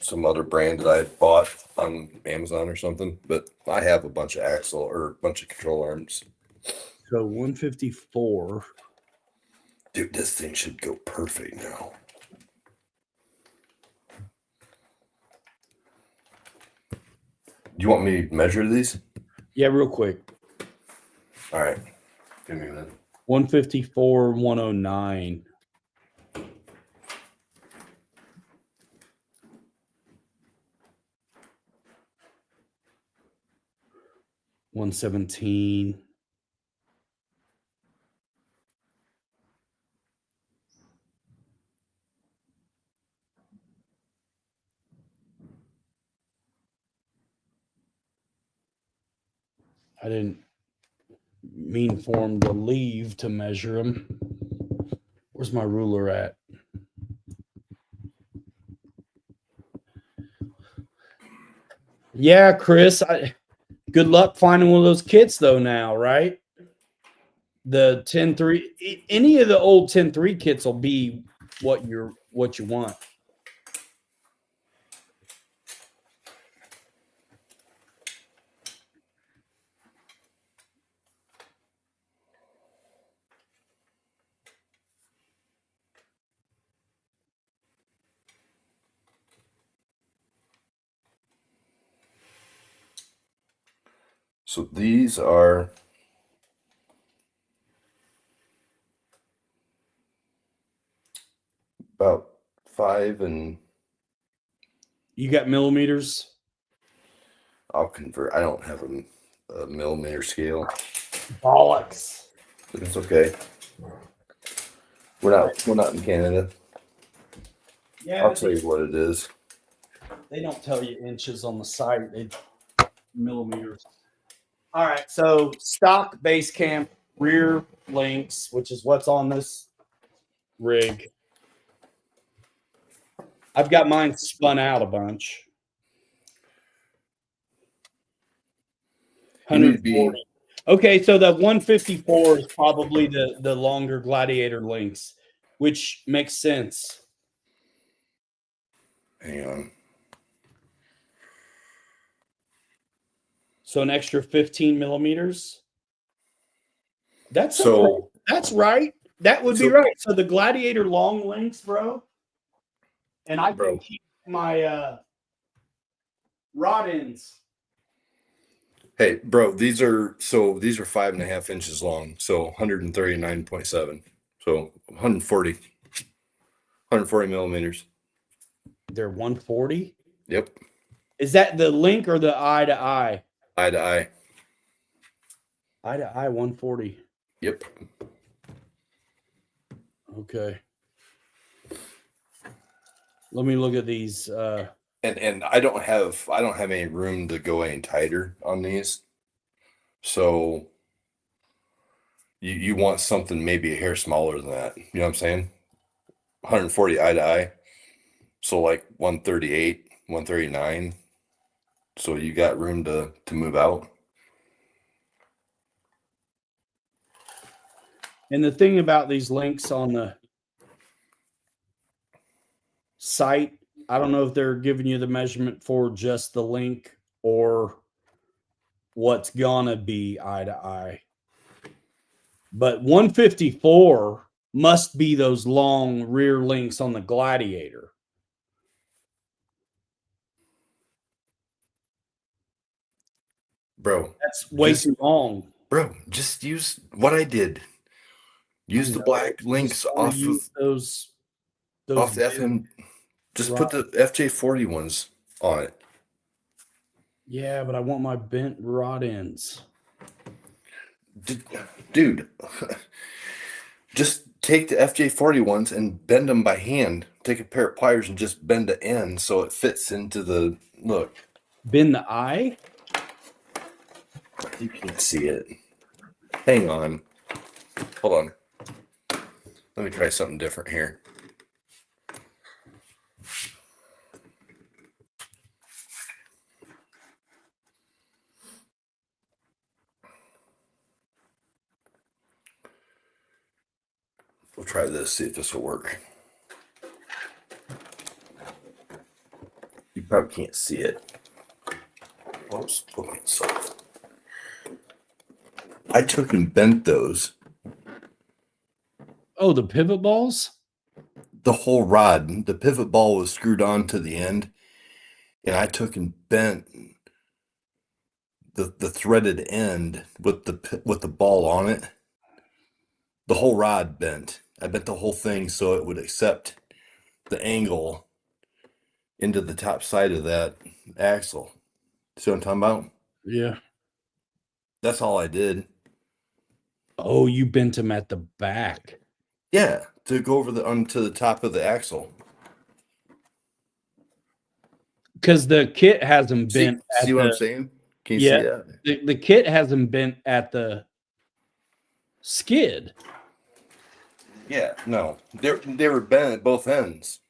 some other brand that I bought on Amazon or something. But I have a bunch of axle or a bunch of control arms. So 154. Dude, this thing should go perfect now. Do you want me to measure these? Yeah, real quick. All right. Give me a minute. 154, 109. $117. I didn't mean for him to leave to measure him. Where's my ruler at? Yeah, Chris. Good luck finding one of those kits though now, right? The 10-3, any of the old 10-3 kits will be what you want. So these are about 5 and You got millimeters? I'll convert. I don't have a millimeter scale. Bollocks. But it's okay. We're not in Canada. Yeah, I'll tell you what it is. they don't tell you inches on the site. They millimeters. All right, so stock base camp rear links, which is what's on this rig. I've got mine spun out a bunch. You need to 140. be. Okay, so the 154 is probably the longer Gladiator links, which makes sense. Hang on. So an extra 15 millimeters. That's So okay. That's right. That would be right. So the Gladiator long links, bro. And I can keep my rod ends. Hey, bro, these are 5.5 inches long, so 139.7. So 140 millimeters. They're 140. Yep. Is that the link or the eye to eye? Eye to eye. Eye to eye 140. Yep. Okay. Let me look at these. And I don't have any room to go any tighter on these. So you want something maybe a hair smaller than that. You know what I'm saying? 140 eye to eye. So like 138, 139. So you got room to move out. And the thing about these links on the site, I don't know if they're giving you the measurement for just the link or what's gonna be eye to eye. But 154 must be those long rear links on the Gladiator. Bro, That's way too long. Bro, just use what I did. Use the black links off of those off the FM. Just put the FJ40 ones on it. Yeah, but I want my bent rod ends. Dude, just take the FJ40 ones and bend them by hand. Take a pair of pliers and just bend the end so it fits into the look. Bend the eye? You can't see it. Hang on. Hold on. Let me try something different here. We'll try this, see if this will work. You probably can't see it. Oops. Okay, so I took and bent those. Oh, the pivot balls? The whole rod, the pivot ball was screwed on to the end, and I took and bent the threaded end with the ball on it, the whole rod bent. I bent the whole thing so it would accept the angle into the top side of that axle. See what I'm talking about? Yeah. That's all I did. Oh, you bent them at the back. Yeah, to go over onto the top of the axle. Because the kit has them See, bent at see what I'm the saying? Can you yeah. see that? The kit has them bent at the skid. Yeah, no, they were bent at both ends.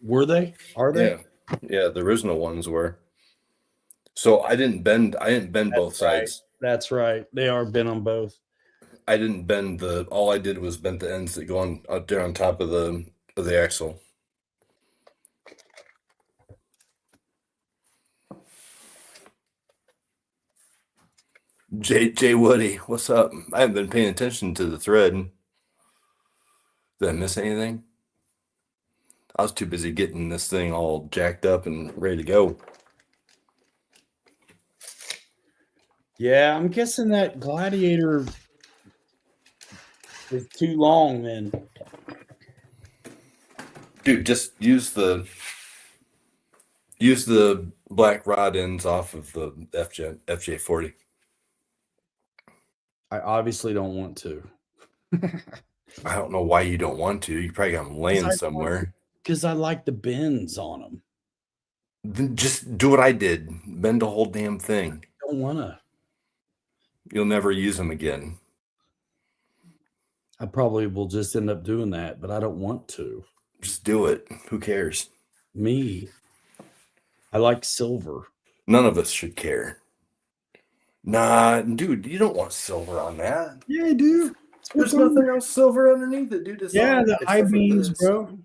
Were they? Are they? Yeah, yeah, the original ones were. So I didn't bend. I didn't bend both Right. sides. That's right. They are bent on both. I didn't bend the. All I did was bend the ends that go on up there on top of the axle. J Woody, what's up? I haven't been paying attention to the thread. Did I miss anything? I was too busy getting this thing all jacked up and ready to go. Yeah, I'm guessing that Gladiator is too long then. Dude, just use the black rod ends off of the FJ40. I obviously don't want to. I don't know why you don't want to. You probably got them laying somewhere. Because I like the bends on them. Then just do what I did. Bend the whole damn thing. I don't want to. You'll never use them again. I probably will just end up doing that, but I don't want to. Just do it. Who cares? Me, I like silver. None of us should care. Nah, dude, you don't want silver on that. Yeah, I do. There's nothing else silver underneath it, dude. It's Yeah, all the except high for beams, this. bro.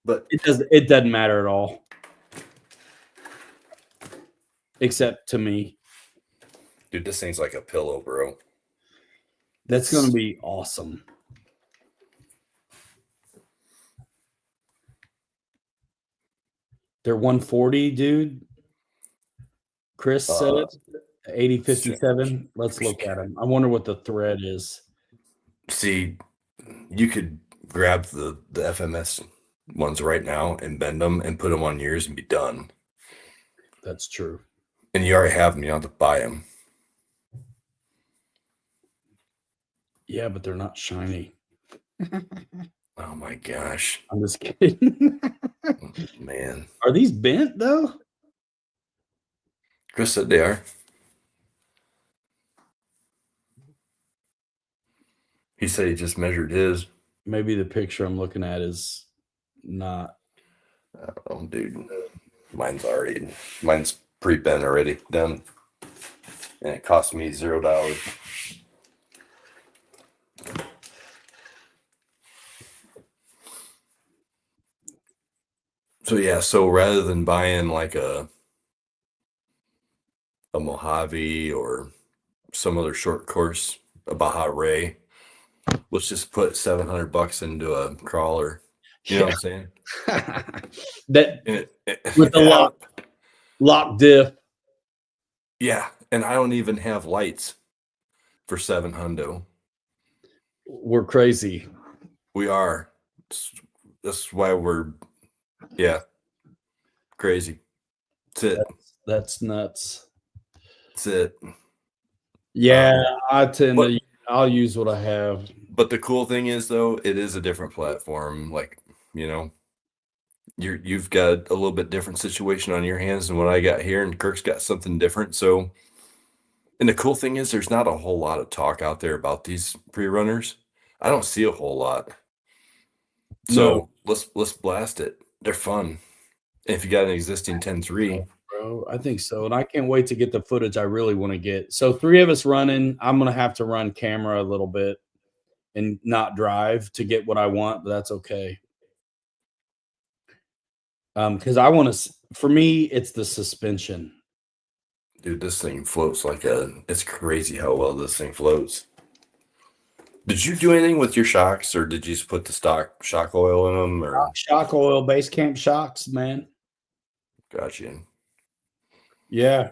But It doesn't matter at all. Except to me. dude, this thing's like a pillow, bro. That's going to be awesome. They're 140, dude. Chris said it. 8057. Let's look at them. I wonder what the thread is. See, you could grab the FMS ones right now and bend them and put them on yours and be done. That's true. And you already have them. You don't have to buy them. Yeah, but they're not shiny. Oh my gosh. I'm just kidding. Man. Are these bent though? Chris said they are. He said he just measured his. Maybe the picture I'm looking at is not. Oh, dude. Mine's pre-bent already, done. And it cost me $0. So yeah, so rather than buying like a Mojave or some other short course, a Baja Ray, let's just put $700 into a crawler. You know what I'm saying? That with the lock diff. Yeah, and I don't even have lights for $700. We're crazy. We are. That's why we're, yeah, crazy. That's it. That's nuts. That's it. Yeah, I'll use what I have. But the cool thing is, though, it is a different platform. Like, you know, you've got a little bit different situation on your hands than what I got here, and Kirk's got something different. So, and the cool thing is, there's not a whole lot of talk out there about these pre-runners. I don't see a whole lot. So let's blast it. They're fun. And if you got an existing 10.3, bro, I think so. And I can't wait to get the footage I really want to get. So 3 of us running. I'm gonna have to run camera a little bit and not drive to get what I want, but that's okay. Because I want to. For me, it's the suspension. dude, this thing floats like it's crazy how well this thing floats. Did you do anything with your shocks, or did you just put the stock shock oil in them? Or Shock oil, base camp shocks, man. Gotcha. Yeah.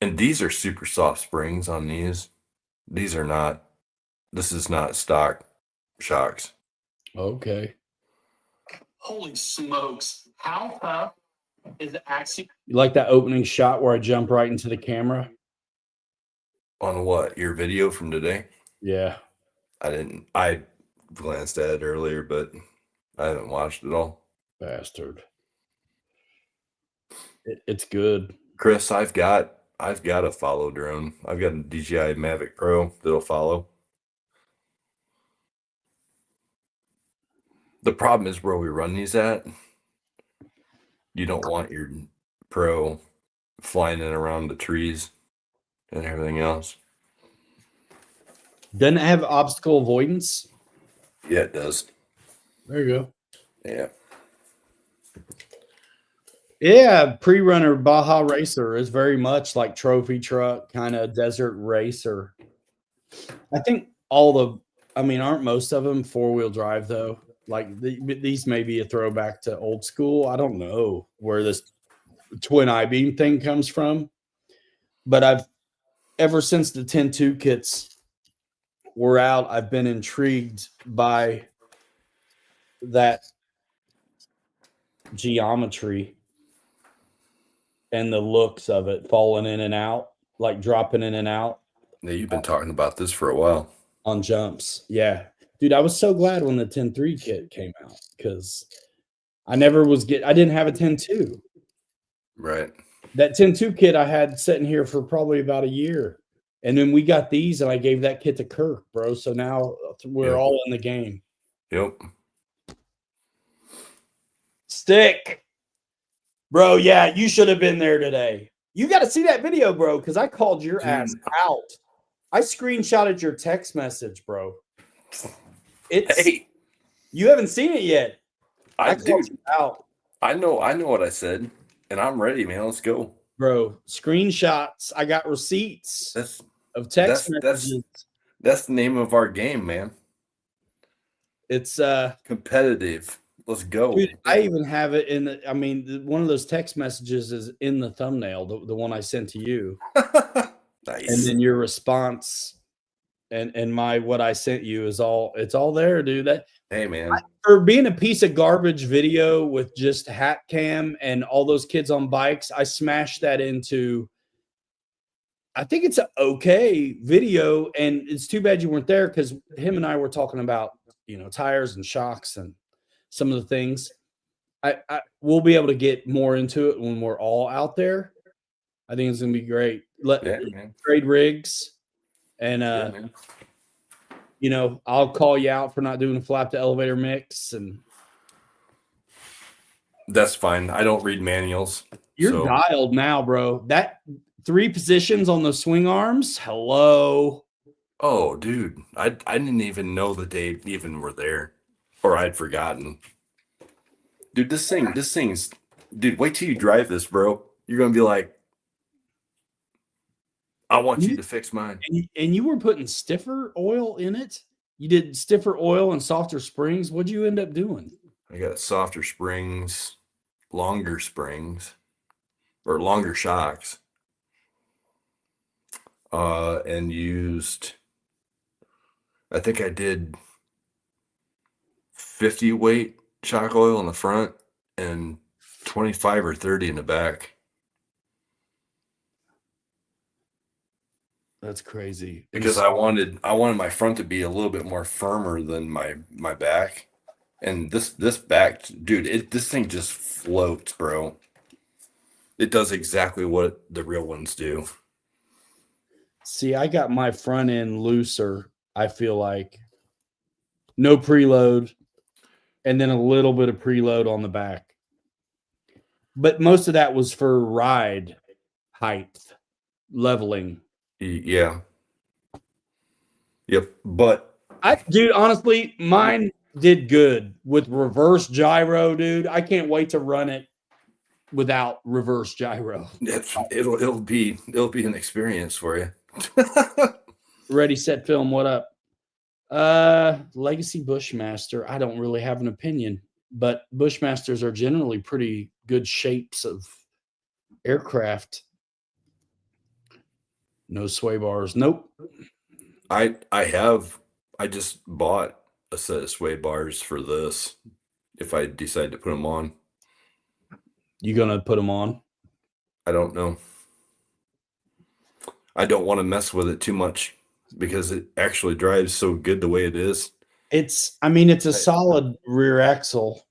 And these are super soft springs on these. These are not. This is not stock shocks. Okay. Holy smokes. How tough is actually You like that opening shot where I jump right into the camera? On what? Your video from today? Yeah. I didn't. I glanced at it earlier, but I haven't watched it all. Bastard. It's good. Chris, I've got a follow drone. I've got a DJI Mavic Pro that'll follow. The problem is where we run these at. You don't want your Pro flying in around the trees and everything else. Doesn't it have obstacle avoidance? Yeah, it does. There you go. Yeah. Yeah, pre-runner Baja Racer is very much like trophy truck, kind of desert racer. I think aren't most of them four-wheel drive though? Like these may be a throwback to old school. I don't know where this twin I-beam thing comes from, but ever since the 10.2 kits were out, I've been intrigued by that geometry and the looks of it falling in and out, like dropping in and out. Yeah, you've been talking about this for a while. On jumps. Yeah. Dude, I was so glad when the 10.3 kit came out because I didn't have a 10.2. Right. That 10.2 kit I had sitting here for probably about a year. And then we got these and I gave that kit to Kirk, bro. So now we're all in the game. Yep. Stick. Bro, yeah, you should have been there today. You got to see that video, bro, because I called your ass out. I screenshotted your text message, bro. You haven't seen it yet. I called you out. I know what I said, and I'm ready, man. Let's go. Bro, screenshots. I got receipts of text messages. That's the name of our game, man. It's competitive. Let's go. Dude, I even have it in one of those text messages is in the thumbnail, the one I sent to you. Nice. And then your response and what I sent you it's all there, dude. Hey man. For being a piece of garbage video with just hat cam and all those kids on bikes, I smashed that into I think it's an okay video, and it's too bad you weren't there because him and I were talking about tires and shocks and some of the things. We'll be able to get more into it when we're all out there. I think it's gonna be great. Trade rigs, and I'll call you out for not doing a flap to elevator mix, and that's fine. I don't read manuals. You're dialed now, bro. That 3 positions on the swing arms. Hello. Oh, dude, I didn't even know that they even were there, or I'd forgotten. Dude, this thing's, dude, wait till you drive this, bro. You're gonna be like, I want you to fix mine. And you were putting stiffer oil in it? You did stiffer oil and softer springs. What'd you end up doing? I got softer springs, longer shocks. And used, I think I did 50 weight shock oil in the front and 25 or 30 in the back. That's crazy. Because I wanted my front to be a little bit more firmer than my back. And this back, dude, this thing just floats, bro. It does exactly what the real ones do. See, I got my front end looser, I feel like. No preload, and then a little bit of preload on the back. But most of that was for ride height, leveling. Yeah. Yep. But dude, honestly, mine did good with reverse gyro, dude. I can't wait to run it without reverse gyro. It'll be an experience for you. Ready, set, film. What up? Legacy Bushmaster. I don't really have an opinion, but Bushmasters are generally pretty good shapes of aircraft. No sway bars. Nope. I just bought a set of sway bars for this. If I decide to put them on, You gonna put them on? I don't know. I don't want to mess with it too much because it actually drives so good the way it is. It's a solid rear axle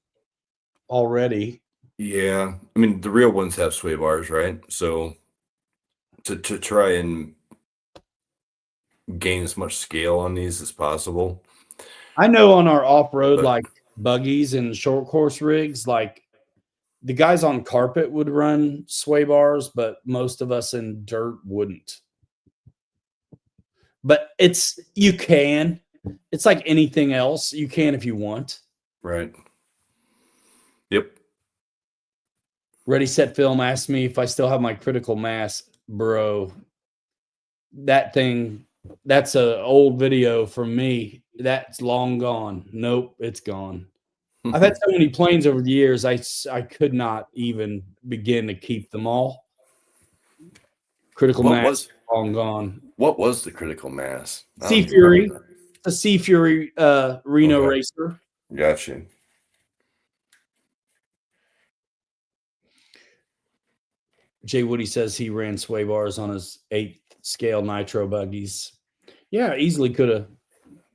already. Yeah, I mean the real ones have sway bars, right? So to try and gain as much scale on these as possible. I know on our off-road But- like buggies and short course rigs, like the guys on carpet would run sway bars, but most of us in dirt wouldn't. But you can. It's like anything else. You can if you want. Right. Yep. Ready, Set, Film asked me if I still have my critical mass, bro. That thing, that's an old video from me. That's long gone. Nope, it's gone. I've had so many planes over the years, I could not even begin to keep them all. Critical mass, long gone. What was the critical mass? Sea Fury. The Sea Fury Reno racer. Gotcha. Jay Woody says he ran sway bars on his 8th scale nitro buggies. Yeah, easily could have.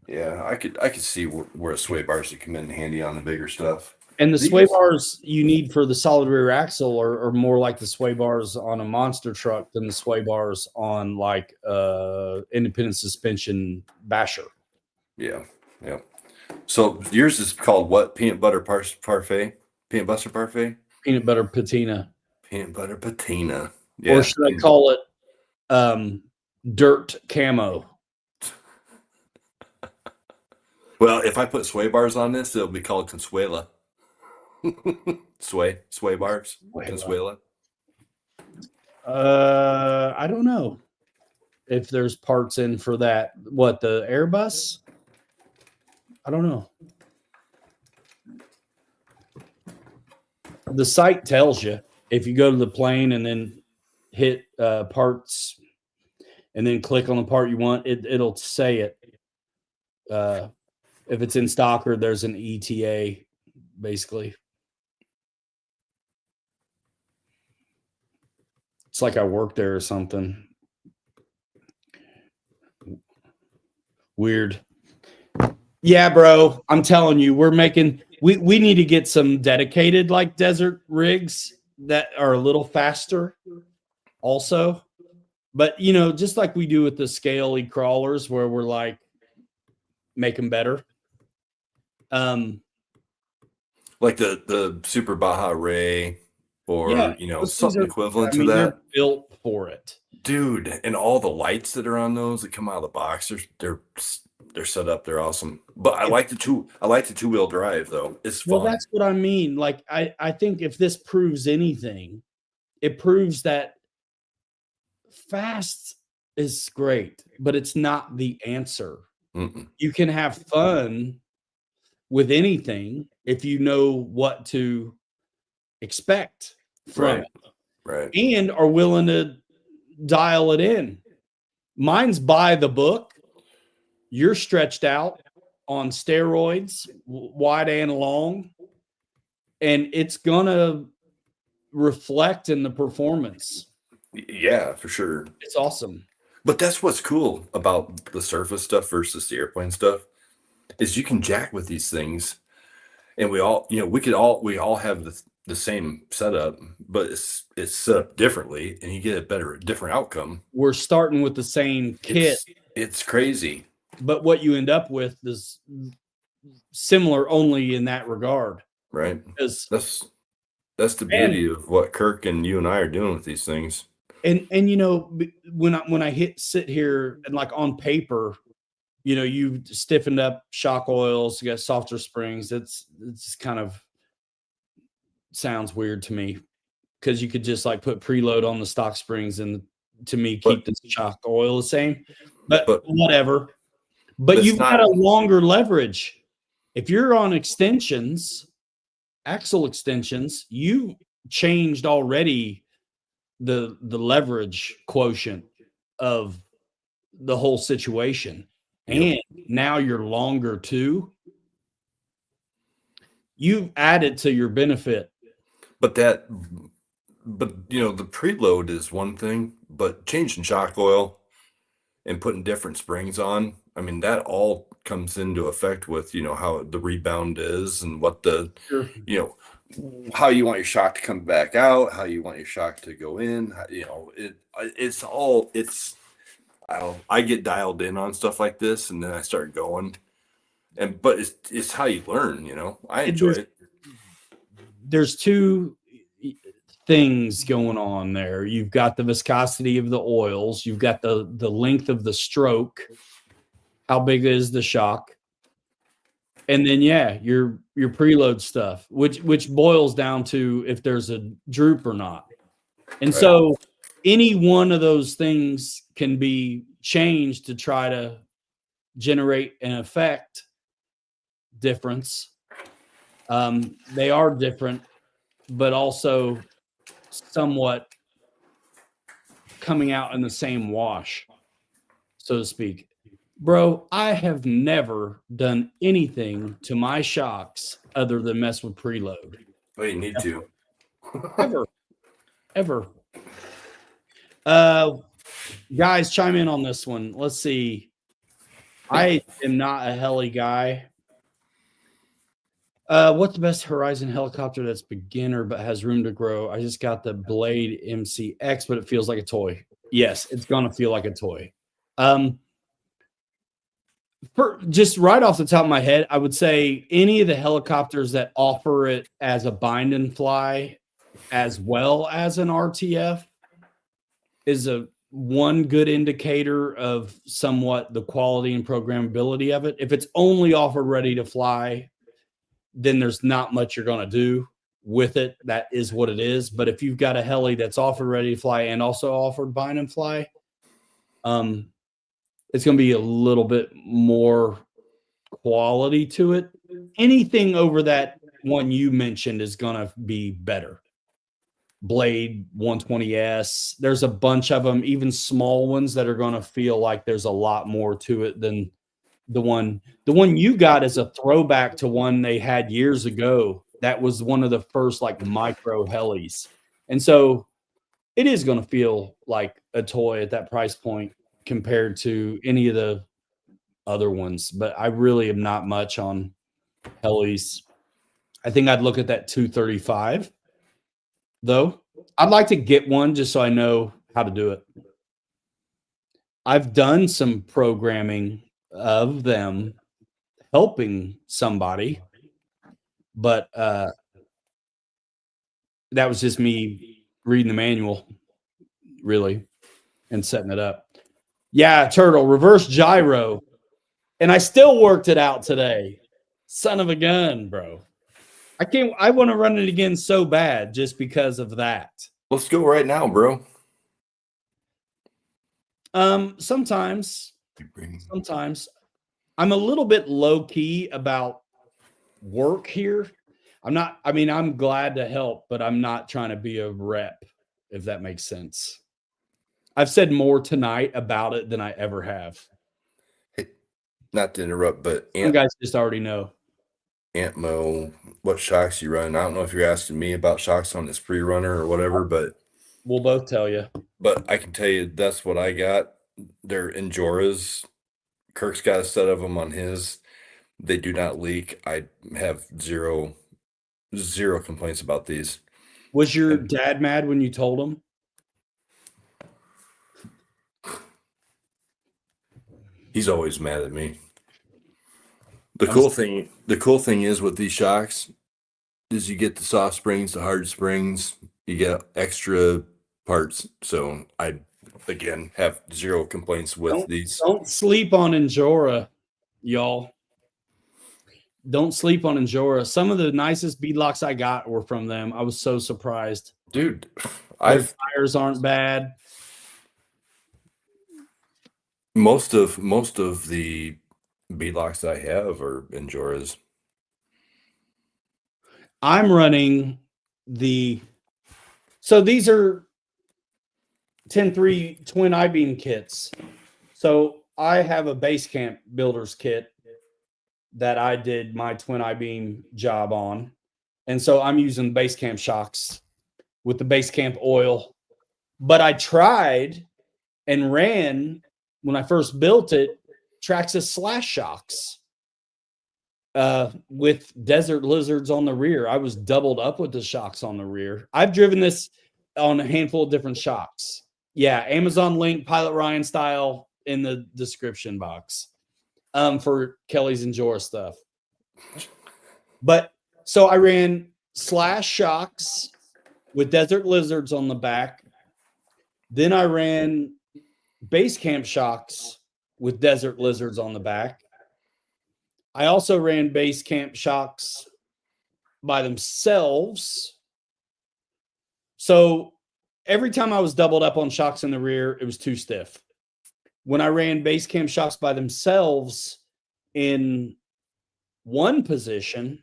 Yeah, I could see where a sway bars would come in handy on the bigger stuff. And the sway bars you need for the solid rear axle are more like the sway bars on a monster truck than the sway bars on like independent suspension basher. Yeah, yeah. So yours is called what? Peanut butter parfait? Peanut butter parfait? Peanut butter patina. Peanut butter patina. Yeah. Or should I call it dirt camo? Well, if I put sway bars on this, it'll be called Consuela. sway bars. Consuela. I don't know if there's parts in for that. What, the Airbus? I don't know. The site tells you if you go to the plane and then hit parts and then click on the part you want, it'll say it. If it's in stock or there's an ETA, basically. It's like I work there or something. Weird. Yeah, bro. I'm telling you, we need to get some dedicated like desert rigs that are a little faster also. But just like we do with the scaly crawlers where we're like make them better. Like the Super Baja Ray or something equivalent to that. They're built for it. Dude, and all the lights that are on those that come out of the box, they're set up. They're awesome. But I like the two-wheel drive though. It's fun. Well, that's what I mean. Like I think if this proves anything, it proves that fast is great, but it's not the answer. Mm-mm. You can have fun with anything if you know what to expect from it. Right. And are willing to dial it in. Mine's by the book. You're stretched out on steroids, wide and long, and it's gonna reflect in the performance. Yeah, for sure. It's awesome. But that's what's cool about the surface stuff versus the airplane stuff is you can jack with these things, and we all have the same setup, but it's set up differently, and you get a different outcome. We're starting with the same kit. It's crazy. But what you end up with is similar only in that regard. Right. That's the beauty of what Kirk and you and I are doing with these things. And when I sit here and like on paper, you stiffened up shock oils, you got softer springs. It's kind of sounds weird to me because you could just like put preload on the stock springs and to me keep the shock oil the same. But whatever. But you've got a longer leverage. If you're on extensions, axle extensions, you changed already the leverage quotient. of the whole situation. Yep. And now you're longer too. You've added to your benefit. But you know, the preload is one thing, but changing shock oil and putting different springs on, I mean, that all comes into effect with, you know, how the rebound is and what the, Sure. you know, how you want your shock to come back out, how you want your shock to go in, you know, I get dialed in on stuff like this and then I start going. But it's how you learn, you know. I enjoy it. There's two things going on there. You've got the viscosity of the oils, you've got the length of the stroke, how big is the shock, and then your preload stuff, which boils down to if there's a droop or not. And Right. so any one of those things can be changed to try to generate an effect difference. They are different, but also somewhat coming out in the same wash, so to speak. Bro, I have never done anything to my shocks other than mess with preload. Well, you need to. Ever. Guys, chime in on this one. Let's see. I am not a heli guy. What's the best Horizon helicopter that's beginner but has room to grow? I just got the Blade MCX, but it feels like a toy. Yes, it's gonna feel like a toy. Just right off the top of my head, I would say any of the helicopters that offer it as a bind and fly as well as an RTF is one good indicator of somewhat the quality and programmability of it. If it's only offered ready to fly, then there's not much you're going to do with it. That is what it is. But if you've got a heli that's offered ready to fly and also offered bind and fly, it's going to be a little bit more quality to it. Anything over that one you mentioned is going to be better. Blade 120S. There's a bunch of them, even small ones that are going to feel like there's a lot more to it than the one you got is a throwback to one they had years ago. That was one of the first like micro helis. And so it is going to feel like a toy at that price point compared to any of the other ones. But I really am not much on helis. I think I'd look at that 235 though. I'd like to get one just so I know how to do it. I've done some programming of them helping somebody, but that was just me reading the manual, really, and setting it up. Yeah, Turtle, reverse gyro. And I still worked it out today. Son of a gun, bro. I want to run it again so bad just because of that. Let's go right now, bro. Sometimes I'm a little bit low key about work here. I'm glad to help, but I'm not trying to be a rep, if that makes sense. I've said more tonight about it than I ever have. Hey, not to interrupt, but you guys just already know. Antmo, what shocks you run? I don't know if you're asking me about shocks on this pre-runner or whatever, but we'll both tell you. But I can tell you that's what I got. They're Enjoras. Kirk's got a set of them on his. They do not leak. I have zero complaints about these. Was your dad mad when you told him? He's always mad at me. The cool thing is with these shocks is you get the soft springs, the hard springs, you get extra parts. So I again have zero complaints with these. Don't sleep on Enjora, y'all. Don't sleep on Enjora. Some of the nicest beadlocks I got were from them. I was so surprised. Dude, their tires aren't bad. Most of the beadlocks I have are Enjoras. I'm running so these are 10-3 twin I-beam kits. So I have a base camp builder's kit that I did my twin I-beam job on. And so I'm using base camp shocks with the base camp oil. But I tried and ran, when I first built it, Traxxas slash shocks with desert lizards on the rear. I was doubled up with the shocks on the rear. I've driven this on a handful of different shocks. Yeah, Amazon link, Pilot Ryan style in the description box for Kelly's and Jorah stuff. But so I ran slash shocks with desert lizards on the back. Then I ran base camp shocks with desert lizards on the back. I also ran base camp shocks by themselves. So every time I was doubled up on shocks in the rear, it was too stiff. When I ran base camp shocks by themselves in one position,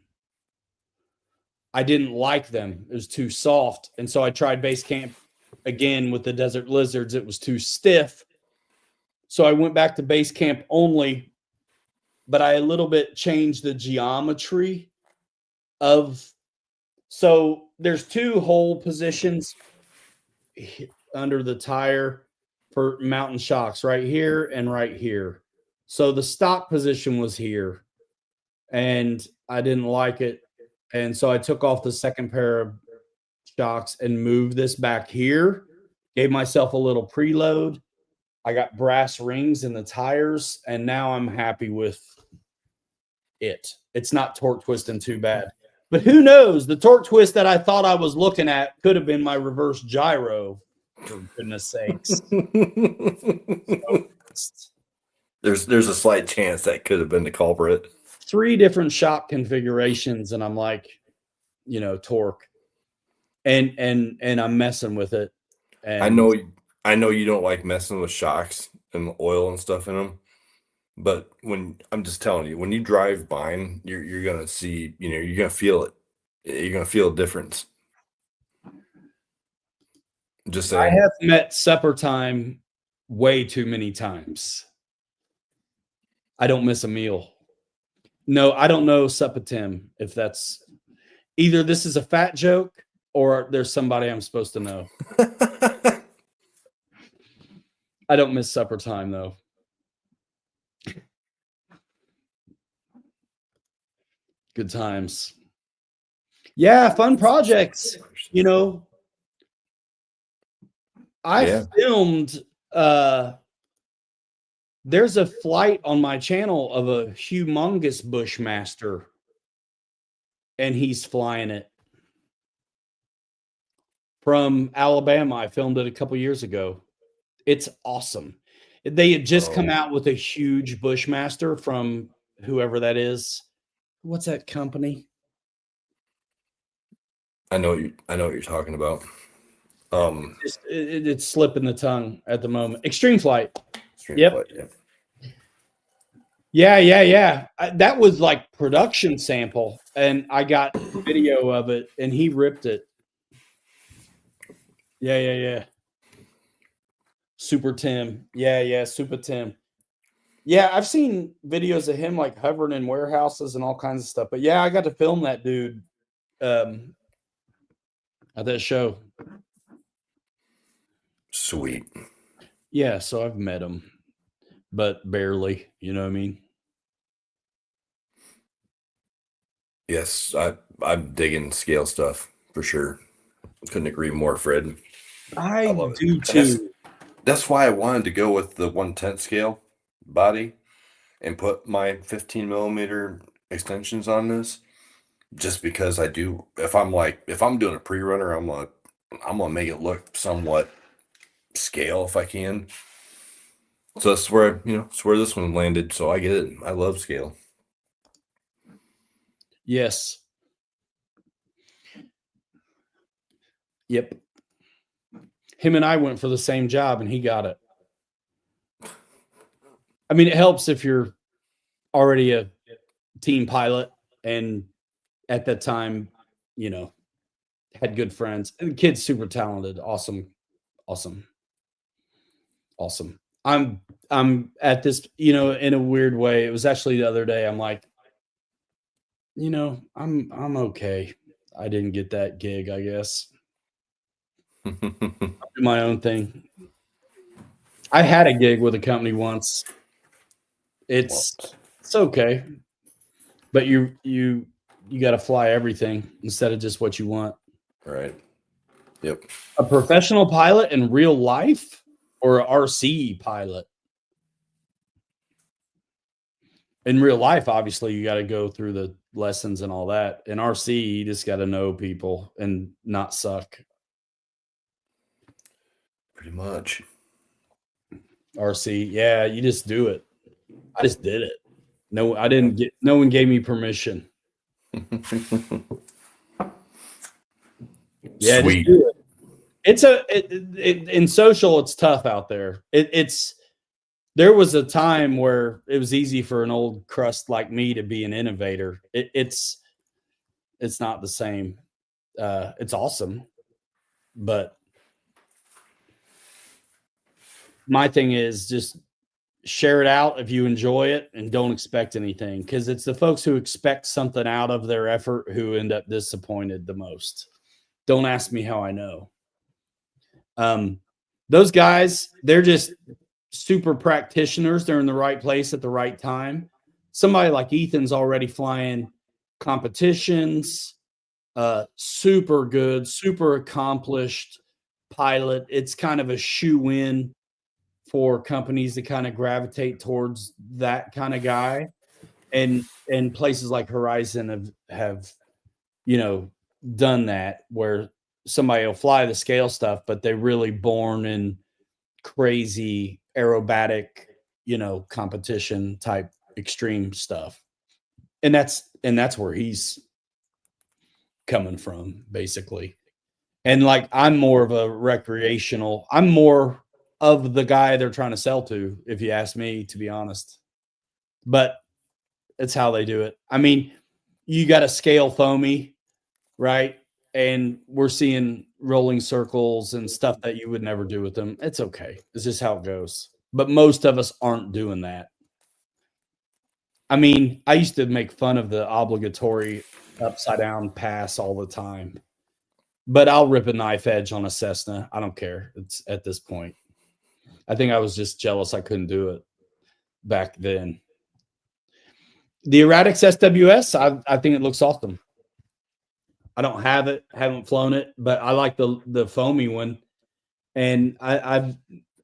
I didn't like them. It was too soft. And so I tried base camp again with the desert lizards. It was too stiff. So I went back to base camp only, but I a little bit changed the geometry of. So there's two hole positions under the tire for mountain shocks, right here and right here. So the stock position was here, and I didn't like it. And so I took off the second pair of shocks and moved this back here, gave myself a little preload. I got brass rings in the tires, and now I'm happy with it. It's not torque twisting too bad. But who knows? The torque twist that I thought I was looking at could have been my reverse gyro, for goodness sakes. There's a slight chance that could have been the culprit. 3 different shock configurations, and I'm like, torque. And I'm messing with it. And I know you don't like messing with shocks and oil and stuff in them, but I'm just telling you, when you drive mine, you're gonna see, you're gonna feel it. You're gonna feel a difference. Just saying. I have met supper time way too many times. I don't miss a meal. No, I don't know supper Tim, if that's either this is a fat joke or there's somebody I'm supposed to know. I don't miss supper time though. Good times. Yeah, fun projects. I filmed there's a flight on my channel of a humongous Bushmaster, and he's flying it from Alabama. I filmed it a couple years ago. It's awesome. They had just come out with a huge Bushmaster from whoever that is. What's that company? I know what you're talking about. It's slipping the tongue at the moment. Extreme Flight. Yep. Yeah. That was like production sample, and I got video of it, and he ripped it. Yeah. Super Tim. Yeah, Super Tim. Yeah, I've seen videos of him like hovering in warehouses and all kinds of stuff. But yeah, I got to film that dude at that show. Sweet. Yeah, so I've met him, but barely, you know what I mean? Yes, I'm digging scale stuff for sure. Couldn't agree more, Fred. I love do it. too. That's why I wanted to go with the 1/10 scale body and put my 15 millimeter extensions on this, just because I do. If I'm doing a pre-runner, I'm gonna make it look somewhat scale if I can. So that's where it's where this one landed. So I get it. I love scale. Yes. Yep. Him and I went for the same job, and he got it. I mean, it helps if you're already a team pilot, and at that time, had good friends. And the kid's super talented. Awesome. Awesome. I'm at this, in a weird way. It was actually the other day. I'm like, I'm okay. I didn't get that gig, I guess. I'll do my own thing. I had a gig with a company once. It's okay. But you got to fly everything instead of just what you want. Right. Yep. A professional pilot in real life or a RC pilot? In real life, obviously, you got to go through the lessons and all that. In RC, you just got to know people and not suck. Pretty much. RC, yeah, you just do it. I just did it. No, I didn't get. No one gave me permission. Yeah, Sweet. just do it. It's in social. It's tough out there. There was a time where it was easy for an old crust like me to be an innovator. It's not the same. It's awesome, but my thing is just share it out if you enjoy it and don't expect anything, because it's the folks who expect something out of their effort who end up disappointed the most. Don't ask me how I know. Those guys, they're just super practitioners. They're in the right place at the right time. Somebody like Ethan's already flying competitions, super good, super accomplished pilot. It's kind of a shoe-in for companies to kind of gravitate towards that kind of guy. And places like Horizon have done that, where somebody will fly the scale stuff, but they're really born in crazy aerobatic, competition type extreme stuff. And that's where he's coming from, basically. And like, I'm more of a recreational, I'm more of the guy they're trying to sell to, if you ask me, to be honest. But it's how they do it. I mean, you got to scale foamy, right? And we're seeing rolling circles and stuff that you would never do with them. It's okay. It's just how it goes. But most of us aren't doing that. I mean, I used to make fun of the obligatory upside down pass all the time, but I'll rip a knife edge on a Cessna. I don't care. It's at this point. I think I was just jealous I couldn't do it back then. The Erratics SWS, I think it looks awesome. I don't have it, haven't flown it, but I like the foamy one, and I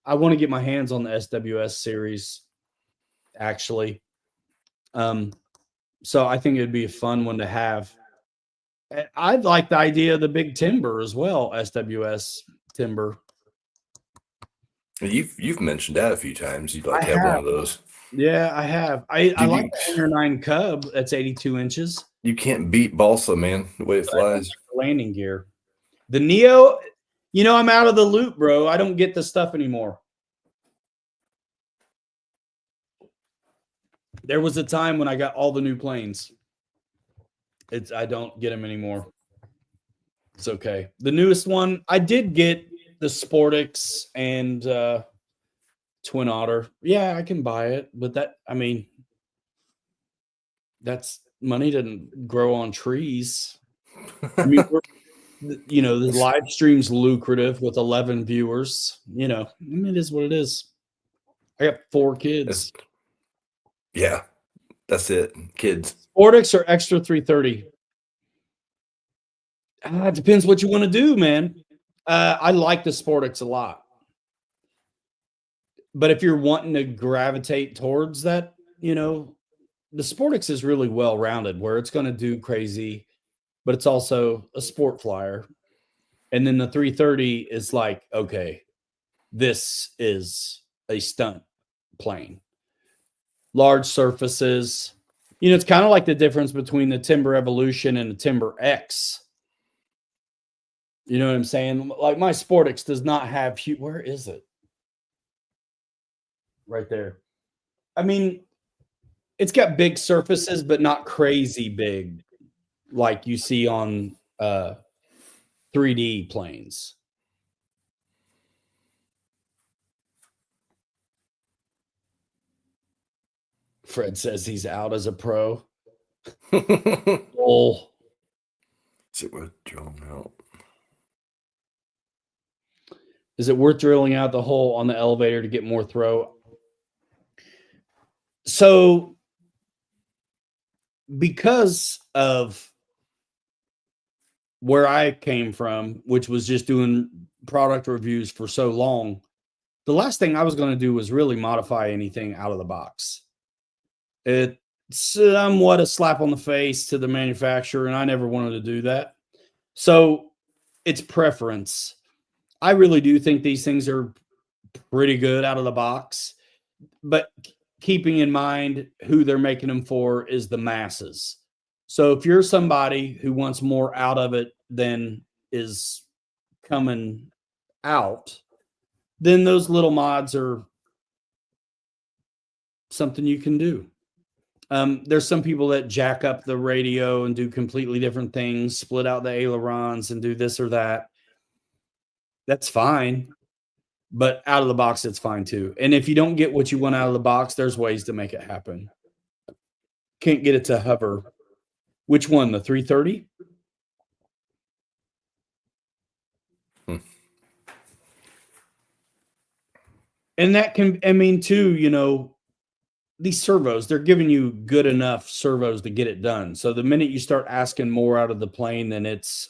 want to get my hands on the SWS series, actually. So I think it'd be a fun one to have. I'd like the idea of the big timber as well, SWS timber. You've mentioned that a few times. You'd like to have one of those. Yeah, I have. I like the Hangar 9 Cub. That's 82 inches. You can't beat balsa, man, the way it flies. Landing gear. The Neo, I'm out of the loop, bro. I don't get the stuff anymore. There was a time when I got all the new planes. I don't get them anymore. It's okay. The newest one, I did get the Sportix and Twin Otter. Yeah, I can buy it, but that's money doesn't grow on trees. I mean, the live stream's lucrative with 11 viewers. It is what it is. I got 4 kids. Yeah, that's it. Kids. Sportix or Extra 330? It depends what you want to do, man. I like the Sportix a lot. But if you're wanting to gravitate towards that, the Sportix is really well-rounded, where it's going to do crazy, but it's also a sport flyer. And then the 330 is like, okay, this is a stunt plane. Large surfaces. It's kind of like the difference between the Timber Evolution and the Timber X. You know what I'm saying? Like, my Sportix does not have huge. Where is it? Right there. I mean, it's got big surfaces, but not crazy big, like you see on 3D planes. Fred says he's out as a pro. Is Oh, it worth drilling out? is it worth drilling out the hole on the elevator to get more throw? So, because of where I came from, which was just doing product reviews for so long, the last thing I was going to do was really modify anything out of the box. It's somewhat a slap on the face to the manufacturer, and I never wanted to do that. So it's preference. I really do think these things are pretty good out of the box, but keeping in mind who they're making them for is the masses. So if you're somebody who wants more out of it than is coming out, then those little mods are something you can do. There's some people that jack up the radio and do completely different things, split out the ailerons and do this or that. That's fine, but out of the box, it's fine too. And if you don't get what you want out of the box, there's ways to make it happen. Can't get it to hover. Which one? The 330? And that can, I mean, too, you know, these servos, they're giving you good enough servos to get it done. So the minute you start asking more out of the plane than it's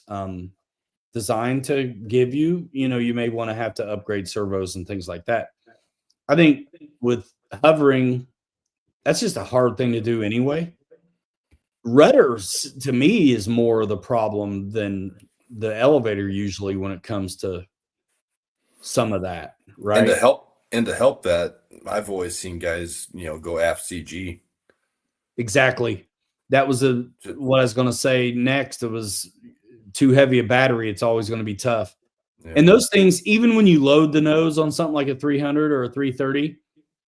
designed to give you, you know, you may want to have to upgrade servos and things like that. I think with hovering, that's just a hard thing to do anyway. Rudders, to me, is more the problem than the elevator usually when it comes to some of that, right? And to help that, I've always seen guys, you know, go FCG. Exactly. That was what I was going to say next. It was too heavy a battery. It's always going to be tough. Yeah. And those things, even when you load the nose on something like a 300 or a 330,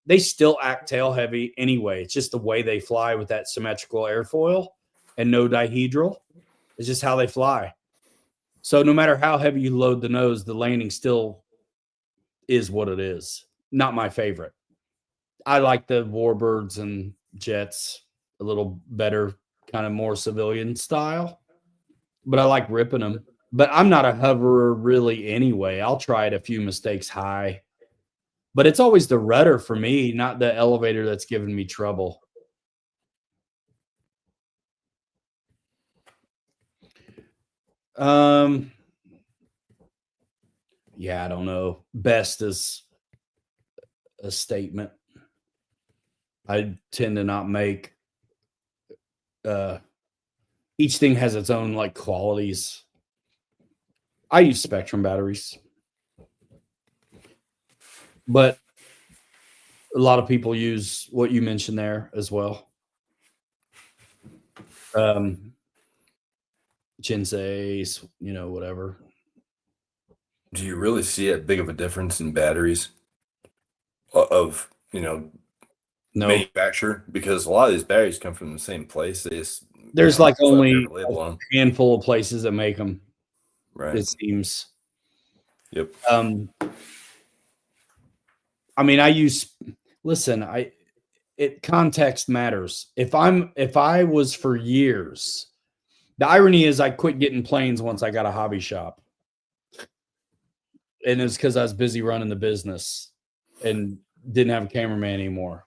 they still act tail heavy anyway. It's just the way they fly with that symmetrical airfoil and no dihedral. It's just how they fly. So no matter how heavy you load the nose, the landing still is what it is. Not my favorite. I like the Warbirds and jets a little better, kind of more civilian style, but I like ripping them. But I'm not a hoverer really anyway. I'll try it a few mistakes high, but it's always the rudder for me, not the elevator that's giving me trouble. Yeah, I don't know. Best is a statement. I tend to not make each thing has its own like qualities. I use Spectrum batteries, but a lot of people use what you mentioned there as well. Jinsei's, you know, whatever. Do you really see it big of a difference in batteries of, you know, manufacturer? Because a lot of these batteries come from the same place. There's like only a handful of places that make them. Right. It seems. Yep. I mean, context matters. If I was for years, the irony is I quit getting planes once I got a hobby shop. And it's because I was busy running the business and didn't have a cameraman anymore.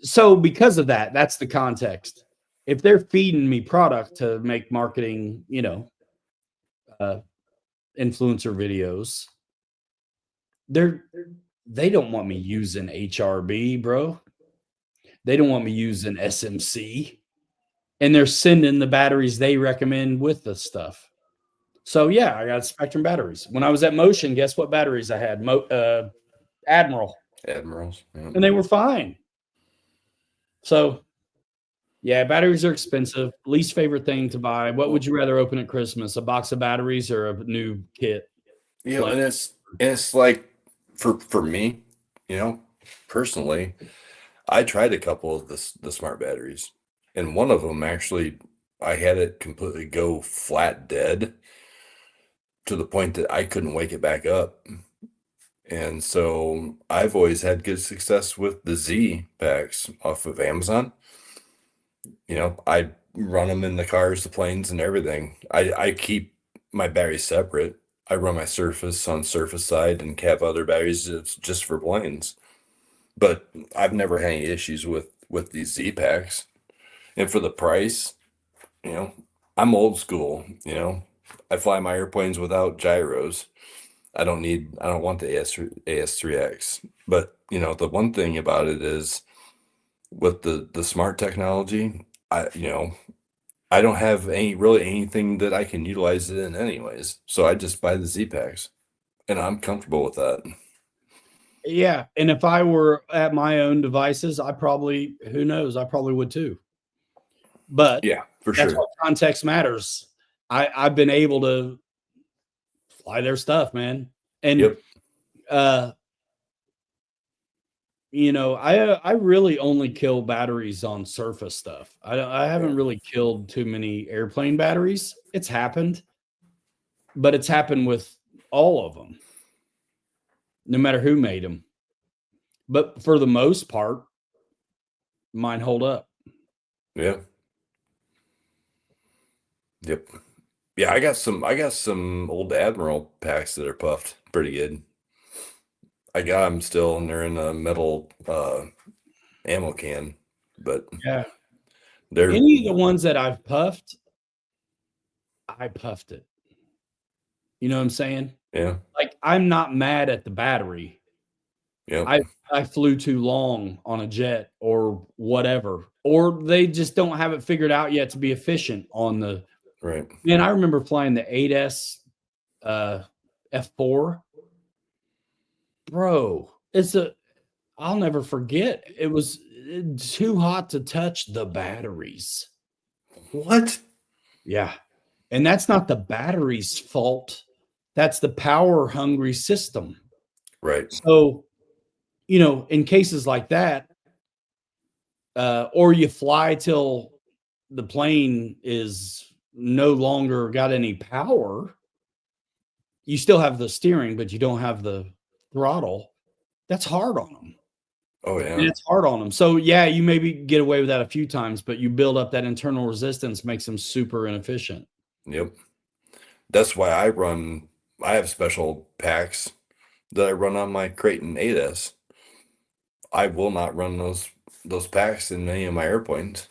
So because of that, that's the context. If they're feeding me product to make marketing, you know, influencer videos, they don't want me using HRB, bro. They don't want me using SMC. And they're sending the batteries they recommend with the stuff. So yeah, I got Spectrum batteries. When I was at Motion, guess what batteries I had? Admirals, yeah. And they were fine. So yeah, batteries are expensive. Least favorite thing to buy. What would you rather open at Christmas? A box of batteries or a new kit? You know, and it's like for me, you know, personally, I tried a couple of the smart batteries, and one of them actually I had it completely go flat dead to the point that I couldn't wake it back up. And so I've always had good success with the Z packs off of Amazon. I run them in the cars, the planes, and everything. I keep my batteries separate. I run my Surface on Surface side and have other batteries just for planes. But I've never had any issues with these Z packs. And for the price, you know, I'm old school. I fly my airplanes without gyros. I don't want the AS3X. But the one thing about it is with the smart technology, I don't have anything that I can utilize it in anyways. So I just buy the Z packs and I'm comfortable with that. Yeah, and if I were at my own devices, who knows, I probably would too. But Yeah, for that's sure. what context matters. I've been able to fly their stuff, man. And Yep. I really only kill batteries on surface stuff. I haven't really killed too many airplane batteries. It's happened, but it's happened with all of them, no matter who made them. But for the most part, mine hold up. Yeah. Yep. Yeah, I got some old Admiral packs that are puffed pretty good. I got them still, and they're in a metal ammo can, but Yeah. they're Any of the ones that I've puffed, I puffed it. You know what I'm saying? yeah, Like, I'm not mad at the battery. yep, I flew too long on a jet or whatever, or they just don't have it figured out yet to be efficient on the. right. Man, I remember flying the 8S F4. Bro, I'll never forget. It was too hot to touch the batteries. What? Yeah. And that's not the battery's fault. That's the power hungry system. Right. So, in cases like that, or you fly till the plane is no longer got any power, you still have the steering, but you don't have the throttle. That's hard on them. Oh And yeah. it's hard on them. So yeah, you maybe get away with that a few times, but you build up that internal resistance, makes them super inefficient. Yep. That's why I have special packs that I run on my Creighton 8S. I will not run those packs in any of my airplanes.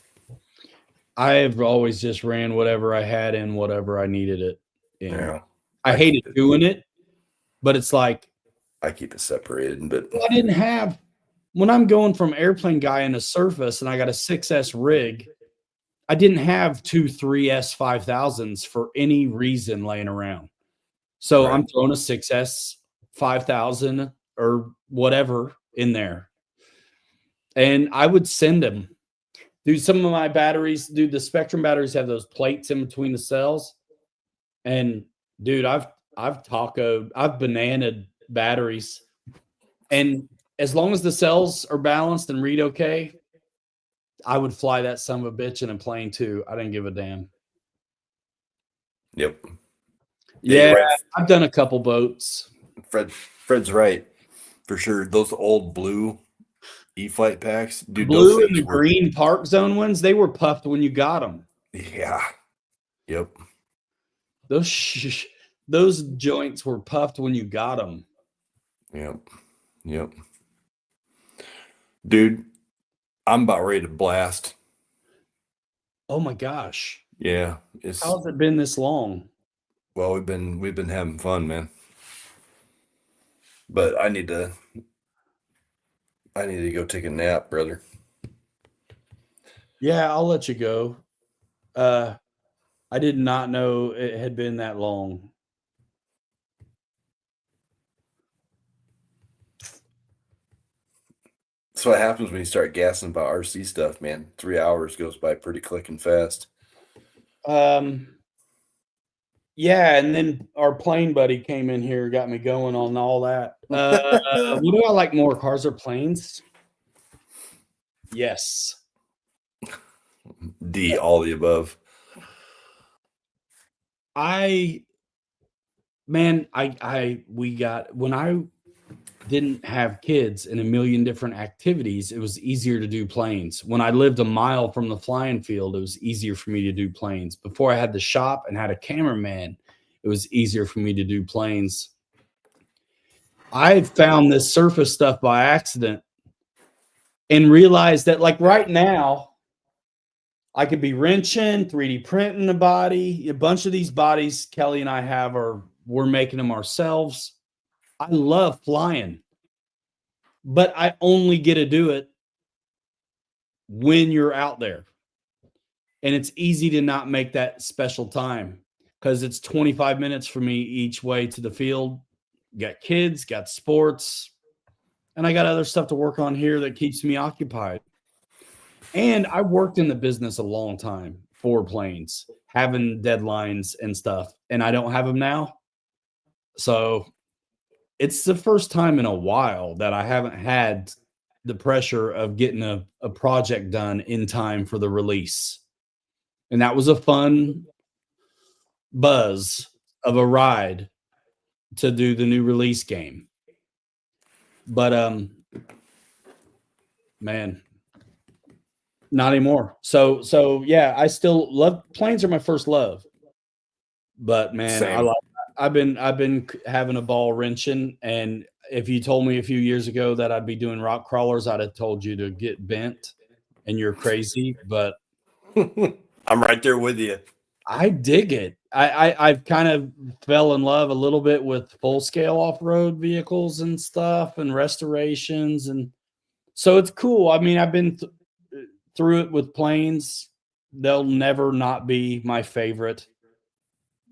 I've always just ran whatever I had in whatever I needed it in. Yeah. I hated doing it, but it's like I keep it separated, but I didn't have when I'm going from airplane guy in a Surface and I got a 6S rig, I didn't have 2 3S 5000s for any reason laying around. So right. I'm throwing a 6S 5000 or whatever in there. And I would send them. Dude, some of my batteries, the Spectrum batteries have those plates in between the cells. And dude, I've bananaed batteries. And as long as the cells are balanced and read okay, I would fly that son of a bitch in a plane too. I didn't give a damn. Yep. Yeah, you're right. I've done a couple boats. Fred's right for sure. Those old blue E-Flight packs, The dude. Those blue and things the were green Park Zone ones, they were puffed when you got them. yeah. Yep. Those joints were puffed when you got them. Yep. Yep. Dude, I'm about ready to blast. Oh my gosh. Yeah. How's it been this long? Well, we've been having fun, man. But I need to go take a nap, brother. Yeah, I'll let you go. I did not know it had been that long. That's what happens when you start gassing about RC stuff, man. 3 hours goes by pretty quick and fast. Yeah, and then our plane buddy came in here, got me going on all that. What do I like more, cars or planes? Yes. D, all the above. We got when I didn't have kids and a million different activities, it was easier to do planes. When I lived a mile from the flying field, it was easier for me to do planes. Before I had the shop and had a cameraman, it was easier for me to do planes. I found this surface stuff by accident and realized that, like, right now, I could be wrenching, 3D printing a body. A bunch of these bodies Kelly and I have we're making them ourselves. I love flying, but I only get to do it when you're out there. And it's easy to not make that special time because it's 25 minutes for me each way to the field. Got kids, got sports, and I got other stuff to work on here that keeps me occupied. And I worked in the business a long time for planes, having deadlines and stuff, and I don't have them now. So it's the first time in a while that I haven't had the pressure of getting a project done in time for the release. And that was a fun buzz of a ride to do the new release game. But man, not anymore. So yeah, I still love planes are my first love. But man, Same. I've been having a ball wrenching, and if you told me a few years ago that I'd be doing rock crawlers, I'd have told you to get bent and you're crazy, but I'm right there with you. I dig it. I've kind of fell in love a little bit with full scale off-road vehicles and stuff and restorations, and so it's cool. I mean, I've been through it with planes. They'll never not be my favorite,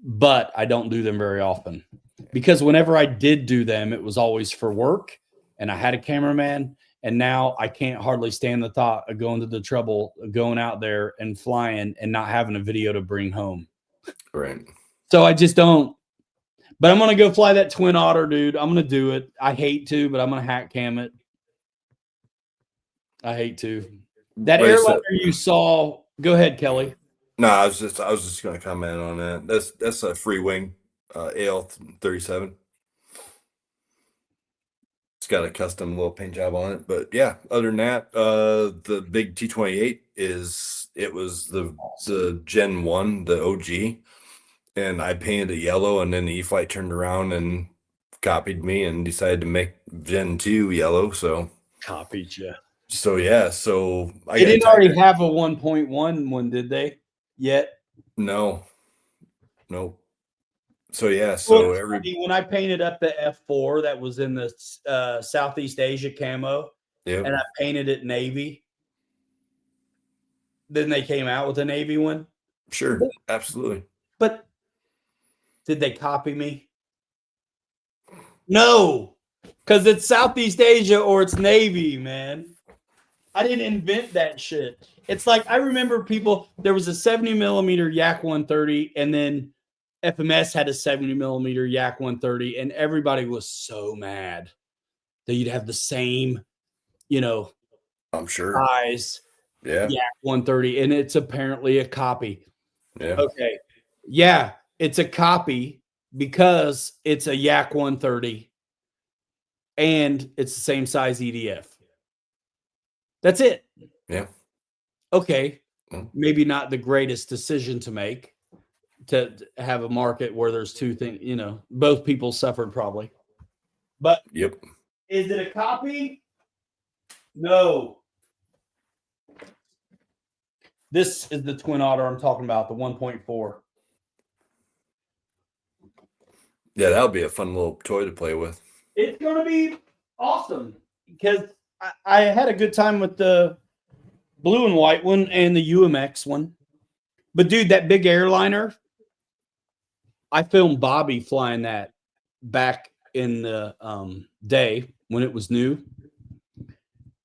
but I don't do them very often because whenever I did do them, it was always for work and I had a cameraman, and now I can't hardly stand the thought of going to the trouble of going out there and flying and not having a video to bring home. Right. So I just don't, but I'm going to go fly that Twin Otter, dude. I'm going to do it. I hate to, but I'm going to hack cam it. I hate to. That airliner you saw, go ahead, Kelly. No, I was just going to comment on that. That's a free wing AL37. It's got a custom little paint job on it, but yeah. Other than that, the big T28 was the Gen 1, the OG, and I painted it yellow, and then the E-Flight turned around and copied me and decided to make Gen 2 yellow. So copied you. So yeah, so they didn't already have a 1.1 one, did they? Yet? No. Nope. So yeah, so when I painted up the F4 that was in the Southeast Asia camo, and I painted it navy, then they came out with a navy one. Sure, absolutely. But did they copy me? No, because it's Southeast Asia or it's navy, man. I didn't invent that shit. It's like I remember there was a 70 millimeter Yak 130, and then FMS had a 70 millimeter Yak 130, and everybody was so mad that you'd have the same, I'm sure size Yak 130, and it's apparently a copy. Yeah. Okay. Yeah, it's a copy because it's a Yak 130, and it's the same size EDF. That's it. Yeah. Okay. Maybe not the greatest decision to make, to have a market where there's two things, both people suffered probably. But yep. Is it a copy? No. This is the Twin Otter I'm talking about, the 1.4. Yeah, that'll be a fun little toy to play with. It's going to be awesome because I had a good time with the blue and white one and the UMX one. But dude, that big airliner, I filmed Bobby flying that back in the day when it was new.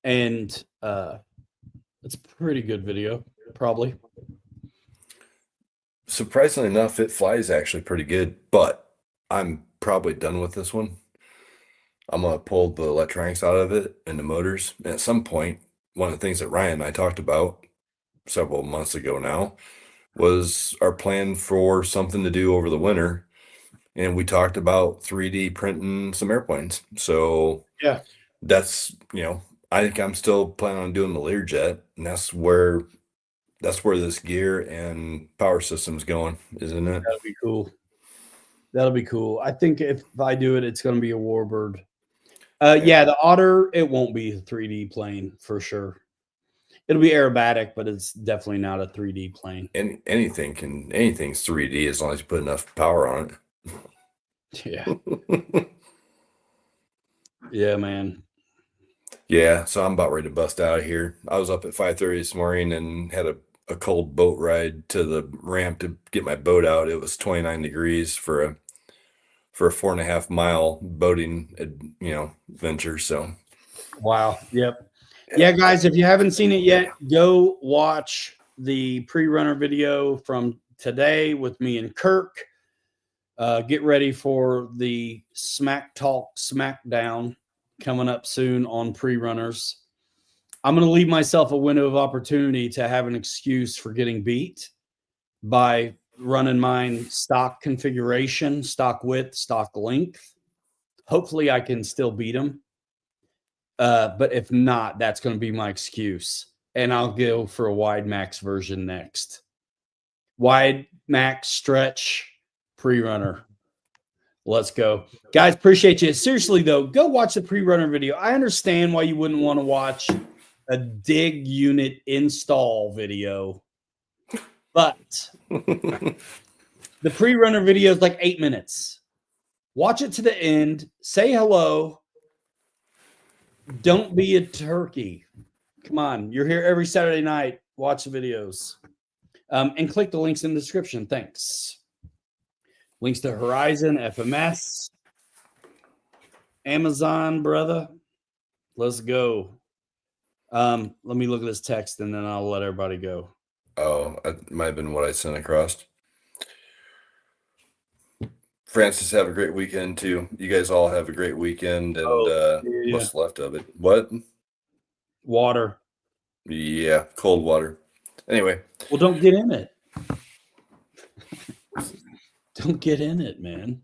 And it's a pretty good video, probably. Surprisingly enough, it flies actually pretty good, but I'm probably done with this one. I'm going to pull the electronics out of it and the motors. And at some point, one of the things that Ryan and I talked about several months ago now was our plan for something to do over the winter and we talked about 3D printing some airplanes. So Yeah. that's, I think I'm still planning on doing the Learjet, and that's where this gear and power system's going, isn't it? That'll be cool. That'll be cool. I think if I do it, it's going to be a Warbird. Yeah, the Otter, it won't be a 3D plane for sure. It'll be aerobatic, but it's definitely not a 3D plane. Anything's 3D as long as you put enough power on Yeah. it. Yeah, man. Yeah, so I'm about ready to bust out of here. I was up at 5:30 this morning and had a cold boat ride to the ramp to get my boat out. It was 29 degrees for a 4.5 mile boating, venture. So Wow. Yep. Yeah, guys, if you haven't seen it yet, go watch the pre-runner video from today with me and Kirk. Get ready for the Smack Talk Smackdown coming up soon on pre-runners. I'm going to leave myself a window of opportunity to have an excuse for getting beat by running mine stock configuration, stock width, stock length. Hopefully I can still beat them. But if not, that's going to be my excuse. And I'll go for a wide max version next. Wide max stretch pre-runner. Let's go. Guys, appreciate you. Seriously, though, go watch the pre-runner video. I understand why you wouldn't want to watch a dig unit install video. But the pre-runner video is like 8 minutes. Watch it to the end. Say hello. Don't be a turkey. Come on. You're here every Saturday night. Watch the videos. And click the links in the description. Thanks. Links to Horizon, FMS, Amazon, brother. Let's go. Let me look at this text and then I'll let everybody go. Oh, it might have been what I sent across. Francis, have a great weekend too. You guys all have a great weekend, and what's left of it? What? Water. Yeah, cold water. Anyway. Well, don't get in it. Don't get in it, man.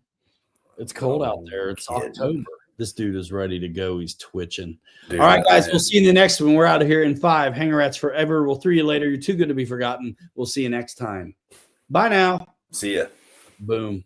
It's cold out there. It's October. This dude is ready to go. He's twitching. Dude, all right, guys. We'll see you in the next one. We're out of here in 5. Hanger Rats forever. We'll 3 you later. You're too good to be forgotten. We'll see you next time. Bye now. See ya. Boom.